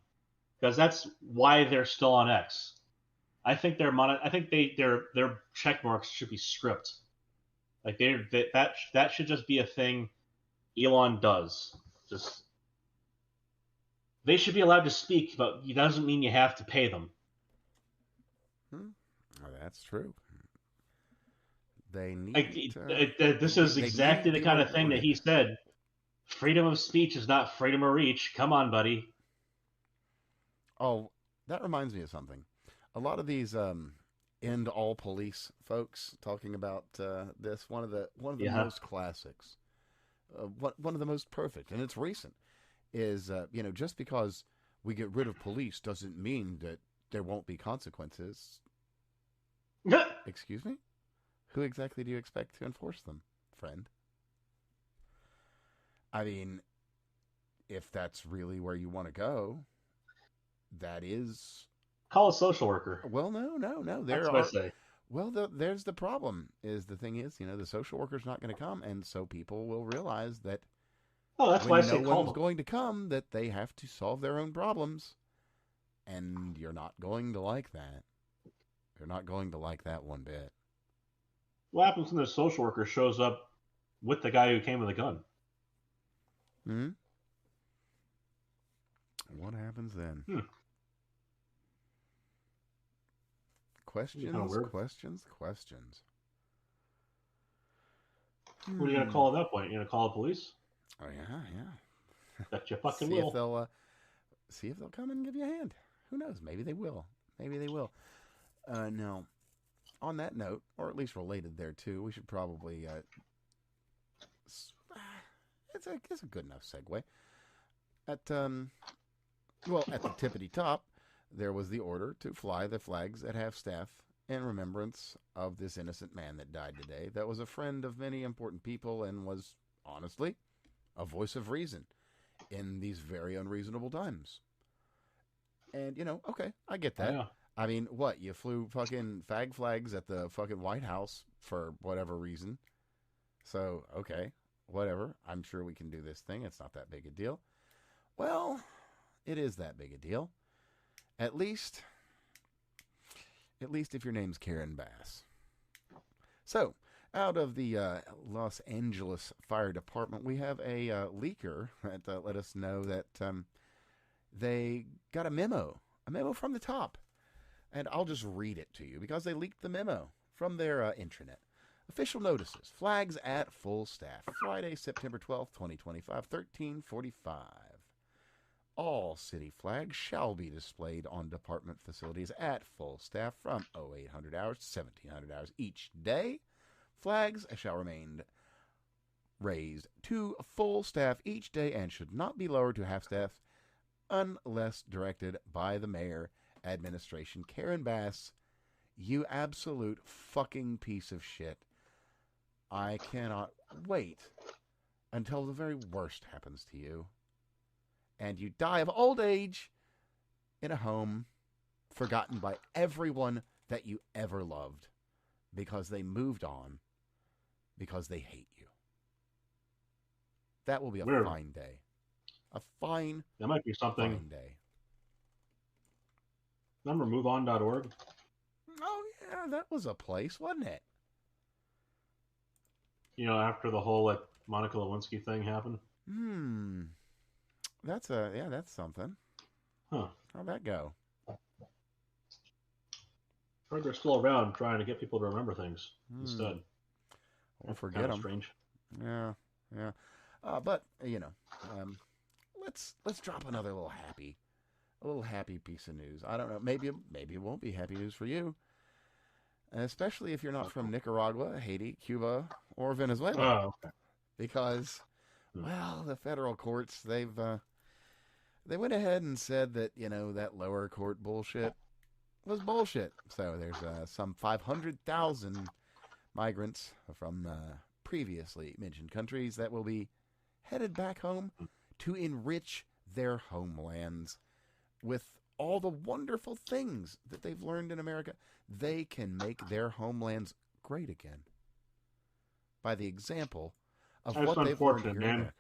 [SPEAKER 2] because that's why they're still on X. I think their check marks should be stripped. Like that should just be a thing Elon does. Just they should be allowed to speak, but it doesn't mean you have to pay them.
[SPEAKER 1] Well, that's true. They
[SPEAKER 2] Like
[SPEAKER 1] need
[SPEAKER 2] this is
[SPEAKER 1] they need
[SPEAKER 2] exactly
[SPEAKER 1] to
[SPEAKER 2] the
[SPEAKER 1] be
[SPEAKER 2] kind of thing that
[SPEAKER 1] rewarded.
[SPEAKER 2] he said. Freedom of speech is not freedom of reach. Come on, buddy.
[SPEAKER 1] Oh, that reminds me of something. A lot of these end all police folks talking about this. One of the
[SPEAKER 2] Yeah.
[SPEAKER 1] most classics, one of the most perfect, and it's recent. Is just because we get rid of police doesn't mean that there won't be consequences. Excuse me? Who exactly do you expect to enforce them, friend? I mean, if that's really where you want to go, that is.
[SPEAKER 2] Call a social worker.
[SPEAKER 1] Well, no.
[SPEAKER 2] That's
[SPEAKER 1] There
[SPEAKER 2] what I
[SPEAKER 1] are.
[SPEAKER 2] say.
[SPEAKER 1] Well, there's the problem. Is the thing is, the social worker's not going to come, and so people will realize that
[SPEAKER 2] Oh, that's why I
[SPEAKER 1] when no
[SPEAKER 2] say call
[SPEAKER 1] one's
[SPEAKER 2] them.
[SPEAKER 1] going to come, that they have to solve their own problems, and you're not going to like that. You're not going to like that one bit.
[SPEAKER 2] What happens when the social worker shows up with the guy who came with a gun?
[SPEAKER 1] Hmm. What happens then? Questions,
[SPEAKER 2] Kind of weird.
[SPEAKER 1] questions.
[SPEAKER 2] What are you gonna call at that point? You gonna call the police?
[SPEAKER 1] Oh yeah.
[SPEAKER 2] Bet you fucking
[SPEAKER 1] see if
[SPEAKER 2] will.
[SPEAKER 1] they'll see if they'll come and give you a hand. Who knows? Maybe they will. Now, on that note, or at least related there too, we should probably it's a good enough segue. At at the tippity top, there was the order to fly the flags at half staff in remembrance of this innocent man that died today. That was a friend of many important people and was honestly a voice of reason in these very unreasonable times. And okay, I get that.
[SPEAKER 2] Yeah.
[SPEAKER 1] I mean, what, you flew fucking fag flags at the fucking White House for whatever reason. So, okay, whatever. I'm sure we can do this thing. It's not that big a deal. Well, it is that big a deal. At least if your name's Karen Bass. So, out of the Los Angeles Fire Department, we have a leaker that let us know that they got a memo from the top. And I'll just read it to you because they leaked the memo from their intranet. Official notices. Flags at full staff. Friday, September 12th, 2025, 1345. All city flags shall be displayed on department facilities at full staff from 0800 hours to 1700 hours each day. Flags shall remain raised to full staff each day and should not be lowered to half staff unless directed by the mayor. Administration. Karen Bass, you absolute fucking piece of shit. I cannot wait until the very worst happens to you and you die of old age in a home forgotten by everyone that you ever loved because they moved on because they hate you. That will be a
[SPEAKER 2] Weird.
[SPEAKER 1] fine day. A fine,
[SPEAKER 2] That might be something.
[SPEAKER 1] fine day.
[SPEAKER 2] Remember MoveOn.org?
[SPEAKER 1] Oh, yeah, that was a place, wasn't it?
[SPEAKER 2] After the whole Monica Lewinsky thing happened.
[SPEAKER 1] That's something.
[SPEAKER 2] Huh.
[SPEAKER 1] How'd that go?
[SPEAKER 2] Heard they're still around trying to get people to remember things instead.
[SPEAKER 1] Well, forget them.
[SPEAKER 2] Strange.
[SPEAKER 1] Yeah. But let's drop another little happy piece of news. I don't know. Maybe it won't be happy news for you, especially if you're not from Nicaragua, Haiti, Cuba, or Venezuela.
[SPEAKER 2] Oh, okay.
[SPEAKER 1] Because, well, the federal courts they went ahead and said that that lower court bullshit was bullshit. So there's some 500,000 migrants from previously mentioned countries that will be headed back home to enrich their homelands with all the wonderful things that they've learned in America. They can make their homelands great again by the example of
[SPEAKER 2] That's
[SPEAKER 1] what they've learned
[SPEAKER 2] unfortunate,
[SPEAKER 1] here in
[SPEAKER 2] man.
[SPEAKER 1] America.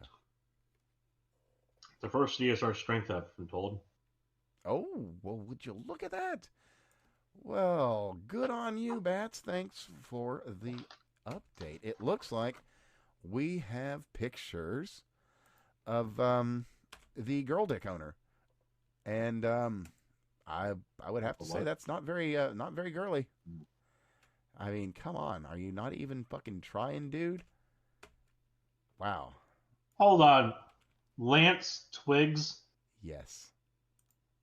[SPEAKER 2] Diversity is our strength, I've been told.
[SPEAKER 1] Oh, well, would you look at that? Well, good on you, Bats. Thanks for the update. It looks like we have pictures of the girl dick owner, and I would have to say
[SPEAKER 2] What?
[SPEAKER 1] that's not very girly. I mean, come on, are you not even fucking trying, dude? Wow.
[SPEAKER 2] Hold on. Lance Twigs?
[SPEAKER 1] Yes,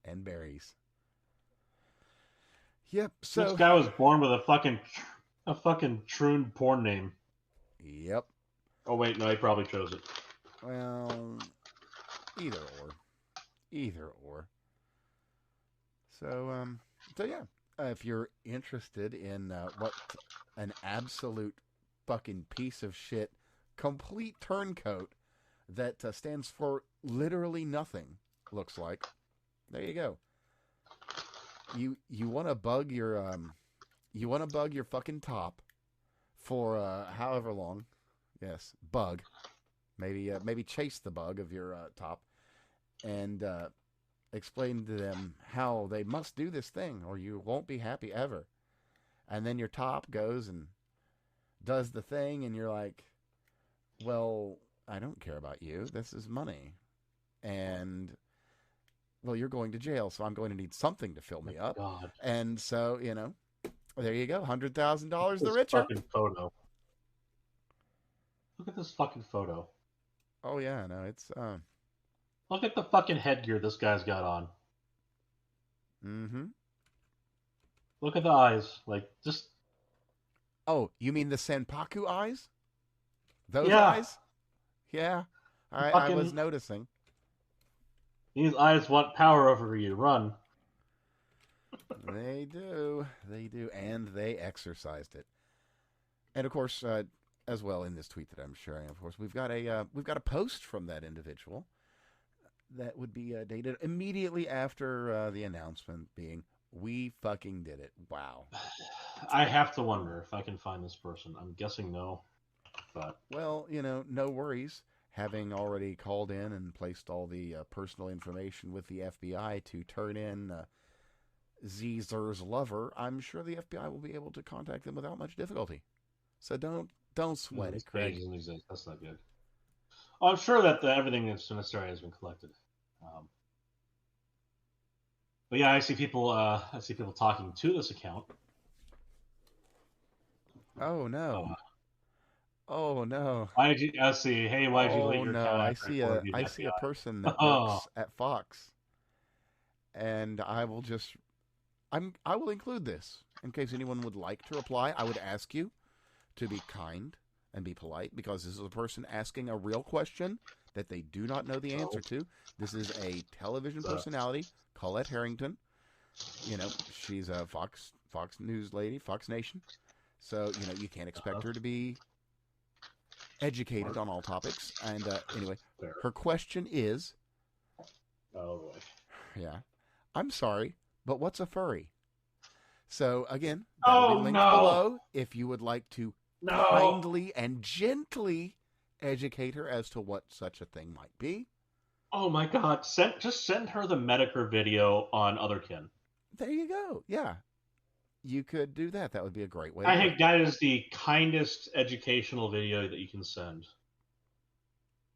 [SPEAKER 1] and berries. Yep.
[SPEAKER 2] This
[SPEAKER 1] So,
[SPEAKER 2] guy was born with a fucking troon porn name.
[SPEAKER 1] yep.
[SPEAKER 2] Oh wait, no, he probably chose it.
[SPEAKER 1] Well, either or, either or. So, so yeah. If you're interested in what an absolute fucking piece of shit, complete turncoat that stands for literally nothing looks like, there you go. You want to bug your fucking top for however long. Yes, bug. Maybe chase the bug of your top and explain to them how they must do this thing or you won't be happy ever. And then your top goes and does the thing and you're like, "Well, I don't care about you. This is money." And well, you're going to jail, so I'm going to need something to fill
[SPEAKER 2] Oh my
[SPEAKER 1] me up.
[SPEAKER 2] God.
[SPEAKER 1] And so, there you go, $100,000 the
[SPEAKER 2] This
[SPEAKER 1] richer.
[SPEAKER 2] fucking photo. Look at this fucking photo.
[SPEAKER 1] Oh yeah, no, it's
[SPEAKER 2] Look at the fucking headgear this guy's got on.
[SPEAKER 1] mm-hmm.
[SPEAKER 2] Look at the eyes. Like, just.
[SPEAKER 1] Oh, you mean the Senpaku eyes? Those
[SPEAKER 2] Yeah.
[SPEAKER 1] eyes? Yeah, I was
[SPEAKER 2] Fucking.
[SPEAKER 1] noticing.
[SPEAKER 2] These eyes want power over you. Run.
[SPEAKER 1] They do, and they exercised it. And of course, as well in this tweet that I'm sharing, of course, we've got a post from that individual that would be dated immediately after the announcement being, "We fucking did it." Wow.
[SPEAKER 2] I have to wonder if I can find this person. I'm guessing no. But.
[SPEAKER 1] Well, no worries. Having already called in and placed all the personal information with the FBI to turn in Zer's lover, I'm sure the FBI will be able to contact them without much difficulty. So don't sweat
[SPEAKER 2] This
[SPEAKER 1] it,
[SPEAKER 2] page
[SPEAKER 1] Craig.
[SPEAKER 2] doesn't exist. That's not good. Oh, I'm sure that everything that's necessary has been collected. But yeah, I see people. I see people talking to this account.
[SPEAKER 1] Oh no. Oh no.
[SPEAKER 2] Why did you? I see. Hey, why did you delete
[SPEAKER 1] Oh
[SPEAKER 2] your
[SPEAKER 1] no.
[SPEAKER 2] account after I reported you to
[SPEAKER 1] I
[SPEAKER 2] the
[SPEAKER 1] see a
[SPEAKER 2] FBI?
[SPEAKER 1] person that
[SPEAKER 2] Oh,
[SPEAKER 1] works at Fox, and I will include this in case anyone would like to reply. I would ask you to be kind and be polite because this is a person asking a real question that they do not know the answer to. This is a television personality, Colette Harrington. She's a Fox News lady, Fox Nation. So, you can't expect her to be educated on all topics. And anyway,
[SPEAKER 2] there.
[SPEAKER 1] her question is,
[SPEAKER 2] Oh boy.
[SPEAKER 1] yeah, I'm sorry, but what's a furry? So again, that'll be
[SPEAKER 2] Oh
[SPEAKER 1] linked
[SPEAKER 2] no!
[SPEAKER 1] below if you would like to
[SPEAKER 2] No!
[SPEAKER 1] kindly and gently educate her as to what such a thing might be.
[SPEAKER 2] Oh my God! Just send her the Medicare video on Otherkin.
[SPEAKER 1] There you go. Yeah, you could do that. That would be a great way to
[SPEAKER 2] I
[SPEAKER 1] do
[SPEAKER 2] think
[SPEAKER 1] it.
[SPEAKER 2] that is the kindest educational video that you can send.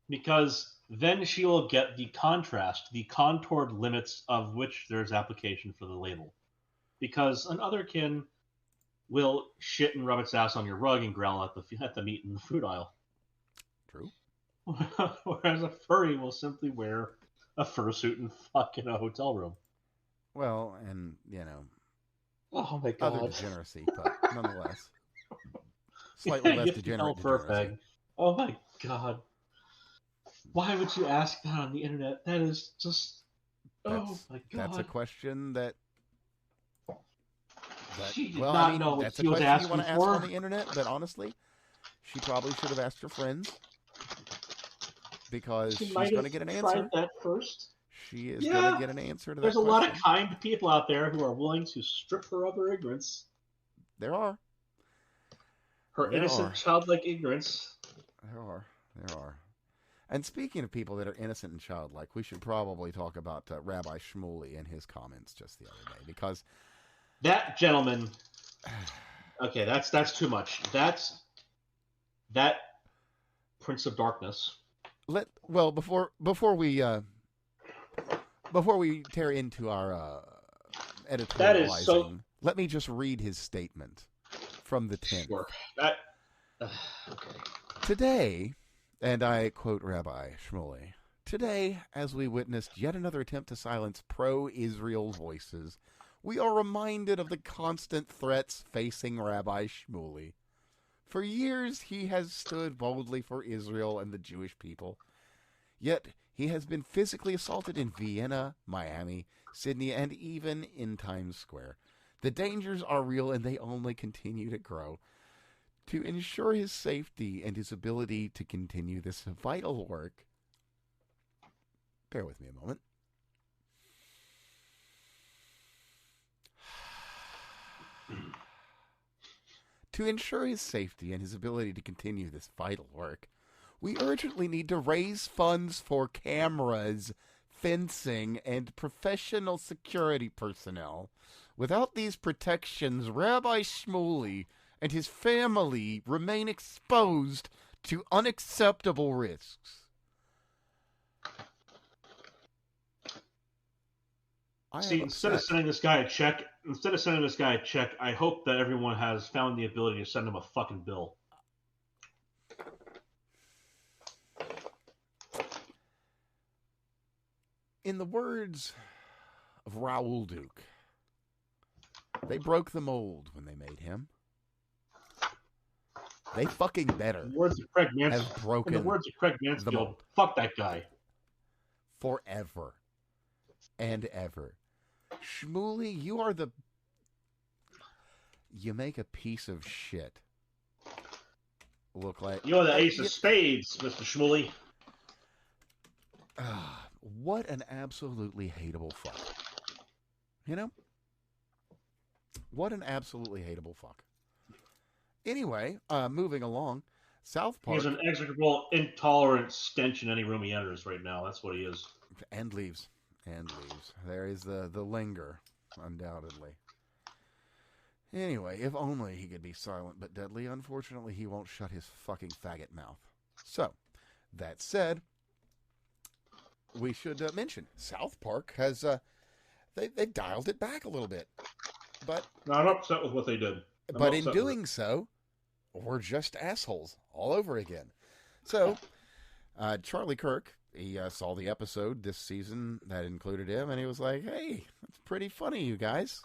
[SPEAKER 2] Because then she will get the contrast, the contoured limits of which there's application for the label. Because an Otherkin will shit and rub its ass on your rug and growl at the meat in the food aisle.
[SPEAKER 1] True.
[SPEAKER 2] Whereas a furry will simply wear a fursuit and fuck in a hotel room.
[SPEAKER 1] Well, and
[SPEAKER 2] Oh my
[SPEAKER 1] other
[SPEAKER 2] God.
[SPEAKER 1] degeneracy, but nonetheless, slightly less degenerate degeneracy.
[SPEAKER 2] Oh my God. Why would you ask that on the internet? That is just. Oh my God.
[SPEAKER 1] That's a question that.
[SPEAKER 2] She did
[SPEAKER 1] Well,
[SPEAKER 2] not
[SPEAKER 1] I mean,
[SPEAKER 2] know what
[SPEAKER 1] that's a
[SPEAKER 2] she was
[SPEAKER 1] question you want to
[SPEAKER 2] asking
[SPEAKER 1] ask
[SPEAKER 2] for.
[SPEAKER 1] on the internet, but honestly, she probably should have asked her friends because she's going to get an answer.
[SPEAKER 2] Tried that first.
[SPEAKER 1] She is going to get an answer to that
[SPEAKER 2] There's a
[SPEAKER 1] question.
[SPEAKER 2] lot of kind people out there who are willing to strip her of her ignorance.
[SPEAKER 1] There are.
[SPEAKER 2] Her innocent, childlike ignorance.
[SPEAKER 1] There are. And speaking of people that are innocent and childlike, we should probably talk about Rabbi Shmuley and his comments just the other day, because
[SPEAKER 2] that gentleman. Okay, that's too much. That Prince of Darkness.
[SPEAKER 1] Before we tear into our
[SPEAKER 2] That is
[SPEAKER 1] editorializing,
[SPEAKER 2] so.
[SPEAKER 1] let me just read his statement from the 10th.
[SPEAKER 2] Sure. That. Okay.
[SPEAKER 1] Today, and I quote Rabbi Shmuley, today, as we witnessed yet another attempt to silence pro-Israel voices, we are reminded of the constant threats facing Rabbi Shmuley. For years, he has stood boldly for Israel and the Jewish people. Yet, he has been physically assaulted in Vienna, Miami, Sydney, and even in Times Square. The dangers are real, and they only continue to grow. To ensure his safety and his ability to continue this vital work, bear with me a moment. To ensure his safety and his ability to continue this vital work, we urgently need to raise funds for cameras, fencing, and professional security personnel. Without these protections, Rabbi Shmuley and his family remain exposed to unacceptable risks.
[SPEAKER 2] See, instead of sending this guy a check, I hope that everyone has found the ability to send him a fucking bill.
[SPEAKER 1] In the words of Raoul Duke, they broke the mold when they made him. They fucking better
[SPEAKER 2] In the words of Craig
[SPEAKER 1] have broken
[SPEAKER 2] Mansfield,
[SPEAKER 1] the mold.
[SPEAKER 2] fuck that guy.
[SPEAKER 1] Forever and ever. Shmuley, you make a piece of shit look like...
[SPEAKER 2] You're the ace of spades, Mr. Shmuley.
[SPEAKER 1] What an absolutely hateable fuck. You know? What an absolutely hateable fuck. Anyway, moving along, South Park...
[SPEAKER 2] He's an execrable, intolerant stench in any room he enters right now. That's what he is.
[SPEAKER 1] And leaves. There is the linger, undoubtedly. Anyway, if only he could be silent but deadly. Unfortunately, he won't shut his fucking faggot mouth. So, that said, we should mention South Park has they dialed it back a little bit, but
[SPEAKER 2] no, I'm upset with what they did.
[SPEAKER 1] But in doing so, we're just assholes all over again. So, Charlie Kirk, he saw the episode this season that included him, and he was like, "Hey, that's pretty funny, you guys,"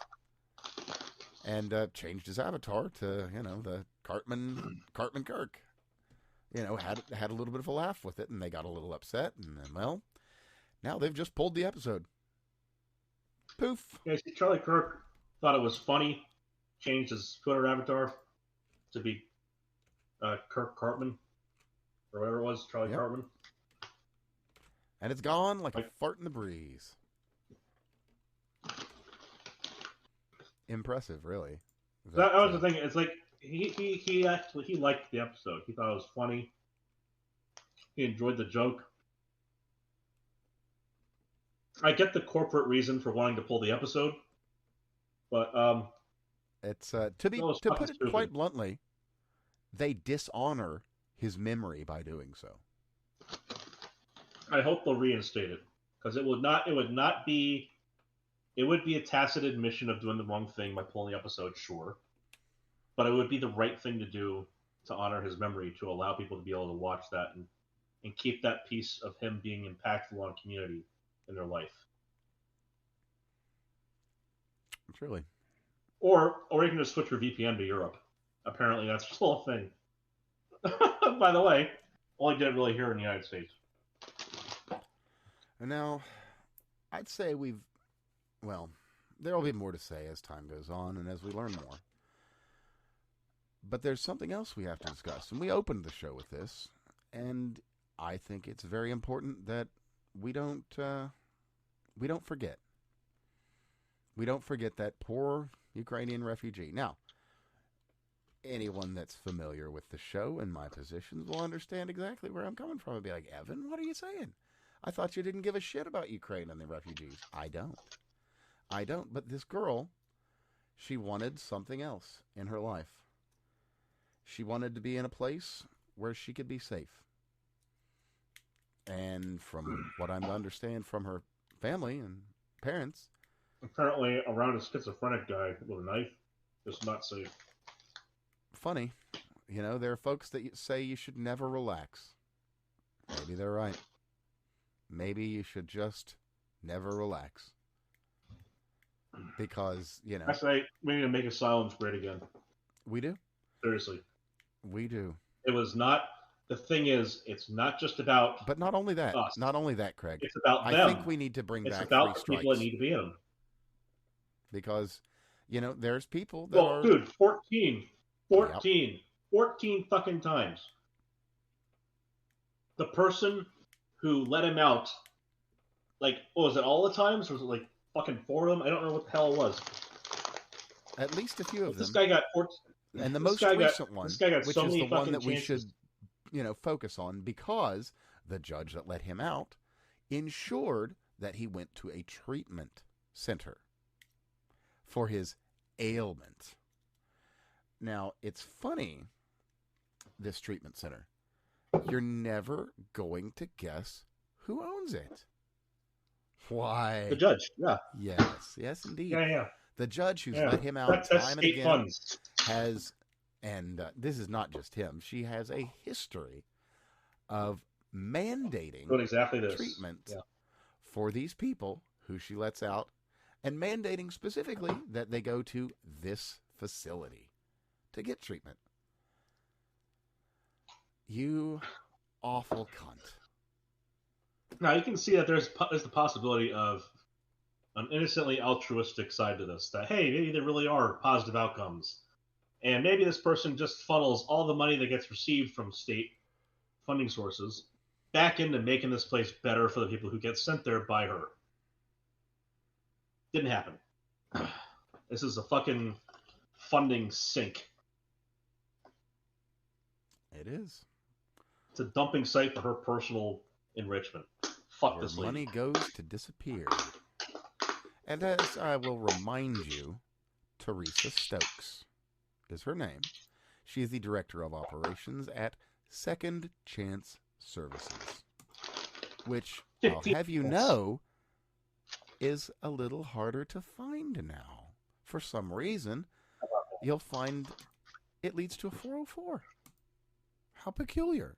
[SPEAKER 1] and changed his avatar to the Cartman Kirk. Had a little bit of a laugh with it, and they got a little upset, and then, well, now they've just pulled the episode. Poof.
[SPEAKER 2] Yeah, see, Charlie Kirk thought it was funny, changed his Twitter avatar to be Kirk Cartman, or whatever it was, Charlie Cartman.
[SPEAKER 1] And it's gone like a fart in the breeze. Impressive, really.
[SPEAKER 2] That was the thing. It's like he liked the episode. He thought it was funny. He enjoyed the joke. I get the corporate reason for wanting to pull the episode, but
[SPEAKER 1] it's to put it quite bluntly, they dishonor his memory by doing so.
[SPEAKER 2] I hope they'll reinstate it, because it would be a tacit admission of doing the wrong thing by pulling the episode, sure, but it would be the right thing to do to honor his memory, to allow people to be able to watch that and keep that piece of him being impactful on community in their life.
[SPEAKER 1] Truly.
[SPEAKER 2] Or you can just switch your VPN to Europe. Apparently that's still a thing. By the way, only did it really here in the United States.
[SPEAKER 1] And now, I'd say there'll be more to say as time goes on and as we learn more. But there's something else we have to discuss, and we opened the show with this, and I think it's very important that we don't forget. We don't forget that poor Ukrainian refugee. Now, anyone that's familiar with the show and my positions will understand exactly where I'm coming from and be like, Evan, what are you saying? I thought you didn't give a shit about Ukraine and the refugees. I don't. But this girl, she wanted something else in her life. She wanted to be in a place where she could be safe. And from what I'm to understand from her family and parents,
[SPEAKER 2] apparently around a schizophrenic guy with a knife is not safe.
[SPEAKER 1] Funny, there are folks that say you should never relax. Maybe they're right. Maybe you should just never relax. Because,
[SPEAKER 2] I say we need to make asylums great again.
[SPEAKER 1] We do?
[SPEAKER 2] Seriously.
[SPEAKER 1] We do.
[SPEAKER 2] It was not... The thing is, it's not just about
[SPEAKER 1] But not only that.
[SPEAKER 2] us.
[SPEAKER 1] Not only that, Craig.
[SPEAKER 2] It's about them.
[SPEAKER 1] I think we need to bring back 3 strikes.
[SPEAKER 2] It's about the people that need to be in them.
[SPEAKER 1] Because, there's people that are...
[SPEAKER 2] Dude, 14 fucking times. The person who let him out, was it all the times? Or was it fucking 4 of them? I don't know what the hell it was.
[SPEAKER 1] At least a few of them.
[SPEAKER 2] This guy got 14.
[SPEAKER 1] And the most recent one, which is the one that we
[SPEAKER 2] chances.
[SPEAKER 1] should, focus on, because the judge that let him out ensured that he went to a treatment center for his ailment. Now, it's funny, this treatment center. You're never going to guess who owns it. Why?
[SPEAKER 2] The judge, yeah.
[SPEAKER 1] Yes, indeed.
[SPEAKER 2] Yeah.
[SPEAKER 1] The judge who's let him out time and again
[SPEAKER 2] funds.
[SPEAKER 1] has, and this is not just him, she has a history of mandating
[SPEAKER 2] exactly
[SPEAKER 1] treatment for these people who she lets out, and mandating specifically that they go to this facility to get treatment. You awful cunt.
[SPEAKER 2] Now, you can see that there's the possibility of an innocently altruistic side to this. That, hey, maybe there really are positive outcomes. And maybe this person just funnels all the money that gets received from state funding sources back into making this place better for the people who get sent there by her. Didn't happen. This is a fucking funding sink.
[SPEAKER 1] It is.
[SPEAKER 2] It's a dumping site for her personal enrichment. Fuck
[SPEAKER 1] where
[SPEAKER 2] this lady.
[SPEAKER 1] Money goes to disappear. And as I will remind you, Teresa Stokes is her name. She is the Director of Operations at Second Chance Services, which, I'll have you know, is a little harder to find now. For some reason, you'll find it leads to a 404. How peculiar.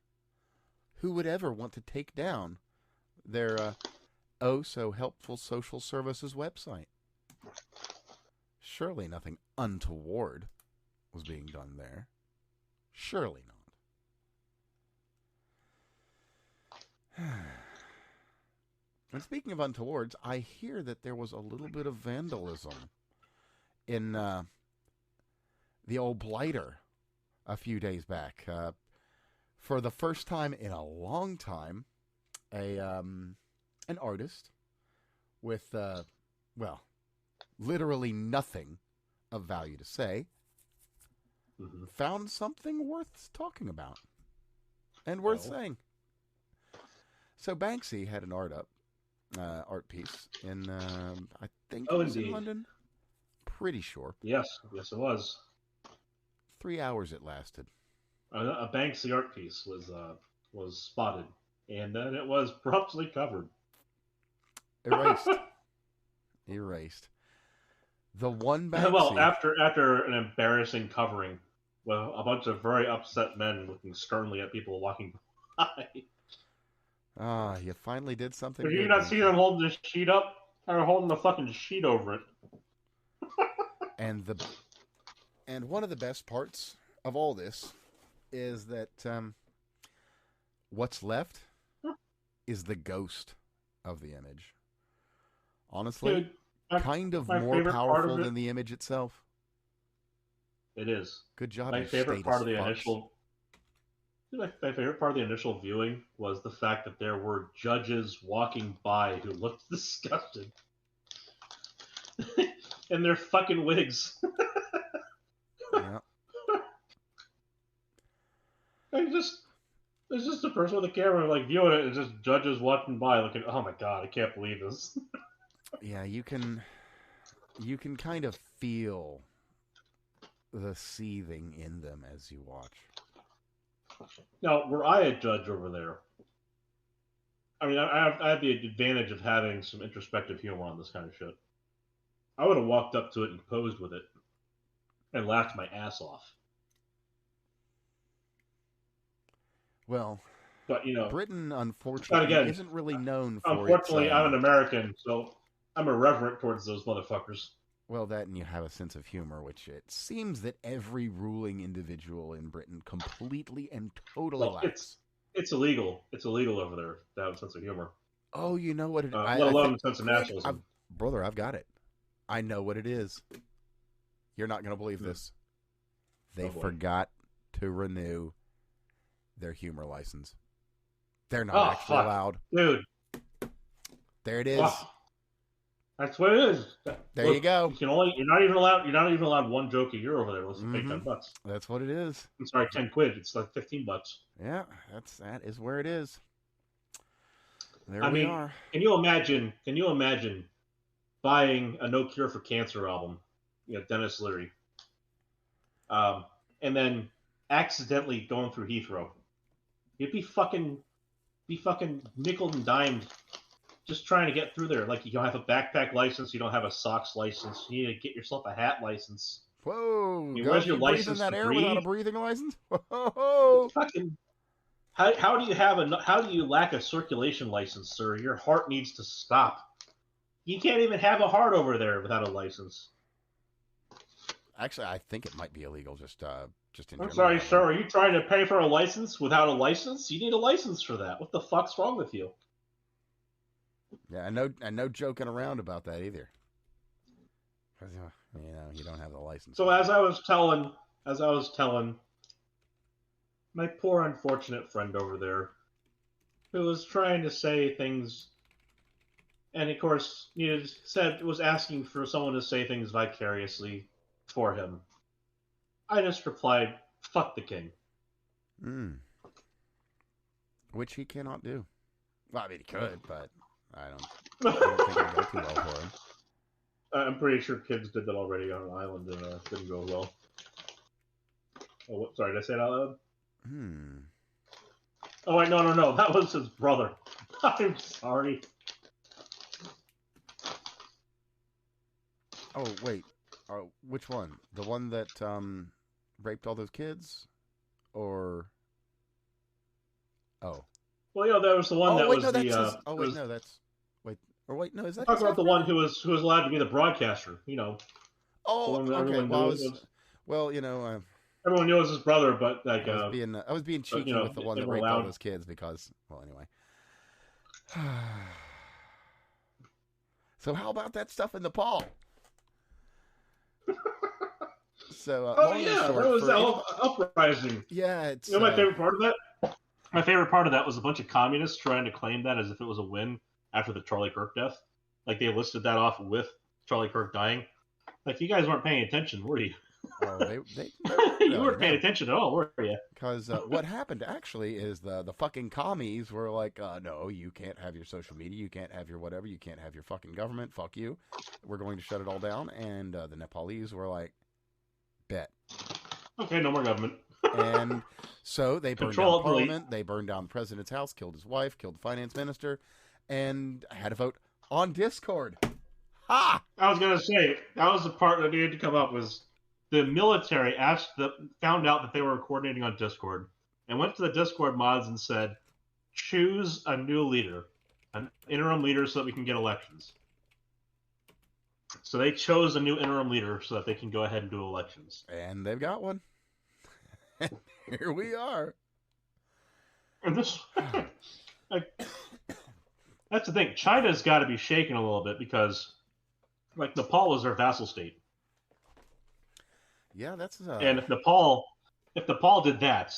[SPEAKER 1] Who would ever want to take down their oh-so-helpful social services website? Surely nothing untoward was being done there. Surely not. And speaking of untowards, I hear that there was a little bit of vandalism in the old Blighter a few days back. For the first time in a long time, an artist with, literally nothing of value to say, found something worth talking about and worth saying. So Banksy had an art piece in, I think it was in London. Pretty sure.
[SPEAKER 2] Yes, it was.
[SPEAKER 1] 3 hours it lasted.
[SPEAKER 2] A Banksy art piece was spotted, and then it was promptly covered.
[SPEAKER 1] Erased. The one Banksy...
[SPEAKER 2] Well, after an embarrassing covering, well, a bunch of very upset men looking sternly at people walking by.
[SPEAKER 1] Ah, you finally did something.
[SPEAKER 2] Did you not see them holding the sheet up? They're holding the fucking sheet over it.
[SPEAKER 1] And one of the best parts of all this is that what's left is the ghost of the image. Honestly,
[SPEAKER 2] Dude,
[SPEAKER 1] kind of more powerful than the image itself.
[SPEAKER 2] It is.
[SPEAKER 1] Good job.
[SPEAKER 2] My favorite part of the initial viewing was the fact that there were judges walking by who looked disgusted in their fucking wigs.
[SPEAKER 1] Yeah.
[SPEAKER 2] it's just a person with a camera like viewing it, and just judges watching by, looking, oh my god, I can't believe this.
[SPEAKER 1] Yeah, you can kind of feel the seething in them as you watch.
[SPEAKER 2] Now, were I a judge over there, I mean, I have the advantage of having some introspective humor on this kind of shit. I would have walked up to it and posed with it and laughed my ass off.
[SPEAKER 1] Well,
[SPEAKER 2] but
[SPEAKER 1] Britain, unfortunately,
[SPEAKER 2] again,
[SPEAKER 1] isn't really known for
[SPEAKER 2] unfortunately,
[SPEAKER 1] its,
[SPEAKER 2] I'm an American, so I'm irreverent towards those motherfuckers.
[SPEAKER 1] Well, that and you have a sense of humor, which it seems that every ruling individual in Britain completely and totally lacks.
[SPEAKER 2] It's illegal. It's illegal over there to have a sense of humor.
[SPEAKER 1] Oh, you know what it is?
[SPEAKER 2] Let alone a sense of nationalism.
[SPEAKER 1] Brother, I've got it. I know what it is. You're not going to believe this. They forgot to renew their humor license. They're not actually allowed.
[SPEAKER 2] Dude.
[SPEAKER 1] There it is. Oh.
[SPEAKER 2] That's what it is.
[SPEAKER 1] There you go.
[SPEAKER 2] You're not even allowed one joke a year over there. Let's pay $10.
[SPEAKER 1] That's what it is.
[SPEAKER 2] I'm sorry, £10. It's like $15.
[SPEAKER 1] Yeah, that is where it is. There we are.
[SPEAKER 2] Can you imagine buying a No Cure for Cancer album, Dennis Leary, and then accidentally going through Heathrow? You'd be fucking nickel and dimed just trying to get through there. Like, you don't have a backpack license, you don't have a socks license, you need to get yourself a hat license.
[SPEAKER 1] Whoa!
[SPEAKER 2] Where's your license
[SPEAKER 1] in that
[SPEAKER 2] to
[SPEAKER 1] air
[SPEAKER 2] breathe?
[SPEAKER 1] without a breathing license? Whoa!
[SPEAKER 2] Fucking. How do you lack a circulation license, sir? Your heart needs to stop. You can't even have a heart over there without a license.
[SPEAKER 1] Actually, I think it might be illegal. Just in
[SPEAKER 2] I'm sorry, sir. Are you trying to pay for a license without a license? You need a license for that. What the fuck's wrong with you?
[SPEAKER 1] Yeah, and no joking around about that either. You don't have the license.
[SPEAKER 2] So as I was telling my poor unfortunate friend over there, who was trying to say things, and of course was asking for someone to say things vicariously for him, I just replied, "Fuck the king."
[SPEAKER 1] Which he cannot do. Well, I mean, he could, but I don't think it would go too well for him.
[SPEAKER 2] I'm pretty sure kids did that already on an island and didn't go well. Oh, sorry, did I say it out loud? Oh, wait, no. That was his brother. I'm sorry.
[SPEAKER 1] Oh, wait. Which one? The one that raped all those kids? Or... Oh.
[SPEAKER 2] Well, that was the one
[SPEAKER 1] is that...
[SPEAKER 2] Talk about the one who was allowed to be the broadcaster,
[SPEAKER 1] Oh, okay.
[SPEAKER 2] Everyone knows his brother, but like...
[SPEAKER 1] I was being cheeky with the one that raped all those kids because... Well, anyway. So how about that stuff in Nepal? So,
[SPEAKER 2] that was the uprising.
[SPEAKER 1] Yeah, it's...
[SPEAKER 2] my favorite part of that? My favorite part of that was a bunch of communists trying to claim that as if it was a win after the Charlie Kirk death. Like, they listed that off with Charlie Kirk dying. Like, you guys weren't paying attention, were you?
[SPEAKER 1] Oh,
[SPEAKER 2] you weren't paying attention at all, were you?
[SPEAKER 1] Because what happened, actually, is the fucking commies were like, no, you can't have your social media, you can't have your whatever, you can't have your fucking government, fuck you. We're going to shut it all down. And the Nepalese were like, bet.
[SPEAKER 2] Okay, no more government.
[SPEAKER 1] And so they burned down Parliament, they burned down the president's house, killed his wife, killed the finance minister, and had a vote on Discord. Ha!
[SPEAKER 2] I was going to say, that was the part that needed to come up, was the military found out that they were coordinating on Discord, and went to the Discord mods and said, choose a new leader, an interim leader so that we can get elections. So they chose a new interim leader so that they can go ahead and do elections.
[SPEAKER 1] And they've got one. Here we are.
[SPEAKER 2] And this, that's the thing. China's got to be shaken a little bit because, like, Nepal was their vassal state.
[SPEAKER 1] Yeah, that's.
[SPEAKER 2] And if Nepal did that,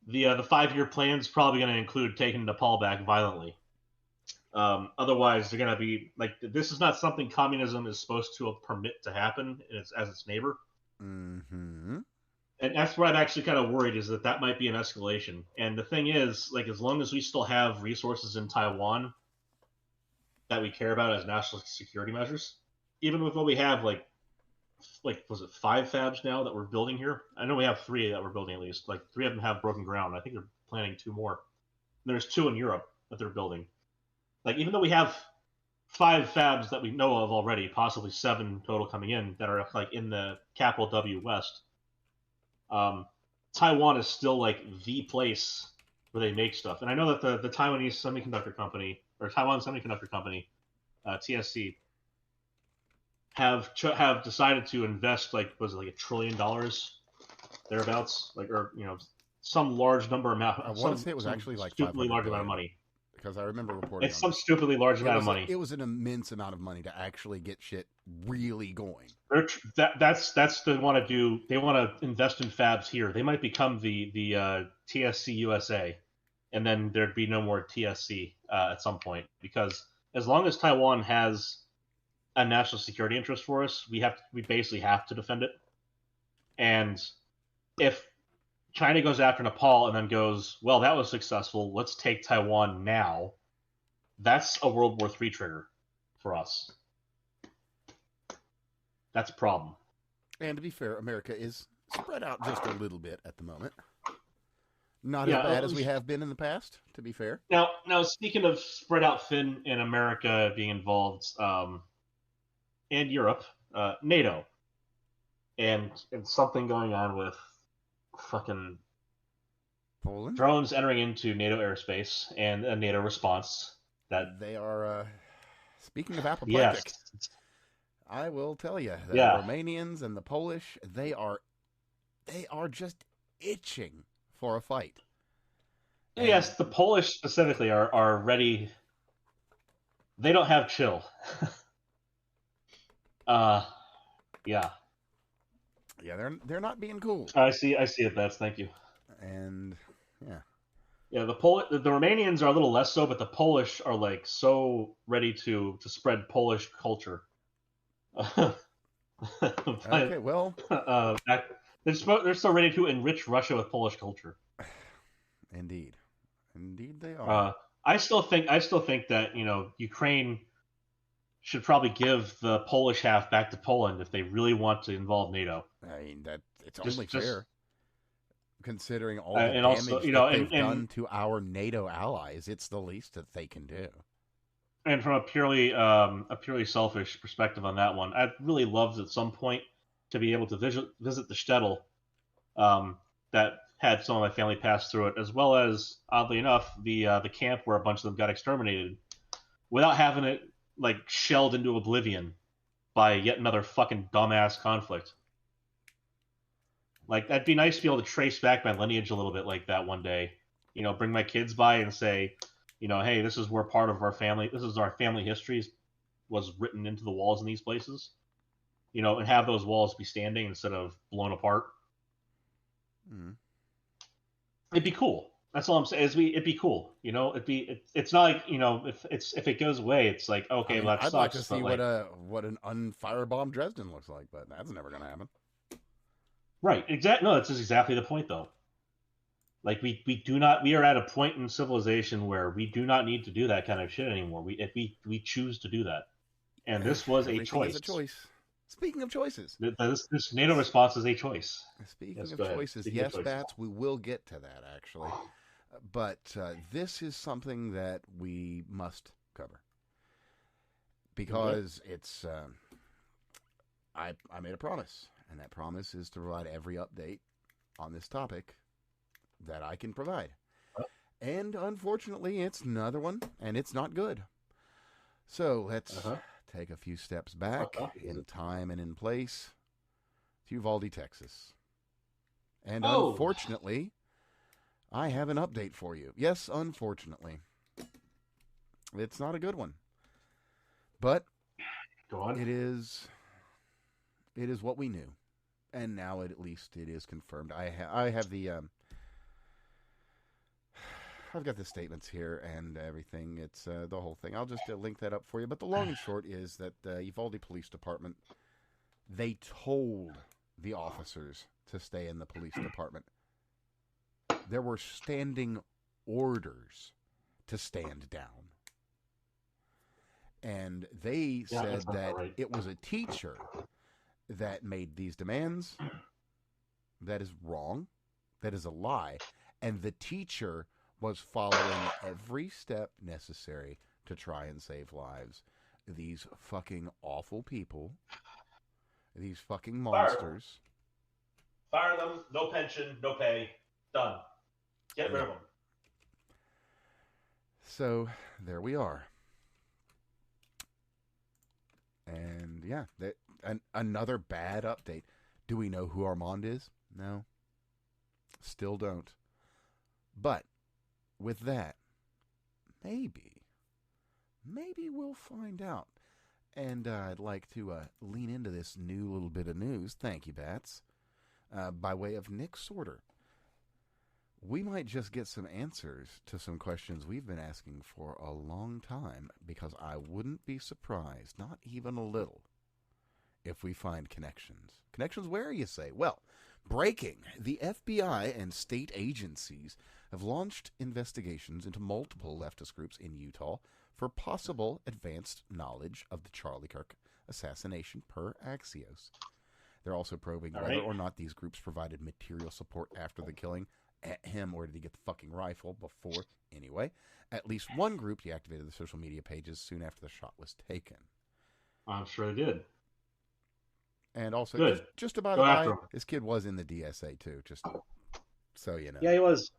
[SPEAKER 2] the 5-year plan is probably going to include taking Nepal back violently. Otherwise, they're going to be like, this is not something communism is supposed to permit to happen as its neighbor.
[SPEAKER 1] Mm-hmm.
[SPEAKER 2] And that's where I'm actually kind of worried is that might be an escalation. And the thing is, like, as long as we still have resources in Taiwan that we care about as national security measures, even with what we have, like was it 5 fabs now that we're building here? I know we have 3 that we're building at least. Like 3 of them have broken ground. I think they're planning 2 more. And there's 2 in Europe that they're building. Like even though we have 5 fabs that we know of already, possibly 7 total coming in that are like in the capital W West. Taiwan is still like the place where they make stuff, and I know that the Taiwanese semiconductor company or Taiwan Semiconductor Company, TSC, have decided to invest like was it like $1 trillion thereabouts, like or some large number amount.
[SPEAKER 1] I want to say it was actually like
[SPEAKER 2] stupidly
[SPEAKER 1] 500
[SPEAKER 2] large
[SPEAKER 1] billion,
[SPEAKER 2] amount of money.
[SPEAKER 1] because I remember reporting
[SPEAKER 2] It's
[SPEAKER 1] on
[SPEAKER 2] some
[SPEAKER 1] this.
[SPEAKER 2] stupidly large amount of money.
[SPEAKER 1] It was an immense amount of money to actually get shit really going.
[SPEAKER 2] That's they want to do. They want to invest in fabs here. They might become the TSC USA, and then there'd be no more TSC at some point. Because as long as Taiwan has a national security interest for us, we basically have to defend it. And if China goes after Nepal and then goes, well, that was successful, let's take Taiwan now, that's a World War III trigger for us. That's a problem.
[SPEAKER 1] And to be fair, America is spread out just a little bit at the moment. Not as bad as we have been in the past, to be fair.
[SPEAKER 2] Now, speaking of spread out thin in America being involved, and Europe, NATO, and something going on with fucking
[SPEAKER 1] Poland?
[SPEAKER 2] Drones entering into NATO airspace and a NATO response. That
[SPEAKER 1] they are, speaking of apoplectic,
[SPEAKER 2] yes.
[SPEAKER 1] I will tell you, the Romanians and the Polish, they are just itching for a fight.
[SPEAKER 2] And yes, the Polish specifically are ready. They don't have chill. Yeah.
[SPEAKER 1] Yeah, they're not being cool.
[SPEAKER 2] I see it, Bets. Thank you.
[SPEAKER 1] And yeah.
[SPEAKER 2] Yeah, the Romanians are a little less so, but the Polish are like so ready to spread Polish culture.
[SPEAKER 1] Okay, well,
[SPEAKER 2] they're so ready to enrich Russia with Polish culture.
[SPEAKER 1] Indeed they are.
[SPEAKER 2] I still think that Ukraine should probably give the Polish half back to Poland if they really want to involve NATO.
[SPEAKER 1] I mean it's only fair, considering all the
[SPEAKER 2] and
[SPEAKER 1] damage
[SPEAKER 2] also,
[SPEAKER 1] that they've done to our NATO allies. It's the least that they can do.
[SPEAKER 2] And from a purely selfish perspective on that one, I'd really loved at some point to be able to visit the shtetl that had some of my family pass through it, as well as, oddly enough, the camp where a bunch of them got exterminated, without having it like shelled into oblivion by yet another fucking dumbass conflict. Like, that'd be nice to be able to trace back my lineage a little bit like that one day. Bring my kids by and say, hey, this is where part of our family, this is our family history was written into the walls in these places. And have those walls be standing instead of blown apart.
[SPEAKER 1] Mm-hmm.
[SPEAKER 2] It'd be cool. That's all I'm saying. It'd be cool. It's not like if it goes away, it's like okay, well, that
[SPEAKER 1] I'd
[SPEAKER 2] sucks.
[SPEAKER 1] like to see what an unfirebombed Dresden looks like, but that's never going to happen.
[SPEAKER 2] Right. Exactly. No, that's just exactly the point, though. Like we do not. We are at a point in civilization where we do not need to do that kind of shit anymore. We choose to do that, and this was a choice.
[SPEAKER 1] Is a choice. Speaking of choices,
[SPEAKER 2] this NATO response is a choice.
[SPEAKER 1] Speaking of choices, yes, Bats, we will get to that actually, but this is something that we must cover because it's. I made a promise, and that promise is to provide every update on this topic that I can provide. And unfortunately, it's another one, and it's not good. So let's take a few steps back in time and in place to Uvalde, Texas. And unfortunately, I have an update for you. Yes, unfortunately. It's not a good one. But
[SPEAKER 2] Go on.
[SPEAKER 1] It is what we knew. And now at least it is confirmed. I have the I've got the statements here and everything. It's the whole thing. I'll just link that up for you. But the long and short is that the Uvalde Police Department, they told the officers to stay in the police department. There were standing orders to stand down. And they said that
[SPEAKER 2] right.
[SPEAKER 1] it was a teacher that made these demands. That is wrong. That is a lie. And the teacher was following every step necessary to try and save lives. These fucking awful people, these fucking monsters.
[SPEAKER 2] Fire them. No pension, no pay. Done. Get rid of them.
[SPEAKER 1] So there we are. And yeah, another bad update. Do we know who Armand is? No. Still don't. But with that, maybe we'll find out. And I'd like to lean into this new little bit of news. Thank you, Bats. By way of Nick Sorter. We might just get some answers to some questions we've been asking for a long time, because I wouldn't be surprised, not even a little, if we find connections. Connections where, you say? Well, breaking. The FBI and state agencies have launched investigations into multiple leftist groups in Utah for possible advanced knowledge of the Charlie Kirk assassination, per Axios. They're also probing whether or not these groups provided material support after the killing at him, or did he get the fucking rifle before? Anyway, at least one group deactivated the social media pages soon after the shot was taken.
[SPEAKER 2] I'm sure they did.
[SPEAKER 1] And also, just about the way, this kid was in the DSA too, just so you know.
[SPEAKER 2] Yeah, he was.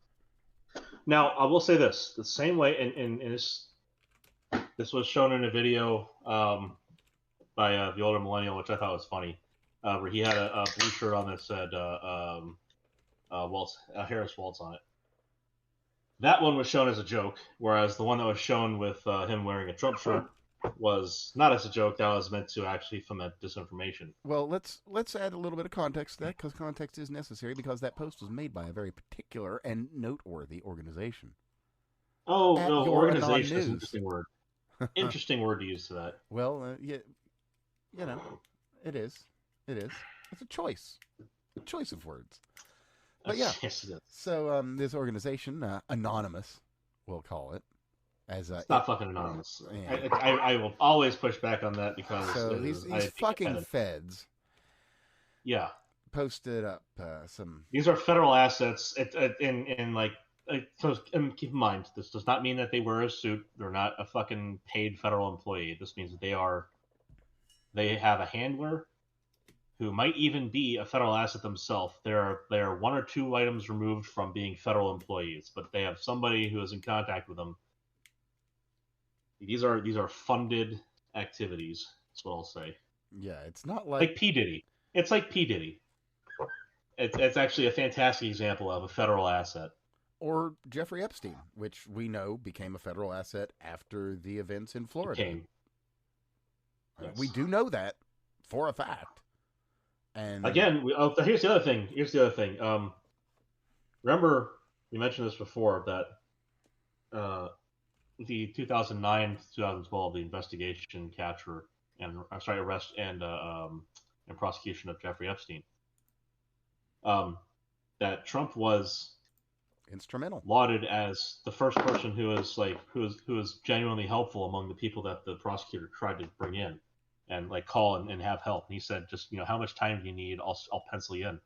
[SPEAKER 2] Now, I will say this. The same way, and this was shown in a video by the older millennial, which I thought was funny, where he had a blue shirt on that said Harris Waltz on it. That one was shown as a joke, whereas the one that was shown with him wearing a Trump shirt was not as a joke. That was meant to actually foment disinformation.
[SPEAKER 1] Well, let's add a little bit of context to that, because context is necessary, because that post was made by a very particular and noteworthy organization.
[SPEAKER 2] Oh, no, organization is an interesting word. Interesting word to use to that.
[SPEAKER 1] Well, yeah, you know, it is. It's a choice of words. But yeah,
[SPEAKER 2] yes, it is.
[SPEAKER 1] So this organization, Anonymous, we'll call it, as
[SPEAKER 2] it's not fucking anonymous.
[SPEAKER 1] Yeah.
[SPEAKER 2] I will always push back on that, because
[SPEAKER 1] so these fucking feds,
[SPEAKER 2] yeah,
[SPEAKER 1] posted up some.
[SPEAKER 2] These are federal assets. And keep in mind, this does not mean that they wear a suit. They're not a fucking paid federal employee. This means that they have a handler who might even be a federal asset themselves. They are one or two items removed from being federal employees, but they have somebody who is in contact with them. These are funded activities. That's what I'll say.
[SPEAKER 1] Yeah, it's not like
[SPEAKER 2] P. Diddy. It's like P. Diddy. It's actually a fantastic example of a federal asset.
[SPEAKER 1] Or Jeffrey Epstein, which we know became a federal asset after the events in Florida.
[SPEAKER 2] Yes.
[SPEAKER 1] We do know that for a fact. And
[SPEAKER 2] again, here's the other thing. Remember, we mentioned this before, that the 2009-2012, the investigation, capture, and arrest and prosecution of Jeffrey Epstein. That Trump was
[SPEAKER 1] instrumental,
[SPEAKER 2] lauded as the first person who was genuinely helpful among the people that the prosecutor tried to bring in and call and have help. And he said, just, how much time do you need? I'll pencil you in.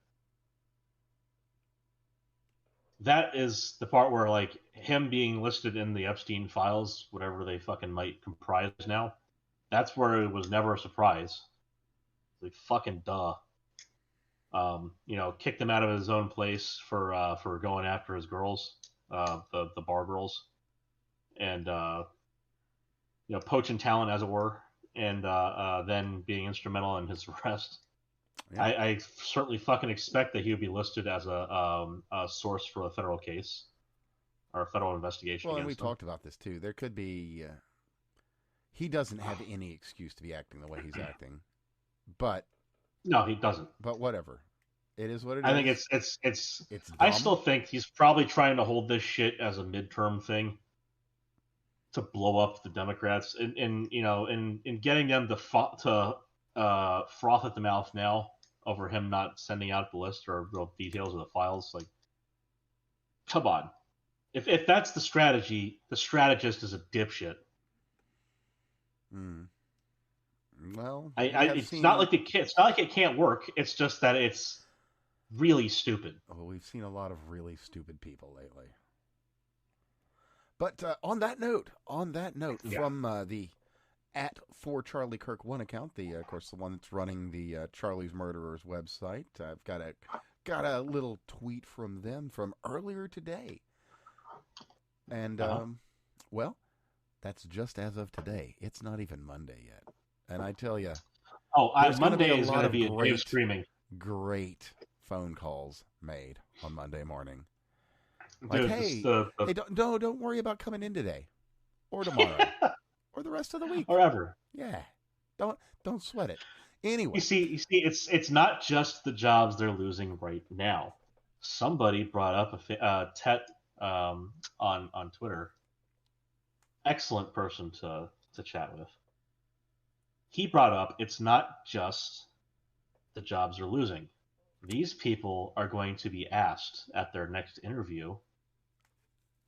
[SPEAKER 2] That is the part where him being listed in the Epstein files, whatever they fucking might comprise now, that's where it was never a surprise. Fucking duh. Kicked him out of his own place for going after his girls, the bar girls, and poaching talent, as it were, and then being instrumental in his arrest. Yeah. I certainly fucking expect that he would be listed as a source for a federal case or a federal investigation.
[SPEAKER 1] Well, and we talked about this too. There could be. He doesn't have any excuse to be acting the way he's acting, but.
[SPEAKER 2] No, he doesn't.
[SPEAKER 1] But whatever. It is what it is.
[SPEAKER 2] I think it's I still think he's probably trying to hold this shit as a midterm thing to blow up the Democrats and getting them to froth at the mouth now over him not sending out the list or real details of the files. Like, come on. If that's the strategy, the strategist is a dipshit.
[SPEAKER 1] Mm. Well,
[SPEAKER 2] It's not like it's not like it can't work. It's just that it's really stupid.
[SPEAKER 1] Oh, we've seen a lot of really stupid people lately. But on that note, from the @4CharlieKirk1 account, of course the one that's running the Charlie's Murderers website, I've got a little tweet from them from earlier today, and well, that's just as of today. It's not even Monday yet, and I tell you,
[SPEAKER 2] Monday is going to be a day of screaming.
[SPEAKER 1] Great phone calls made on Monday morning.
[SPEAKER 2] Dude,
[SPEAKER 1] like, hey, don't worry about coming in today, or tomorrow, or the rest of the week,
[SPEAKER 2] or ever.
[SPEAKER 1] Yeah, don't sweat it. Anyway,
[SPEAKER 2] you see, it's not just the jobs they're losing right now. Somebody brought up Tet on Twitter. Excellent person to chat with. He brought up it's not just the jobs they're losing. These people are going to be asked at their next interview.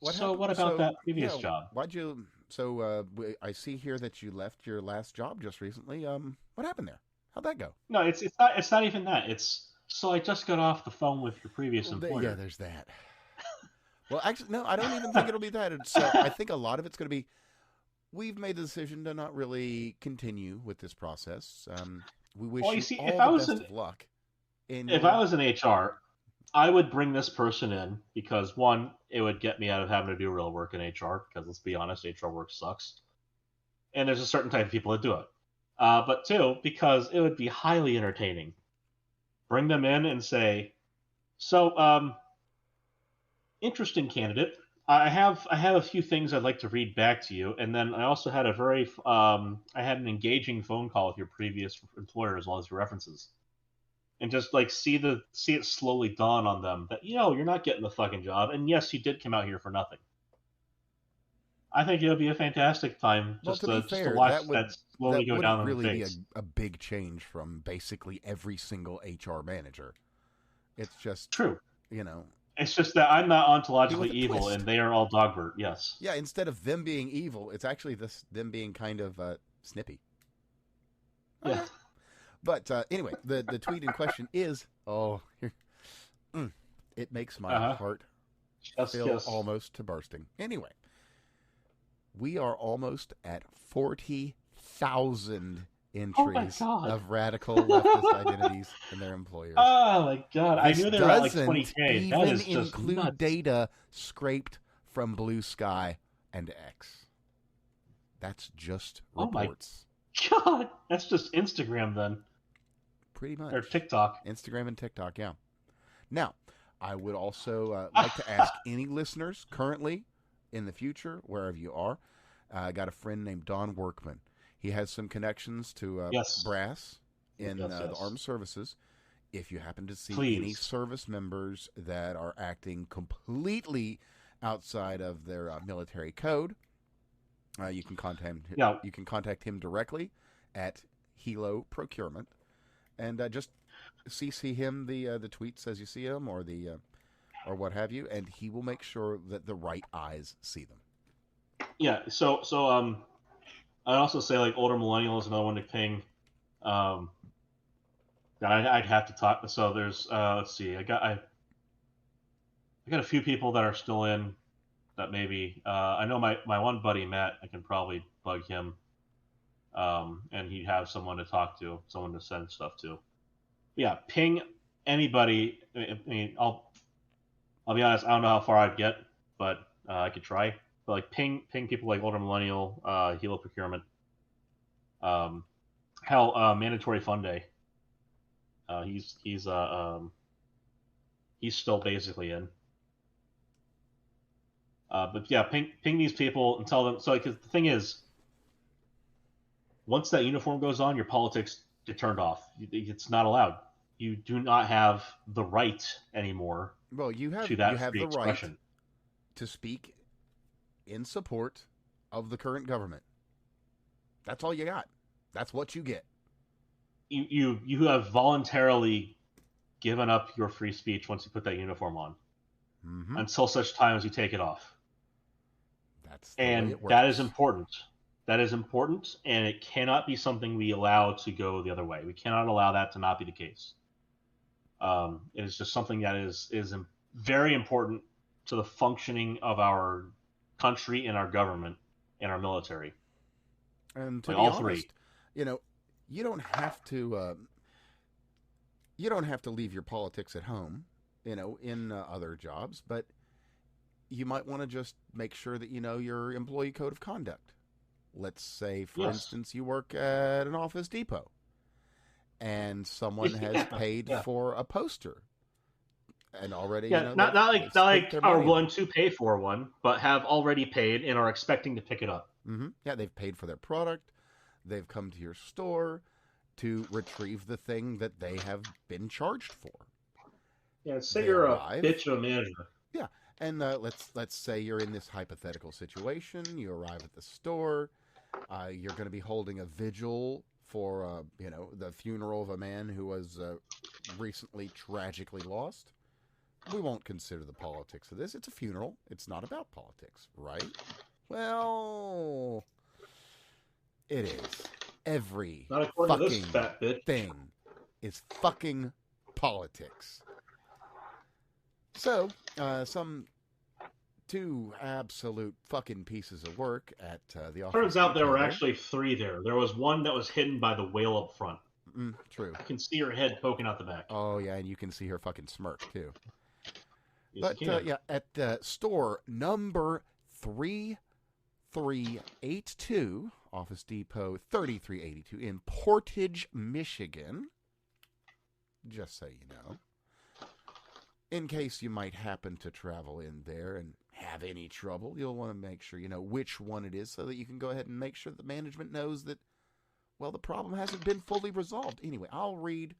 [SPEAKER 2] What about that previous job?
[SPEAKER 1] Why'd you? So I see here that you left your last job just recently. What happened there? How'd that go?
[SPEAKER 2] No, it's not even that. It's so I just got off the phone with your previous employer.
[SPEAKER 1] Yeah, there's that. Well, actually, no, I don't even think it'll be that. I think a lot of it's going to be. We've made the decision to not really continue with this process. We wish you all the best of luck.
[SPEAKER 2] If I was in HR, I would bring this person in because, one, it would get me out of having to do real work in HR because, let's be honest, HR work sucks. And there's a certain type of people that do it. But two, because it would be highly entertaining. Bring them in and say, so, interesting candidate. I have a few things I'd like to read back to you, and then I also had I had an engaging phone call with your previous employer as well as your references. And just like see it slowly dawn on them that you're not getting the fucking job, and yes, you did come out here for nothing. I think it would be a fantastic time just to watch that slowly go down. That wouldn't really be
[SPEAKER 1] a big change from basically every single HR manager. It's just
[SPEAKER 2] true.
[SPEAKER 1] It's
[SPEAKER 2] just that I'm not ontologically evil, and they are all Dogbert. Yes.
[SPEAKER 1] Yeah. Instead of them being evil, it's actually them being kind of snippy.
[SPEAKER 2] Yeah.
[SPEAKER 1] But anyway, the tweet in question is, it makes my heart feel almost to bursting. Anyway, we are almost at 40,000 entries of radical leftist identities in their employers.
[SPEAKER 2] Oh my god! I knew they were at like 20K.
[SPEAKER 1] That is just include nuts. Data scraped from Blue Sky and X. That's just reports.
[SPEAKER 2] Oh my god! That's just Instagram then.
[SPEAKER 1] Pretty much.
[SPEAKER 2] Or TikTok.
[SPEAKER 1] Instagram and TikTok, yeah. Now, I would also like to ask any listeners currently, in the future, wherever you are, I got a friend named Don Workman. He has some connections to brass in the armed services. If you happen to see any service members that are acting completely outside of their military code, you can contact him directly at Hilo Procurement. And just CC him the tweets as you see them, or what have you, and he will make sure that the right eyes see them.
[SPEAKER 2] Yeah. So I'd also say like older millennial is another one to ping. That I'd have to talk. So there's let's see. I got a few people that are still in. That maybe I know my one buddy Matt. I can probably bug him. And he'd have someone to talk to, someone to send stuff to. Yeah, ping anybody. I mean, I'll be honest. I don't know how far I'd get, but I could try. But like, ping people like Older Millennial, Hilo Procurement. Mandatory Fun Day. He's still basically in. But yeah, ping these people and tell them. So, because the thing is, once that uniform goes on, your politics get turned off. It's not allowed. You do not have the right anymore.
[SPEAKER 1] Well, you have the right to speak in support of the current government. That's all you got. That's what you get.
[SPEAKER 2] you have voluntarily given up your free speech once you put that uniform on, until such time as you take it off.
[SPEAKER 1] That's the way
[SPEAKER 2] And
[SPEAKER 1] it works.
[SPEAKER 2] that is important. That is important, and it cannot be something we allow to go the other way. We cannot allow that to not be the case. It is just something that is very important to the functioning of our country and our government and our military.
[SPEAKER 1] And to
[SPEAKER 2] Like
[SPEAKER 1] be
[SPEAKER 2] all
[SPEAKER 1] honest,
[SPEAKER 2] three.
[SPEAKER 1] you know, you don't have to. You don't have to leave your politics at home, in other jobs, but you might want to just make sure that you know your employee code of conduct. Let's say, for
[SPEAKER 2] Yes.
[SPEAKER 1] instance, you work at an Office Depot and someone has paid for a poster and already,
[SPEAKER 2] Yeah,
[SPEAKER 1] they've
[SPEAKER 2] not
[SPEAKER 1] spent
[SPEAKER 2] like
[SPEAKER 1] their
[SPEAKER 2] are
[SPEAKER 1] money on
[SPEAKER 2] willing
[SPEAKER 1] it.
[SPEAKER 2] to pay for one, but have already paid and are expecting to pick it up.
[SPEAKER 1] Yeah, they've paid for their product. They've come to your store to retrieve the thing that they have been charged for.
[SPEAKER 2] Yeah, say
[SPEAKER 1] They
[SPEAKER 2] you're a
[SPEAKER 1] arrive.
[SPEAKER 2] bitch of a manager.
[SPEAKER 1] Yeah, and let's say you're in this hypothetical situation. You arrive at the store. You're going to be holding a vigil for the funeral of a man who was recently tragically lost. We won't consider the politics of this. It's a funeral. It's not about politics, right? Well, it is. Every
[SPEAKER 2] Not according to
[SPEAKER 1] fucking
[SPEAKER 2] this fat bitch.
[SPEAKER 1] thing is fucking politics. So, some two absolute fucking pieces of work at the Office
[SPEAKER 2] Turns out there
[SPEAKER 1] Depot
[SPEAKER 2] were actually three there. There was one that was hidden by the whale up front.
[SPEAKER 1] True.
[SPEAKER 2] You can see her head poking out the back.
[SPEAKER 1] Oh, yeah, and you can see her fucking smirk, too.
[SPEAKER 2] Yes,
[SPEAKER 1] But, yeah, at store number 3382, Office Depot 3382 in Portage, Michigan, just so you know, in case you might happen to travel in there and have any trouble, you'll want to make sure you know which one it is so that you can go ahead and make sure that management knows that, well, the problem hasn't been fully resolved. Anyway, I'll read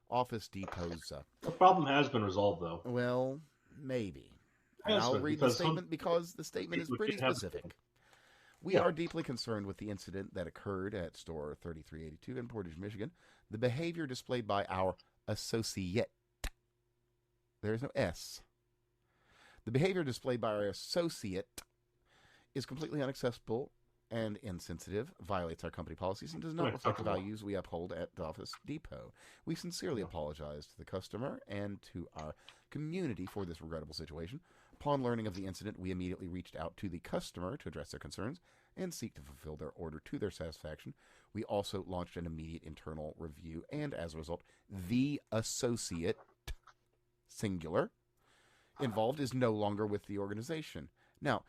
[SPEAKER 1] Office Depot's...
[SPEAKER 2] The problem has been resolved, though.
[SPEAKER 1] Well, maybe. And I'll read the statement because the statement is pretty specific. We are deeply concerned with the incident that occurred at store 3382 in Portage, Michigan. The behavior displayed by our associate... There's no S. The behavior displayed by our associate is completely unacceptable and insensitive, violates our company policies, and does not reflect the values we uphold at the Office Depot. We sincerely apologize to the customer and to our community for this regrettable situation. Upon learning of the incident, we immediately reached out to the customer to address their concerns and seek to fulfill their order to their satisfaction. We also launched an immediate internal review, and as a result, the associate, singular, involved is no longer with the organization. Now,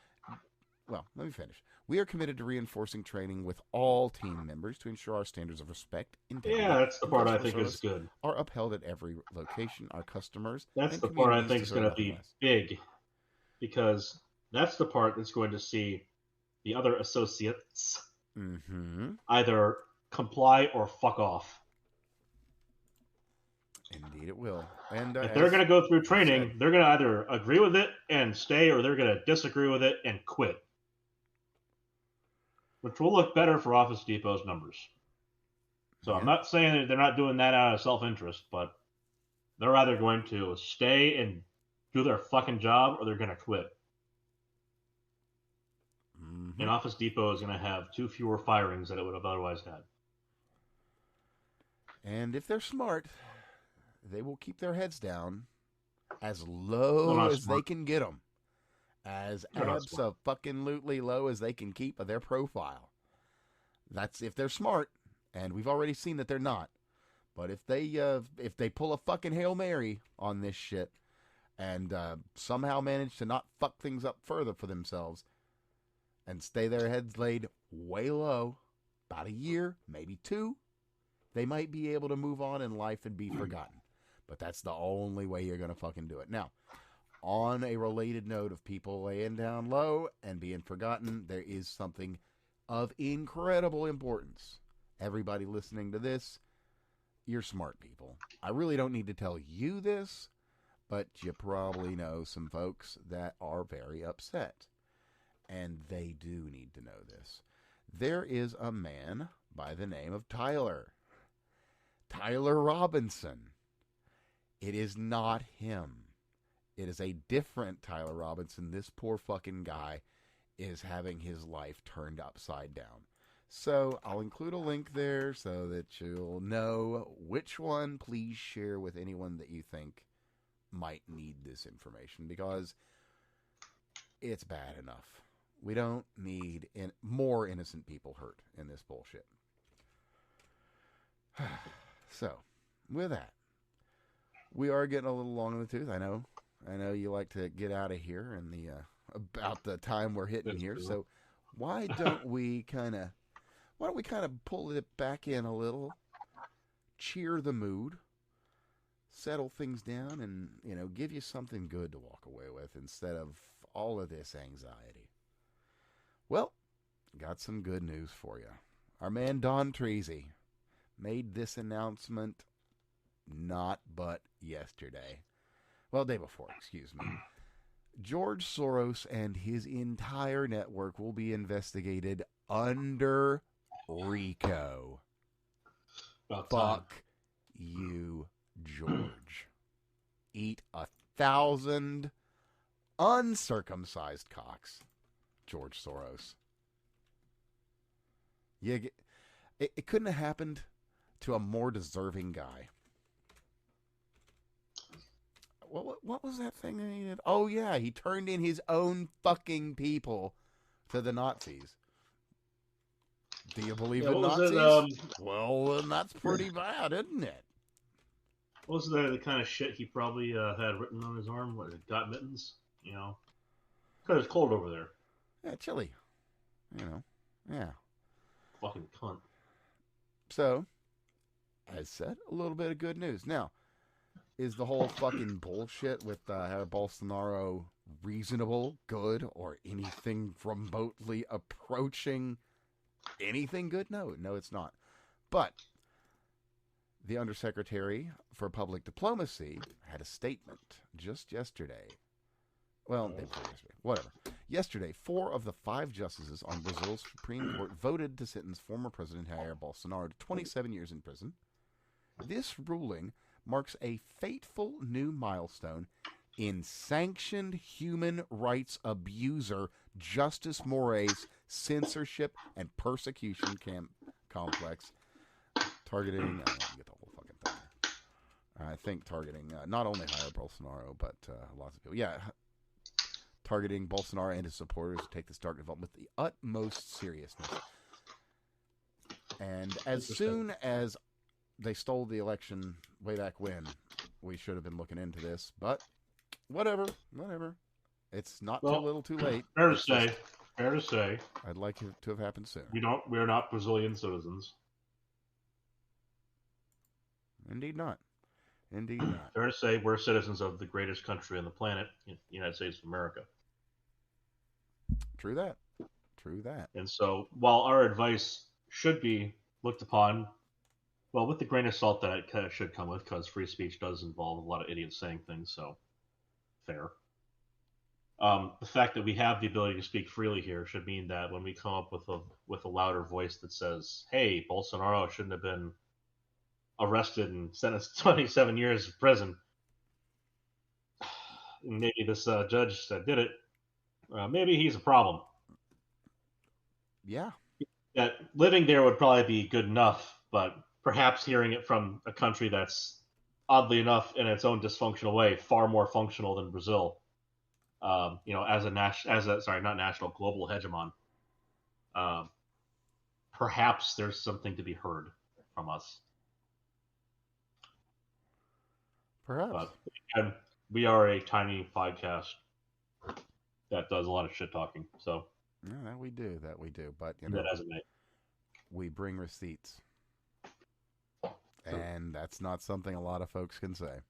[SPEAKER 1] well, let me finish. We are committed to reinforcing training with all team members to ensure our standards of respect, integrity,
[SPEAKER 2] that's the part I think is good.
[SPEAKER 1] Are upheld at every location. Our customers.
[SPEAKER 2] That's the part I think is going to be big, because that's the part that's going to see the other associates either comply or fuck off.
[SPEAKER 1] Indeed, it will. And
[SPEAKER 2] if they're going to go through training, they're going to either agree with it and stay, or they're going to disagree with it and quit. Which will look better for Office Depot's numbers. So I'm not saying that they're not doing that out of self-interest, but they're either going to stay and do their fucking job, or they're going to quit. And Office Depot is going to have 2 fewer firings than it would have otherwise had.
[SPEAKER 1] And if they're smart, they will keep their heads down as low as they can get them. As abso-fucking-lutely low as they can keep of their profile. That's if they're smart, and we've already seen that they're not. But if they pull a fucking Hail Mary on this shit, and somehow manage to not fuck things up further for themselves, and stay their heads laid way low, about a year, maybe 2, they might be able to move on in life and be forgotten. But that's the only way you're going to fucking do it. Now, on a related note of people laying down low and being forgotten, there is something of incredible importance. Everybody listening to this, you're smart people. I really don't need to tell you this, but you probably know some folks that are very upset. And they do need to know this. There is a man by the name of Tyler. Tyler Robinson. It is not him. It is a different Tyler Robinson. This poor fucking guy is having his life turned upside down. So I'll include a link there so that you'll know which one. Please share with anyone that you think might need this information, because it's bad enough. We don't need more innocent people hurt in this bullshit. So, with that, we are getting a little long in the tooth. I know you like to get out of here in the about the time we're hitting here. So, why don't we kind of pull it back in a little, cheer the mood, settle things down, and give you something good to walk away with instead of all of this anxiety. Well, got some good news for you. Our man Don Treasy made this announcement not but yesterday. Well, day before, excuse me. George Soros and his entire network will be investigated under RICO. Fuck you, George. Eat 1,000 uncircumcised cocks, George Soros. It couldn't have happened to a more deserving guy. What was that thing that he did? Oh, yeah, he turned in his own fucking people to the Nazis. Do you believe in Nazis? Well, then that's pretty bad, isn't it?
[SPEAKER 2] What was the kind of shit he probably had written on his arm? What, got mittens? Because it's cold over there.
[SPEAKER 1] Yeah, chilly. Yeah.
[SPEAKER 2] Fucking cunt.
[SPEAKER 1] So, as said, a little bit of good news. Now, is the whole fucking bullshit with Bolsonaro reasonable, good, or anything remotely approaching anything good? No, it's not. But the Undersecretary for Public Diplomacy had a statement just yesterday. Well, day before yesterday. Whatever. Yesterday, 4 of the 5 justices on Brazil's Supreme Court voted to sentence former President Jair Bolsonaro to 27 years in prison. This ruling marks a fateful new milestone in sanctioned human rights abuser Justice Moraes' censorship and persecution complex, targeting... I don't know if you get the whole fucking thing here. I think targeting not only Jair Bolsonaro, but lots of people. Yeah, targeting Bolsonaro and his supporters to take this dark development with the utmost seriousness. And as soon as they stole the election way back when, we should have been looking into this. But whatever. It's not too little too late.
[SPEAKER 2] Fair to say.
[SPEAKER 1] I'd like it to have happened sooner.
[SPEAKER 2] We're not Brazilian citizens.
[SPEAKER 1] Indeed not.
[SPEAKER 2] Fair to say we're citizens of the greatest country on the planet, the United States of America.
[SPEAKER 1] True that.
[SPEAKER 2] And so, while our advice should be looked upon, well, with the grain of salt that it kind of should come with, because free speech does involve a lot of idiots saying things, so fair. The fact that we have the ability to speak freely here should mean that when we come up with a louder voice that says, "Hey, Bolsonaro shouldn't have been arrested and sentenced to 27 years in prison," maybe this judge that did it, maybe he's a problem.
[SPEAKER 1] Yeah.
[SPEAKER 2] That living there would probably be good enough, but perhaps hearing it from a country that's, oddly enough, in its own dysfunctional way, far more functional than Brazil, as a global hegemon, perhaps there's something to be heard from us.
[SPEAKER 1] Perhaps.
[SPEAKER 2] But again, we are a tiny podcast that does a lot of shit talking, so.
[SPEAKER 1] Yeah, that we do. But,
[SPEAKER 2] that hasn't made.
[SPEAKER 1] We bring receipts. And that's not something a lot of folks can say.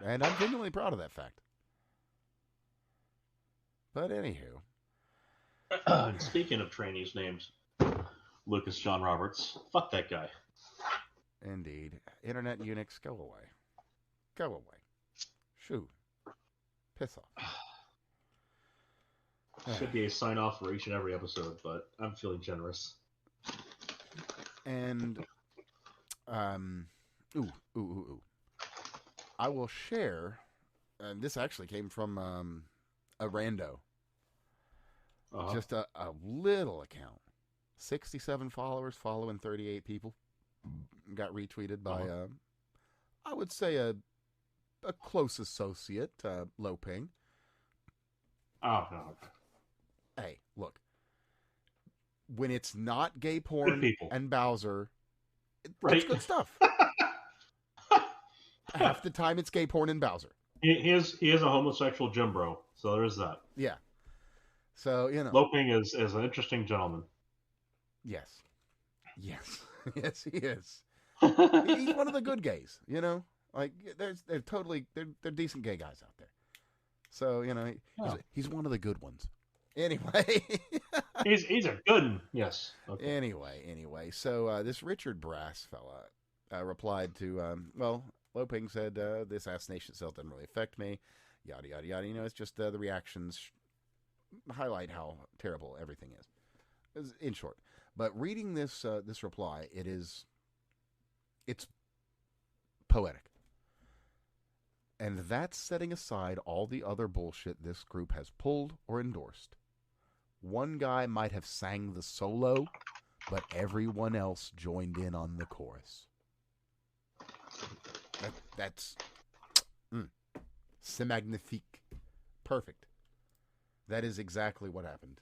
[SPEAKER 1] And I'm genuinely proud of that fact. But anywho.
[SPEAKER 2] Speaking of trainees named Lucas John Roberts, fuck that guy.
[SPEAKER 1] Indeed. Internet eunuchs, go away. Shoo. Piss off.
[SPEAKER 2] Should be a sign-off for each and every episode, but I'm feeling generous.
[SPEAKER 1] And Um, ooh, ooh, ooh, ooh. I will share, and this actually came from a rando,
[SPEAKER 2] Uh-huh.
[SPEAKER 1] just a little account. 67 followers, following 38 people. Got retweeted by,
[SPEAKER 2] Uh-huh.
[SPEAKER 1] I would say, a close associate, Low Ping.
[SPEAKER 2] Oh, no.
[SPEAKER 1] Hey, look, when it's not gay
[SPEAKER 2] Good
[SPEAKER 1] porn
[SPEAKER 2] people.
[SPEAKER 1] and Bowser, it's
[SPEAKER 2] Right?
[SPEAKER 1] good stuff. Half the time it's gay porn and Bowser.
[SPEAKER 2] He is a homosexual Jim bro, so there is that.
[SPEAKER 1] Yeah. So,
[SPEAKER 2] Loping is an interesting gentleman.
[SPEAKER 1] yes. Yes. Yes, he is. He's one of the good gays, Like they're decent gay guys out there. So,
[SPEAKER 2] Yeah.
[SPEAKER 1] he's one of the good ones. Anyway.
[SPEAKER 2] He's a good one. Yes. Okay.
[SPEAKER 1] Anyway. So this Richard Brass fella replied to, Loping said, this assassination itself doesn't really affect me. Yada, yada, yada. It's just the reactions highlight how terrible everything is. In short. But reading this reply, it's poetic. And that's setting aside all the other bullshit this group has pulled or endorsed. One guy might have sang the solo, but everyone else joined in on the chorus. That's c'est magnifique. Perfect. That is exactly what happened.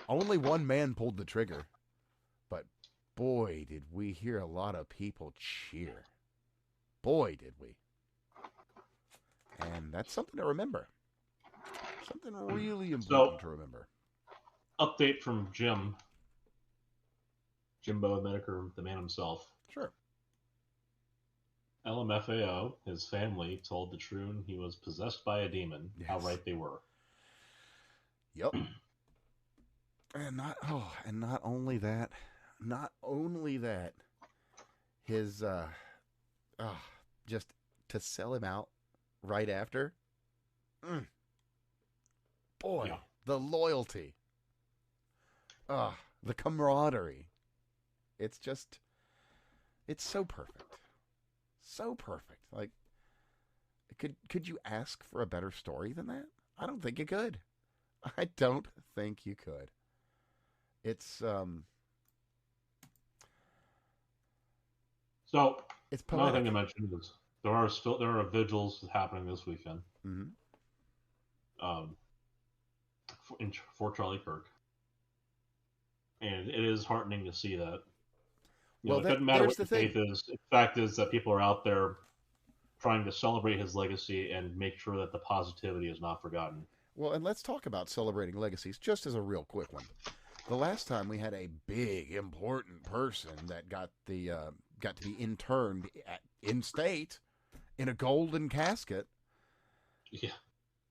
[SPEAKER 1] Only one man pulled the trigger, but boy, did we hear a lot of people cheer. Boy, did we. And that's something to remember. Something really important to remember.
[SPEAKER 2] Update from Jimbo Medicare, the man himself.
[SPEAKER 1] Sure.
[SPEAKER 2] LMFAO, his family, told the Troon he was possessed by a demon. Yes. How right they were.
[SPEAKER 1] Yep. And not only that, his just to sell him out right after. Boy, yeah. The loyalty. The camaraderie. It's so perfect. So perfect. Like, could you ask for a better story than that? I don't think you could. It's
[SPEAKER 2] so
[SPEAKER 1] it's poetic.
[SPEAKER 2] Another thing to mention is there are vigils happening this weekend.
[SPEAKER 1] Mm-hmm.
[SPEAKER 2] For Charlie Kirk, and it is heartening to see that. It doesn't matter what your faith is. The fact is that people are out there trying to celebrate his legacy and make sure that the positivity is not forgotten.
[SPEAKER 1] Well, and let's talk about celebrating legacies just as a real quick one. The last time we had a big, important person that got to be interned in state in a golden casket.
[SPEAKER 2] Yeah.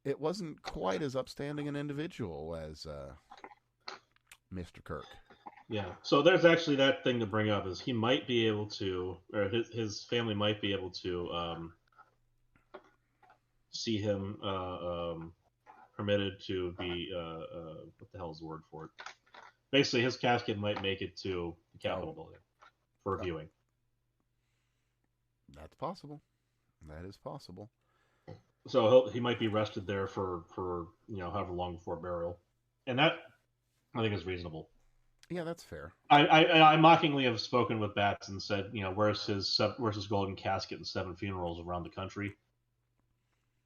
[SPEAKER 1] It wasn't quite as upstanding an individual as Mr. Kirk.
[SPEAKER 2] Yeah. So there's actually that thing to bring up is he might be able to, or his family might be able to see him permitted to be what the hell is the word for it? Basically, his casket might make it to the Capitol building for viewing.
[SPEAKER 1] That's possible. That is possible.
[SPEAKER 2] So he might be rested there for however long before burial, and that I think is reasonable.
[SPEAKER 1] Yeah, that's fair.
[SPEAKER 2] I mockingly have spoken with Bats and said, where's his golden casket and 7 funerals around the country?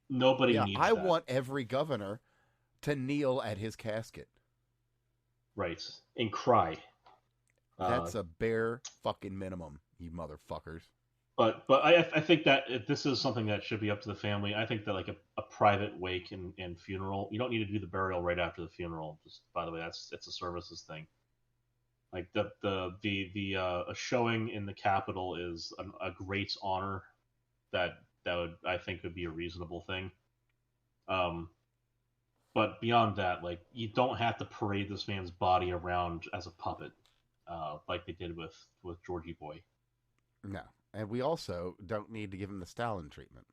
[SPEAKER 2] Nobody needs that.
[SPEAKER 1] I want every governor to kneel at his casket.
[SPEAKER 2] Right. And cry.
[SPEAKER 1] That's a bare fucking minimum, you motherfuckers.
[SPEAKER 2] But I think that this is something that should be up to the family. I think that like a private wake and funeral, you don't need to do the burial right after the funeral. Just by the way, it's a services thing. Like a showing in the Capitol is a great honor that would I think would be a reasonable thing. But beyond that, like you don't have to parade this man's body around as a puppet, like they did with Georgie Boy.
[SPEAKER 1] No, and we also don't need to give him the Stalin treatment.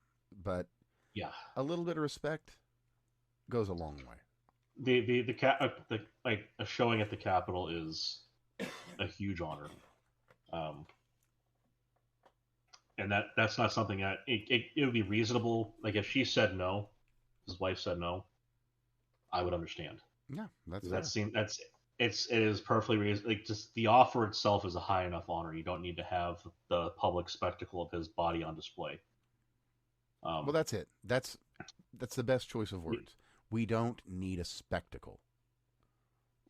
[SPEAKER 1] But
[SPEAKER 2] yeah,
[SPEAKER 1] a little bit of respect goes a long way.
[SPEAKER 2] Like a showing at the Capitol is a huge honor. and that's not something that it would be reasonable. Like if she said no, his wife said no, I would understand.
[SPEAKER 1] Yeah, that's
[SPEAKER 2] That
[SPEAKER 1] fair.
[SPEAKER 2] seems it is perfectly reasonable. Like just the offer itself is a high enough honor. You don't need to have the public spectacle of his body on display.
[SPEAKER 1] Well, that's it. That's the best choice of
[SPEAKER 2] Y-
[SPEAKER 1] words. We don't need a spectacle.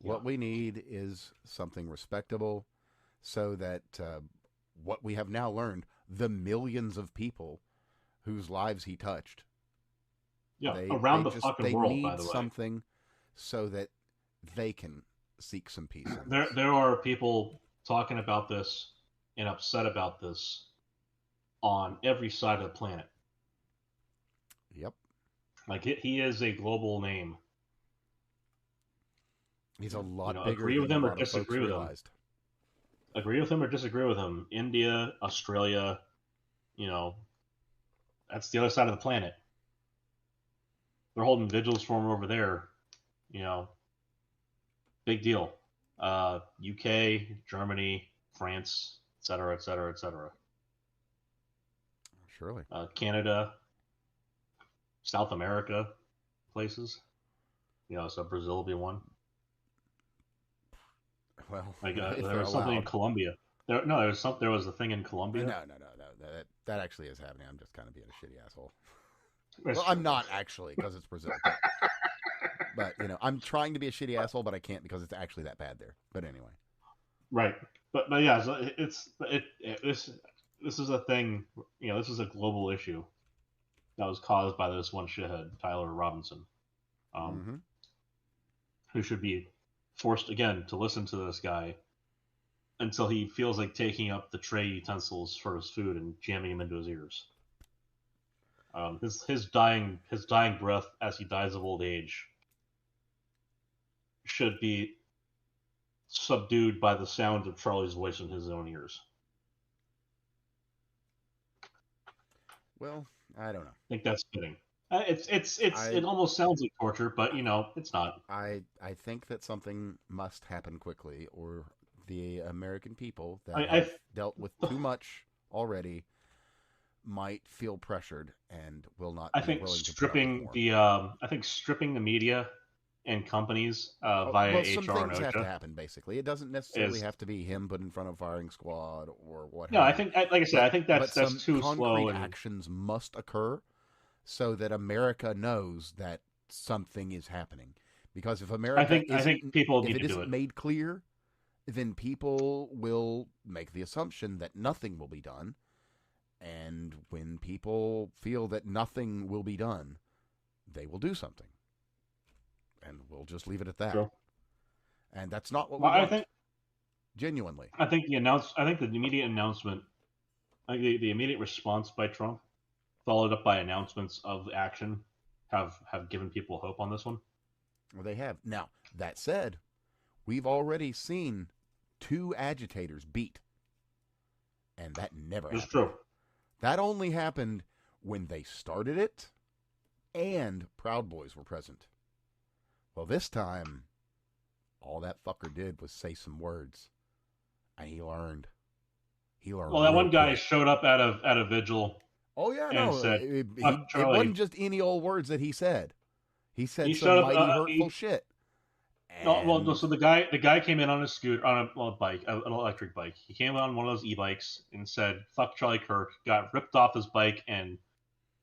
[SPEAKER 2] yeah,
[SPEAKER 1] What we need is something respectable, so that what we have now learned, the millions of people whose lives he touched,
[SPEAKER 2] yeah,
[SPEAKER 1] they
[SPEAKER 2] around the
[SPEAKER 1] just
[SPEAKER 2] fucking
[SPEAKER 1] they
[SPEAKER 2] world, by
[SPEAKER 1] need
[SPEAKER 2] the way.
[SPEAKER 1] something so that they can seek some peace in
[SPEAKER 2] There
[SPEAKER 1] this.
[SPEAKER 2] there are people talking about this and upset about this on every side of the planet.
[SPEAKER 1] Yep.
[SPEAKER 2] Like he is a global name.
[SPEAKER 1] He's a
[SPEAKER 2] You
[SPEAKER 1] lot
[SPEAKER 2] know,
[SPEAKER 1] bigger
[SPEAKER 2] agree with
[SPEAKER 1] than a
[SPEAKER 2] him or
[SPEAKER 1] lot of folks
[SPEAKER 2] disagree with him.
[SPEAKER 1] realized.
[SPEAKER 2] Agree with him or disagree with him. India, Australia, you know, that's the other side of the planet. They're holding vigils for him over there. You know, big deal. UK, Germany, France, etc., etc., etc.
[SPEAKER 1] Surely.
[SPEAKER 2] Canada, South America, places. You know, so Brazil will be one.
[SPEAKER 1] Well,
[SPEAKER 2] Like
[SPEAKER 1] if
[SPEAKER 2] there
[SPEAKER 1] they're
[SPEAKER 2] was something in
[SPEAKER 1] allowed.
[SPEAKER 2] Colombia. There was some. There was a thing in
[SPEAKER 1] No,
[SPEAKER 2] Colombia.
[SPEAKER 1] no, no, no. That actually is happening. I'm just kind of being a shitty asshole.
[SPEAKER 2] That's
[SPEAKER 1] Well,
[SPEAKER 2] true.
[SPEAKER 1] I'm not actually because it's Brazil, but I'm trying to be a shitty asshole, but I can't because it's actually that bad there. But anyway,
[SPEAKER 2] Right, but yeah, so this is a thing. You know, this is a global issue that was caused by this one shithead, Tyler Robinson, um,
[SPEAKER 1] mm-hmm.
[SPEAKER 2] who should be forced again to listen to this guy until he feels like taking up the tray utensils for his food and jamming them into his ears. His dying breath as he dies of old age should be subdued by the sound of Charlie's voice in his own ears.
[SPEAKER 1] Well, I don't know.
[SPEAKER 2] I think that's fitting.
[SPEAKER 1] I
[SPEAKER 2] It almost sounds like torture, but you know, it's not.
[SPEAKER 1] I think that something must happen quickly, or the American people that
[SPEAKER 2] I
[SPEAKER 1] have dealt with too much already might feel pressured and will not
[SPEAKER 2] I
[SPEAKER 1] be
[SPEAKER 2] think
[SPEAKER 1] willing to put up with more.
[SPEAKER 2] stripping the media and companies
[SPEAKER 1] Oh,
[SPEAKER 2] via
[SPEAKER 1] well, some
[SPEAKER 2] HR and
[SPEAKER 1] things have to
[SPEAKER 2] OSHA
[SPEAKER 1] happen. Basically, it doesn't necessarily
[SPEAKER 2] is
[SPEAKER 1] have to be him put in front of firing squad or what
[SPEAKER 2] no.
[SPEAKER 1] have you,
[SPEAKER 2] Like I said,
[SPEAKER 1] but
[SPEAKER 2] I think
[SPEAKER 1] but
[SPEAKER 2] that's
[SPEAKER 1] some
[SPEAKER 2] too slow
[SPEAKER 1] concrete
[SPEAKER 2] and
[SPEAKER 1] actions must occur so that America knows that something is happening. Because
[SPEAKER 2] I think people
[SPEAKER 1] if
[SPEAKER 2] need
[SPEAKER 1] it
[SPEAKER 2] to do
[SPEAKER 1] isn't
[SPEAKER 2] it.
[SPEAKER 1] made clear, then people will make the assumption that nothing will be done. And when people feel that nothing will be done, they will do something. And we'll just leave it at that.
[SPEAKER 2] True.
[SPEAKER 1] And that's not what we
[SPEAKER 2] Well,
[SPEAKER 1] want. Genuinely.
[SPEAKER 2] I think the immediate announcement, the immediate response by Trump, followed up by announcements of action, have given people hope on this one.
[SPEAKER 1] Well, they have. Now, that said, we've already seen 2 agitators beat. And that never
[SPEAKER 2] It's
[SPEAKER 1] happened.
[SPEAKER 2] true.
[SPEAKER 1] That only happened when they started it and Proud Boys were present. Well, this time, all that fucker did was say some words. And he learned. He
[SPEAKER 2] Well,
[SPEAKER 1] learned
[SPEAKER 2] that
[SPEAKER 1] real
[SPEAKER 2] one guy
[SPEAKER 1] quick.
[SPEAKER 2] showed up at a vigil
[SPEAKER 1] Oh, yeah,
[SPEAKER 2] and
[SPEAKER 1] no.
[SPEAKER 2] said, "Fuck
[SPEAKER 1] It wasn't
[SPEAKER 2] Charlie."
[SPEAKER 1] just any old words that he said. He
[SPEAKER 2] He
[SPEAKER 1] said some
[SPEAKER 2] showed up.
[SPEAKER 1] mighty hurtful
[SPEAKER 2] He
[SPEAKER 1] shit.
[SPEAKER 2] no, well, no,
[SPEAKER 1] And
[SPEAKER 2] so the guy came in on a scooter, on a bike, an electric bike. He came on one of those e-bikes and said, "Fuck Charlie Kirk." Got ripped off his bike and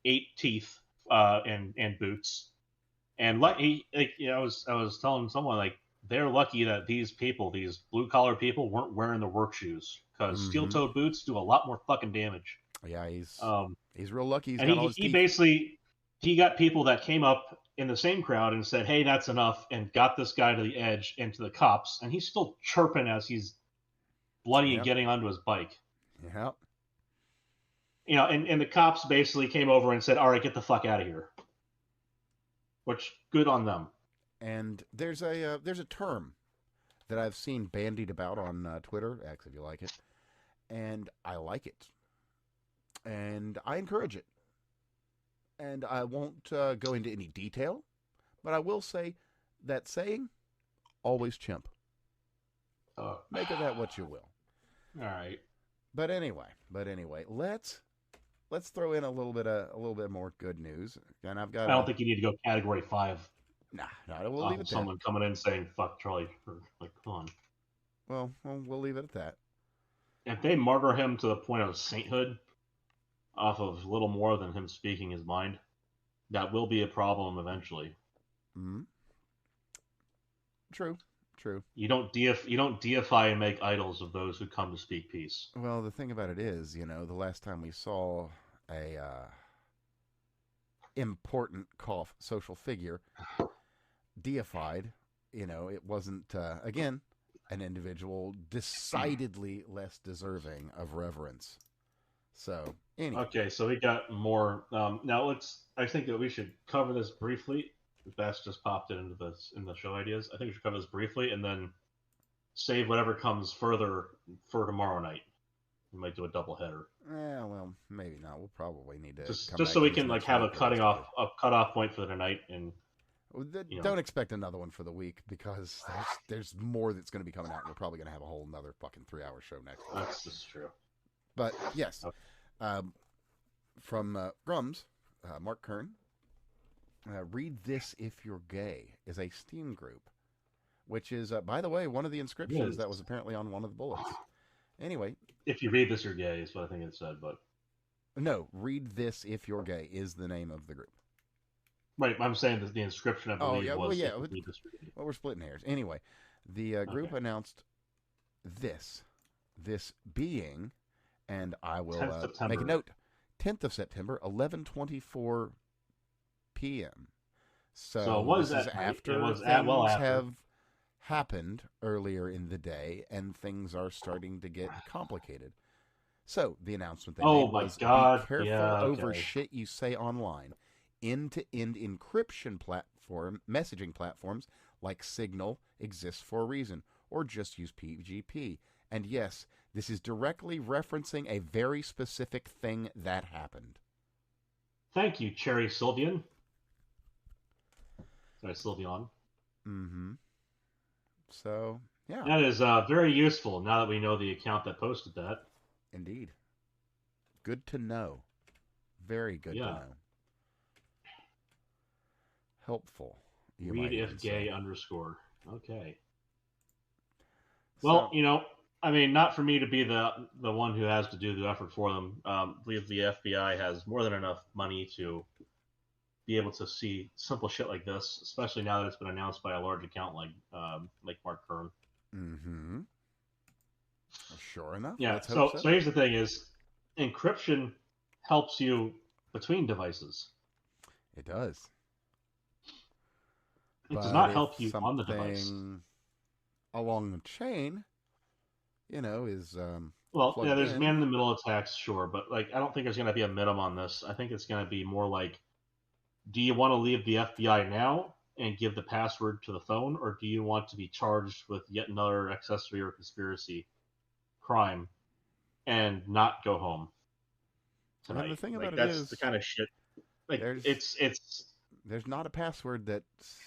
[SPEAKER 2] ate teeth and boots. And I was telling someone like they're lucky that these people, these blue collar people, weren't wearing the work shoes because steel
[SPEAKER 1] mm-hmm.
[SPEAKER 2] toed boots do a lot more fucking damage.
[SPEAKER 1] Yeah,
[SPEAKER 2] Um,
[SPEAKER 1] he's real lucky he's
[SPEAKER 2] and
[SPEAKER 1] got all his
[SPEAKER 2] he
[SPEAKER 1] teeth.
[SPEAKER 2] basically he got people that came up in the same crowd and said, "Hey, that's enough," and got this guy to the edge and to the cops, and he's still chirping as he's bloody and
[SPEAKER 1] Yep.
[SPEAKER 2] getting onto his bike.
[SPEAKER 1] Yep.
[SPEAKER 2] You know, and the cops basically came over and said, "All right, get the fuck out of here." Which good on them.
[SPEAKER 1] And there's a term that I've seen bandied about on Twitter, X if you like it, and I like it, and I encourage it. And I won't go into any detail, but I will say that saying, always chimp.
[SPEAKER 2] All
[SPEAKER 1] Make of that what you will.
[SPEAKER 2] right.
[SPEAKER 1] But anyway, let's let's throw in a little bit more good news. And I've got
[SPEAKER 2] I don't think you need to go Category 5
[SPEAKER 1] nah, we'll leave
[SPEAKER 2] off of
[SPEAKER 1] it there.
[SPEAKER 2] someone coming in saying "fuck Charlie." Like, come on.
[SPEAKER 1] Well, we'll leave it at that.
[SPEAKER 2] If they martyr him to the point of sainthood off of little more than him speaking his mind, that will be a problem eventually.
[SPEAKER 1] Mm-hmm. True.
[SPEAKER 2] You don't deify and make idols of those who come to speak peace.
[SPEAKER 1] Well, the thing about it is, the last time we saw a important social figure deified, it wasn't again an individual decidedly less deserving of reverence. So anyway.
[SPEAKER 2] Okay, so we got more. Now I think that we should cover this briefly. Bass just popped it into the show ideas. I think we should cover this briefly and then save whatever comes further for tomorrow night. We might do a double header.
[SPEAKER 1] Yeah, well, maybe not. We'll probably need to
[SPEAKER 2] just so we can have a cutoff point for the night and.
[SPEAKER 1] Don't expect another one for the week because there's more that's going to be coming out. And we're probably going to have a whole another fucking 3-hour show next week.
[SPEAKER 2] That's true.
[SPEAKER 1] But yes,
[SPEAKER 2] okay.
[SPEAKER 1] From Grums, Mark Kern, Read This If You're Gay is a Steam group, which is, by the way, one of the inscriptions that was apparently on one of the bullets. Anyway.
[SPEAKER 2] If you read this, you're gay is what I think it said, but.
[SPEAKER 1] No, Read This If You're Gay is the name of the group.
[SPEAKER 2] Right, I'm saying that the inscription, I believe, was...
[SPEAKER 1] Well, we're splitting hairs. Anyway, the group announced this being, and I will make a note, 10th of September, 11:24 p.m. So
[SPEAKER 2] was
[SPEAKER 1] this is after things have happened earlier in the day, and things are starting to get complicated. So the announcement they made was, be careful over shit you say online. End-to-end encryption messaging platforms like Signal exist for a reason, or just use PGP. And yes, this is directly referencing a very specific thing that happened.
[SPEAKER 2] Thank you, Cherry Sylvian. Sorry, Sylvian.
[SPEAKER 1] Mm-hmm. So, yeah.
[SPEAKER 2] That is very useful now that we know the account that posted that.
[SPEAKER 1] Indeed. Good to know. Very good to know. Helpful.
[SPEAKER 2] Read if gay _ Okay. Well, I mean, not for me to be the one who has to do the effort for them. I believe the FBI has more than enough money to be able to see simple shit like this, especially now that it's been announced by a large account like Mark Kern.
[SPEAKER 1] Mm-hmm. Sure enough.
[SPEAKER 2] Yeah. So here's the thing: is encryption helps you between devices.
[SPEAKER 1] It does.
[SPEAKER 2] It does not help you on the device.
[SPEAKER 1] Along the chain, is
[SPEAKER 2] there's man-in-the-middle attacks, sure, but I don't think there's going to be a minimum on this. I think it's going to be more like, do you want to leave the FBI now and give the password to the phone, or do you want to be charged with yet another accessory or conspiracy crime and not go home tonight?
[SPEAKER 1] And the thing about
[SPEAKER 2] that's the kind of shit.
[SPEAKER 1] There's not a password that's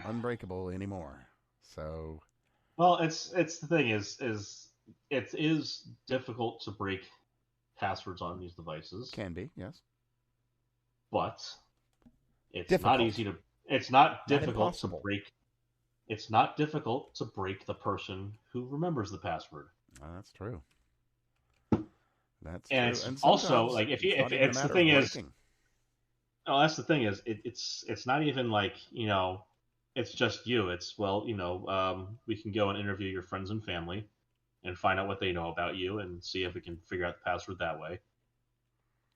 [SPEAKER 1] unbreakable anymore. So,
[SPEAKER 2] well, it's the thing is it is difficult to break passwords on these devices.
[SPEAKER 1] Can be, yes,
[SPEAKER 2] but it's not easy to. It's not difficult to break. It's not difficult to break the person who remembers the password.
[SPEAKER 1] That's true. That's
[SPEAKER 2] and
[SPEAKER 1] true.
[SPEAKER 2] It's also if it's the thing is. Oh, that's the thing is it's not even it's just you. It's we can go and interview your friends and family and find out what they know about you and see if we can figure out the password that way.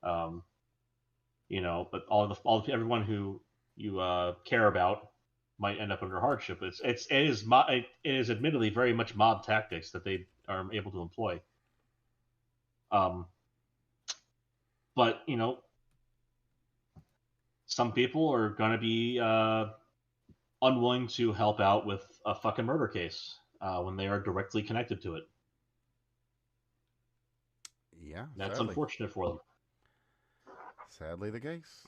[SPEAKER 2] But everyone who you care about might end up under hardship. It is admittedly very much mob tactics that they are able to employ. But some people are going to be unwilling to help out with a fucking murder case when they are directly connected to it.
[SPEAKER 1] Yeah,
[SPEAKER 2] that's sadly unfortunate for them.
[SPEAKER 1] Sadly, the case.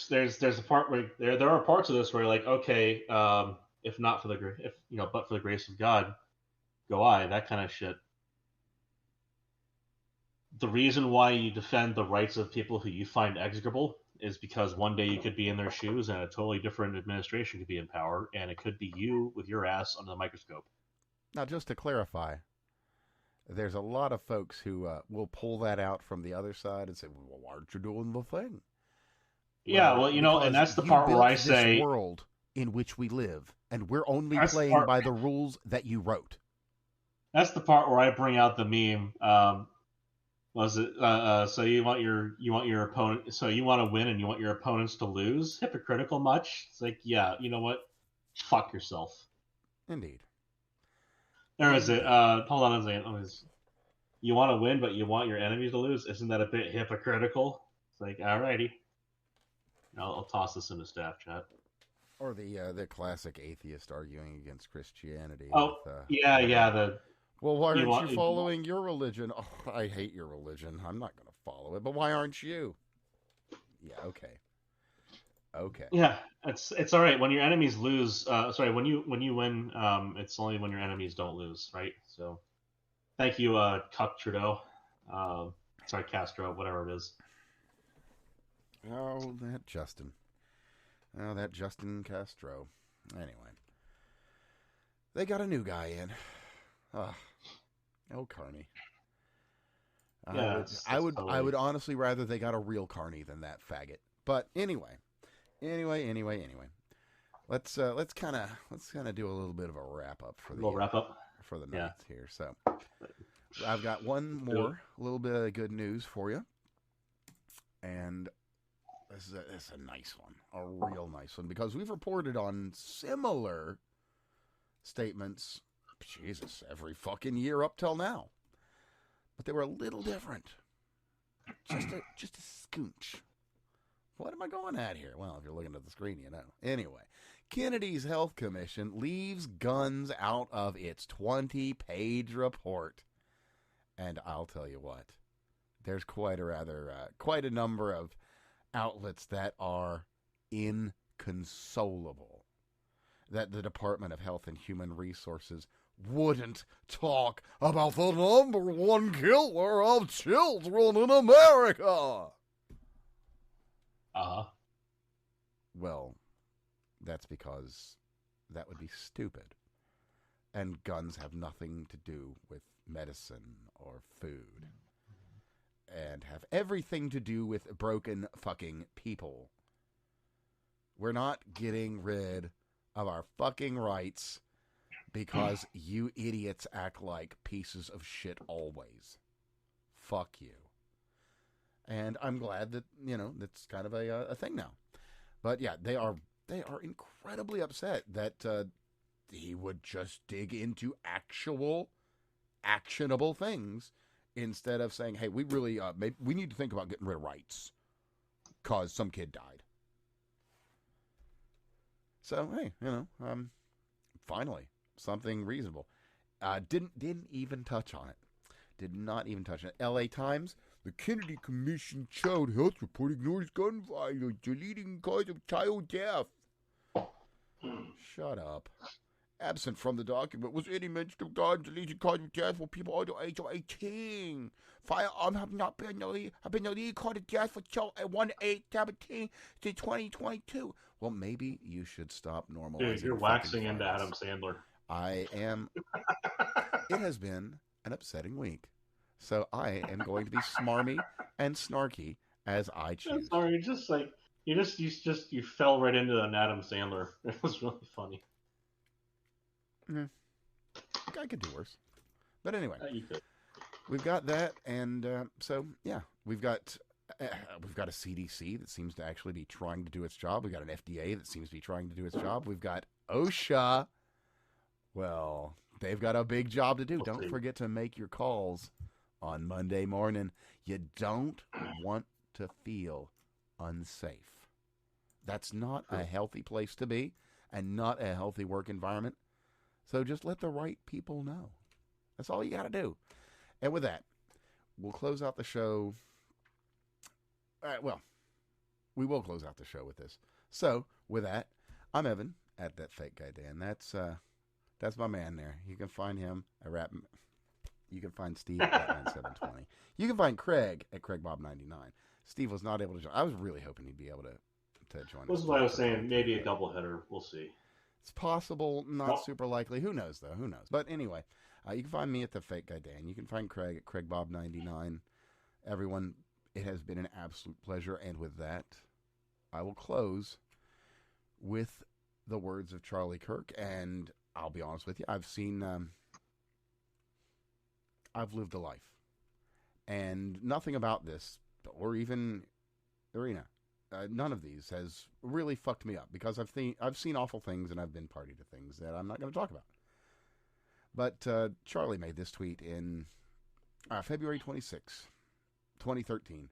[SPEAKER 2] There's a part where there are parts of this where okay, if not for but for the grace of God, go I, that kind of shit. The reason why you defend the rights of people who you find execrable is because one day you could be in their shoes and a totally different administration could be in power, and it could be you with your ass under the microscope.
[SPEAKER 1] Now, just to clarify, there's a lot of folks who will pull that out from the other side and say, well, why aren't you doing the thing?
[SPEAKER 2] Yeah,
[SPEAKER 1] Well,
[SPEAKER 2] well, and
[SPEAKER 1] because
[SPEAKER 2] that's the
[SPEAKER 1] you
[SPEAKER 2] part where
[SPEAKER 1] built
[SPEAKER 2] I
[SPEAKER 1] this
[SPEAKER 2] say
[SPEAKER 1] world in which we live, and we're only
[SPEAKER 2] that's the
[SPEAKER 1] playing
[SPEAKER 2] part.
[SPEAKER 1] by the rules that you wrote.
[SPEAKER 2] That's the part where I bring out the meme. Was it so you want your opponent, so you want to win and you want your opponents to lose? Hypocritical much? It's like, yeah, you know what? Fuck yourself.
[SPEAKER 1] Indeed.
[SPEAKER 2] Or is it?
[SPEAKER 1] Indeed.
[SPEAKER 2] Hold on a second. You want to win, but you want your enemies to lose? Isn't that a bit hypocritical? It's like, alrighty. I'll toss this in the staff chat.
[SPEAKER 1] Or the classic atheist arguing against Christianity.
[SPEAKER 2] Oh,
[SPEAKER 1] with,
[SPEAKER 2] yeah, yeah.
[SPEAKER 1] Well, why aren't you following your religion? Oh, I hate your religion. I'm not going to follow it. But why aren't you? Yeah, okay. Okay.
[SPEAKER 2] Yeah, it's all right when your enemies lose. Sorry, when you win, it's only when your enemies don't lose, right? So, thank you, Cuck Trudeau. Sorry, Castro, whatever it is.
[SPEAKER 1] Oh, that Justin. Oh, that Justin Castro. Anyway, they got a new guy in. Oh, Carney.
[SPEAKER 2] Yeah,
[SPEAKER 1] I would honestly rather they got a real Carney than that faggot. But anyway. Let's kind of do a little bit of a wrap up for the night here. So I've got one more little bit of good news for you, and this is a nice one, a real nice one, because we've reported on similar statements, Jesus, every fucking year up till now, but they were a little different, just a scoonch. What am I going at here? Well, if you're looking at the screen, you know. Anyway, Kennedy's Health Commission leaves guns out of its 20-page report. And I'll tell you what, there's quite a number of outlets that are inconsolable that the Department of Health and Human Resources wouldn't talk about the number one killer of children in America. Well, that's because that would be stupid. And guns have nothing to do with medicine or food. And have everything to do with broken fucking people. We're not getting rid of our fucking rights because you idiots act like pieces of shit always. Fuck you. And I'm glad that, that's kind of a thing now. But yeah, they are incredibly upset that he would just dig into actual, actionable things instead of saying, hey, we really, we need to think about getting rid of rights because some kid died. So, hey, finally, something reasonable. Didn't even touch on it. Did not even touch on it. LA Times, the Kennedy Commission child health report ignores gun violence, the leading cause of child death. Shut up. Absent from the document was any mention of guns, the leading cause of death for people under the age of 18. Firearms have not been the leading cause of death for children at 1-8-17 to 2022. Well, maybe you should stop normalizing.
[SPEAKER 2] Dude, you're waxing into Adam Sandler.
[SPEAKER 1] I am. It has been an upsetting week. So I am going to be smarmy and snarky as I choose.
[SPEAKER 2] Sorry, just like you fell right into an Adam Sandler. It was really funny.
[SPEAKER 1] I could do worse, but anyway,
[SPEAKER 2] you could.
[SPEAKER 1] We've got that, and so yeah, we've got a CDC that seems to actually be trying to do its job. We've got an FDA that seems to be trying to do its job. We've got OSHA. Well, they've got a big job to do. Don't forget to make your calls on Monday morning. You don't want to feel unsafe. That's not a healthy place to be and not a healthy work environment. So just let the right people know. That's all you got to do. And with that, we'll close out the show. Well, we will close out the show with this. So with that, I'm Evan at That Fake Guy Dan. That's my man there. You can find him at You can find Steve at Batman720. You can find Craig at CraigBob99. Steve was not able to join. I was really hoping he'd be able to join us.
[SPEAKER 2] This is why I was saying maybe a doubleheader. We'll see.
[SPEAKER 1] It's possible, not super likely. Who knows, though? Who knows? But anyway, you can find me at The Fake Guy Dan. You can find Craig at CraigBob99. Everyone, it has been an absolute pleasure. And with that, I will close with the words of Charlie Kirk. And I'll be honest with you, I've lived a life. And nothing about this, or even Iryna, none of these has really fucked me up, because I've seen awful things and I've been party to things that I'm not going to talk about. But Charlie made this tweet in February 26, 2013.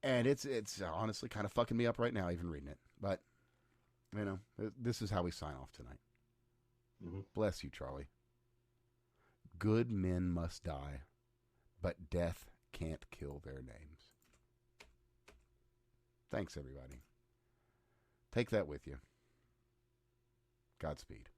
[SPEAKER 1] And it's honestly kind of fucking me up right now, even reading it. But, you know, this is how we sign off tonight.
[SPEAKER 2] Mm-hmm.
[SPEAKER 1] Bless you, Charlie. Good men must die, but death can't kill their names. Thanks, everybody. Take that with you. Godspeed.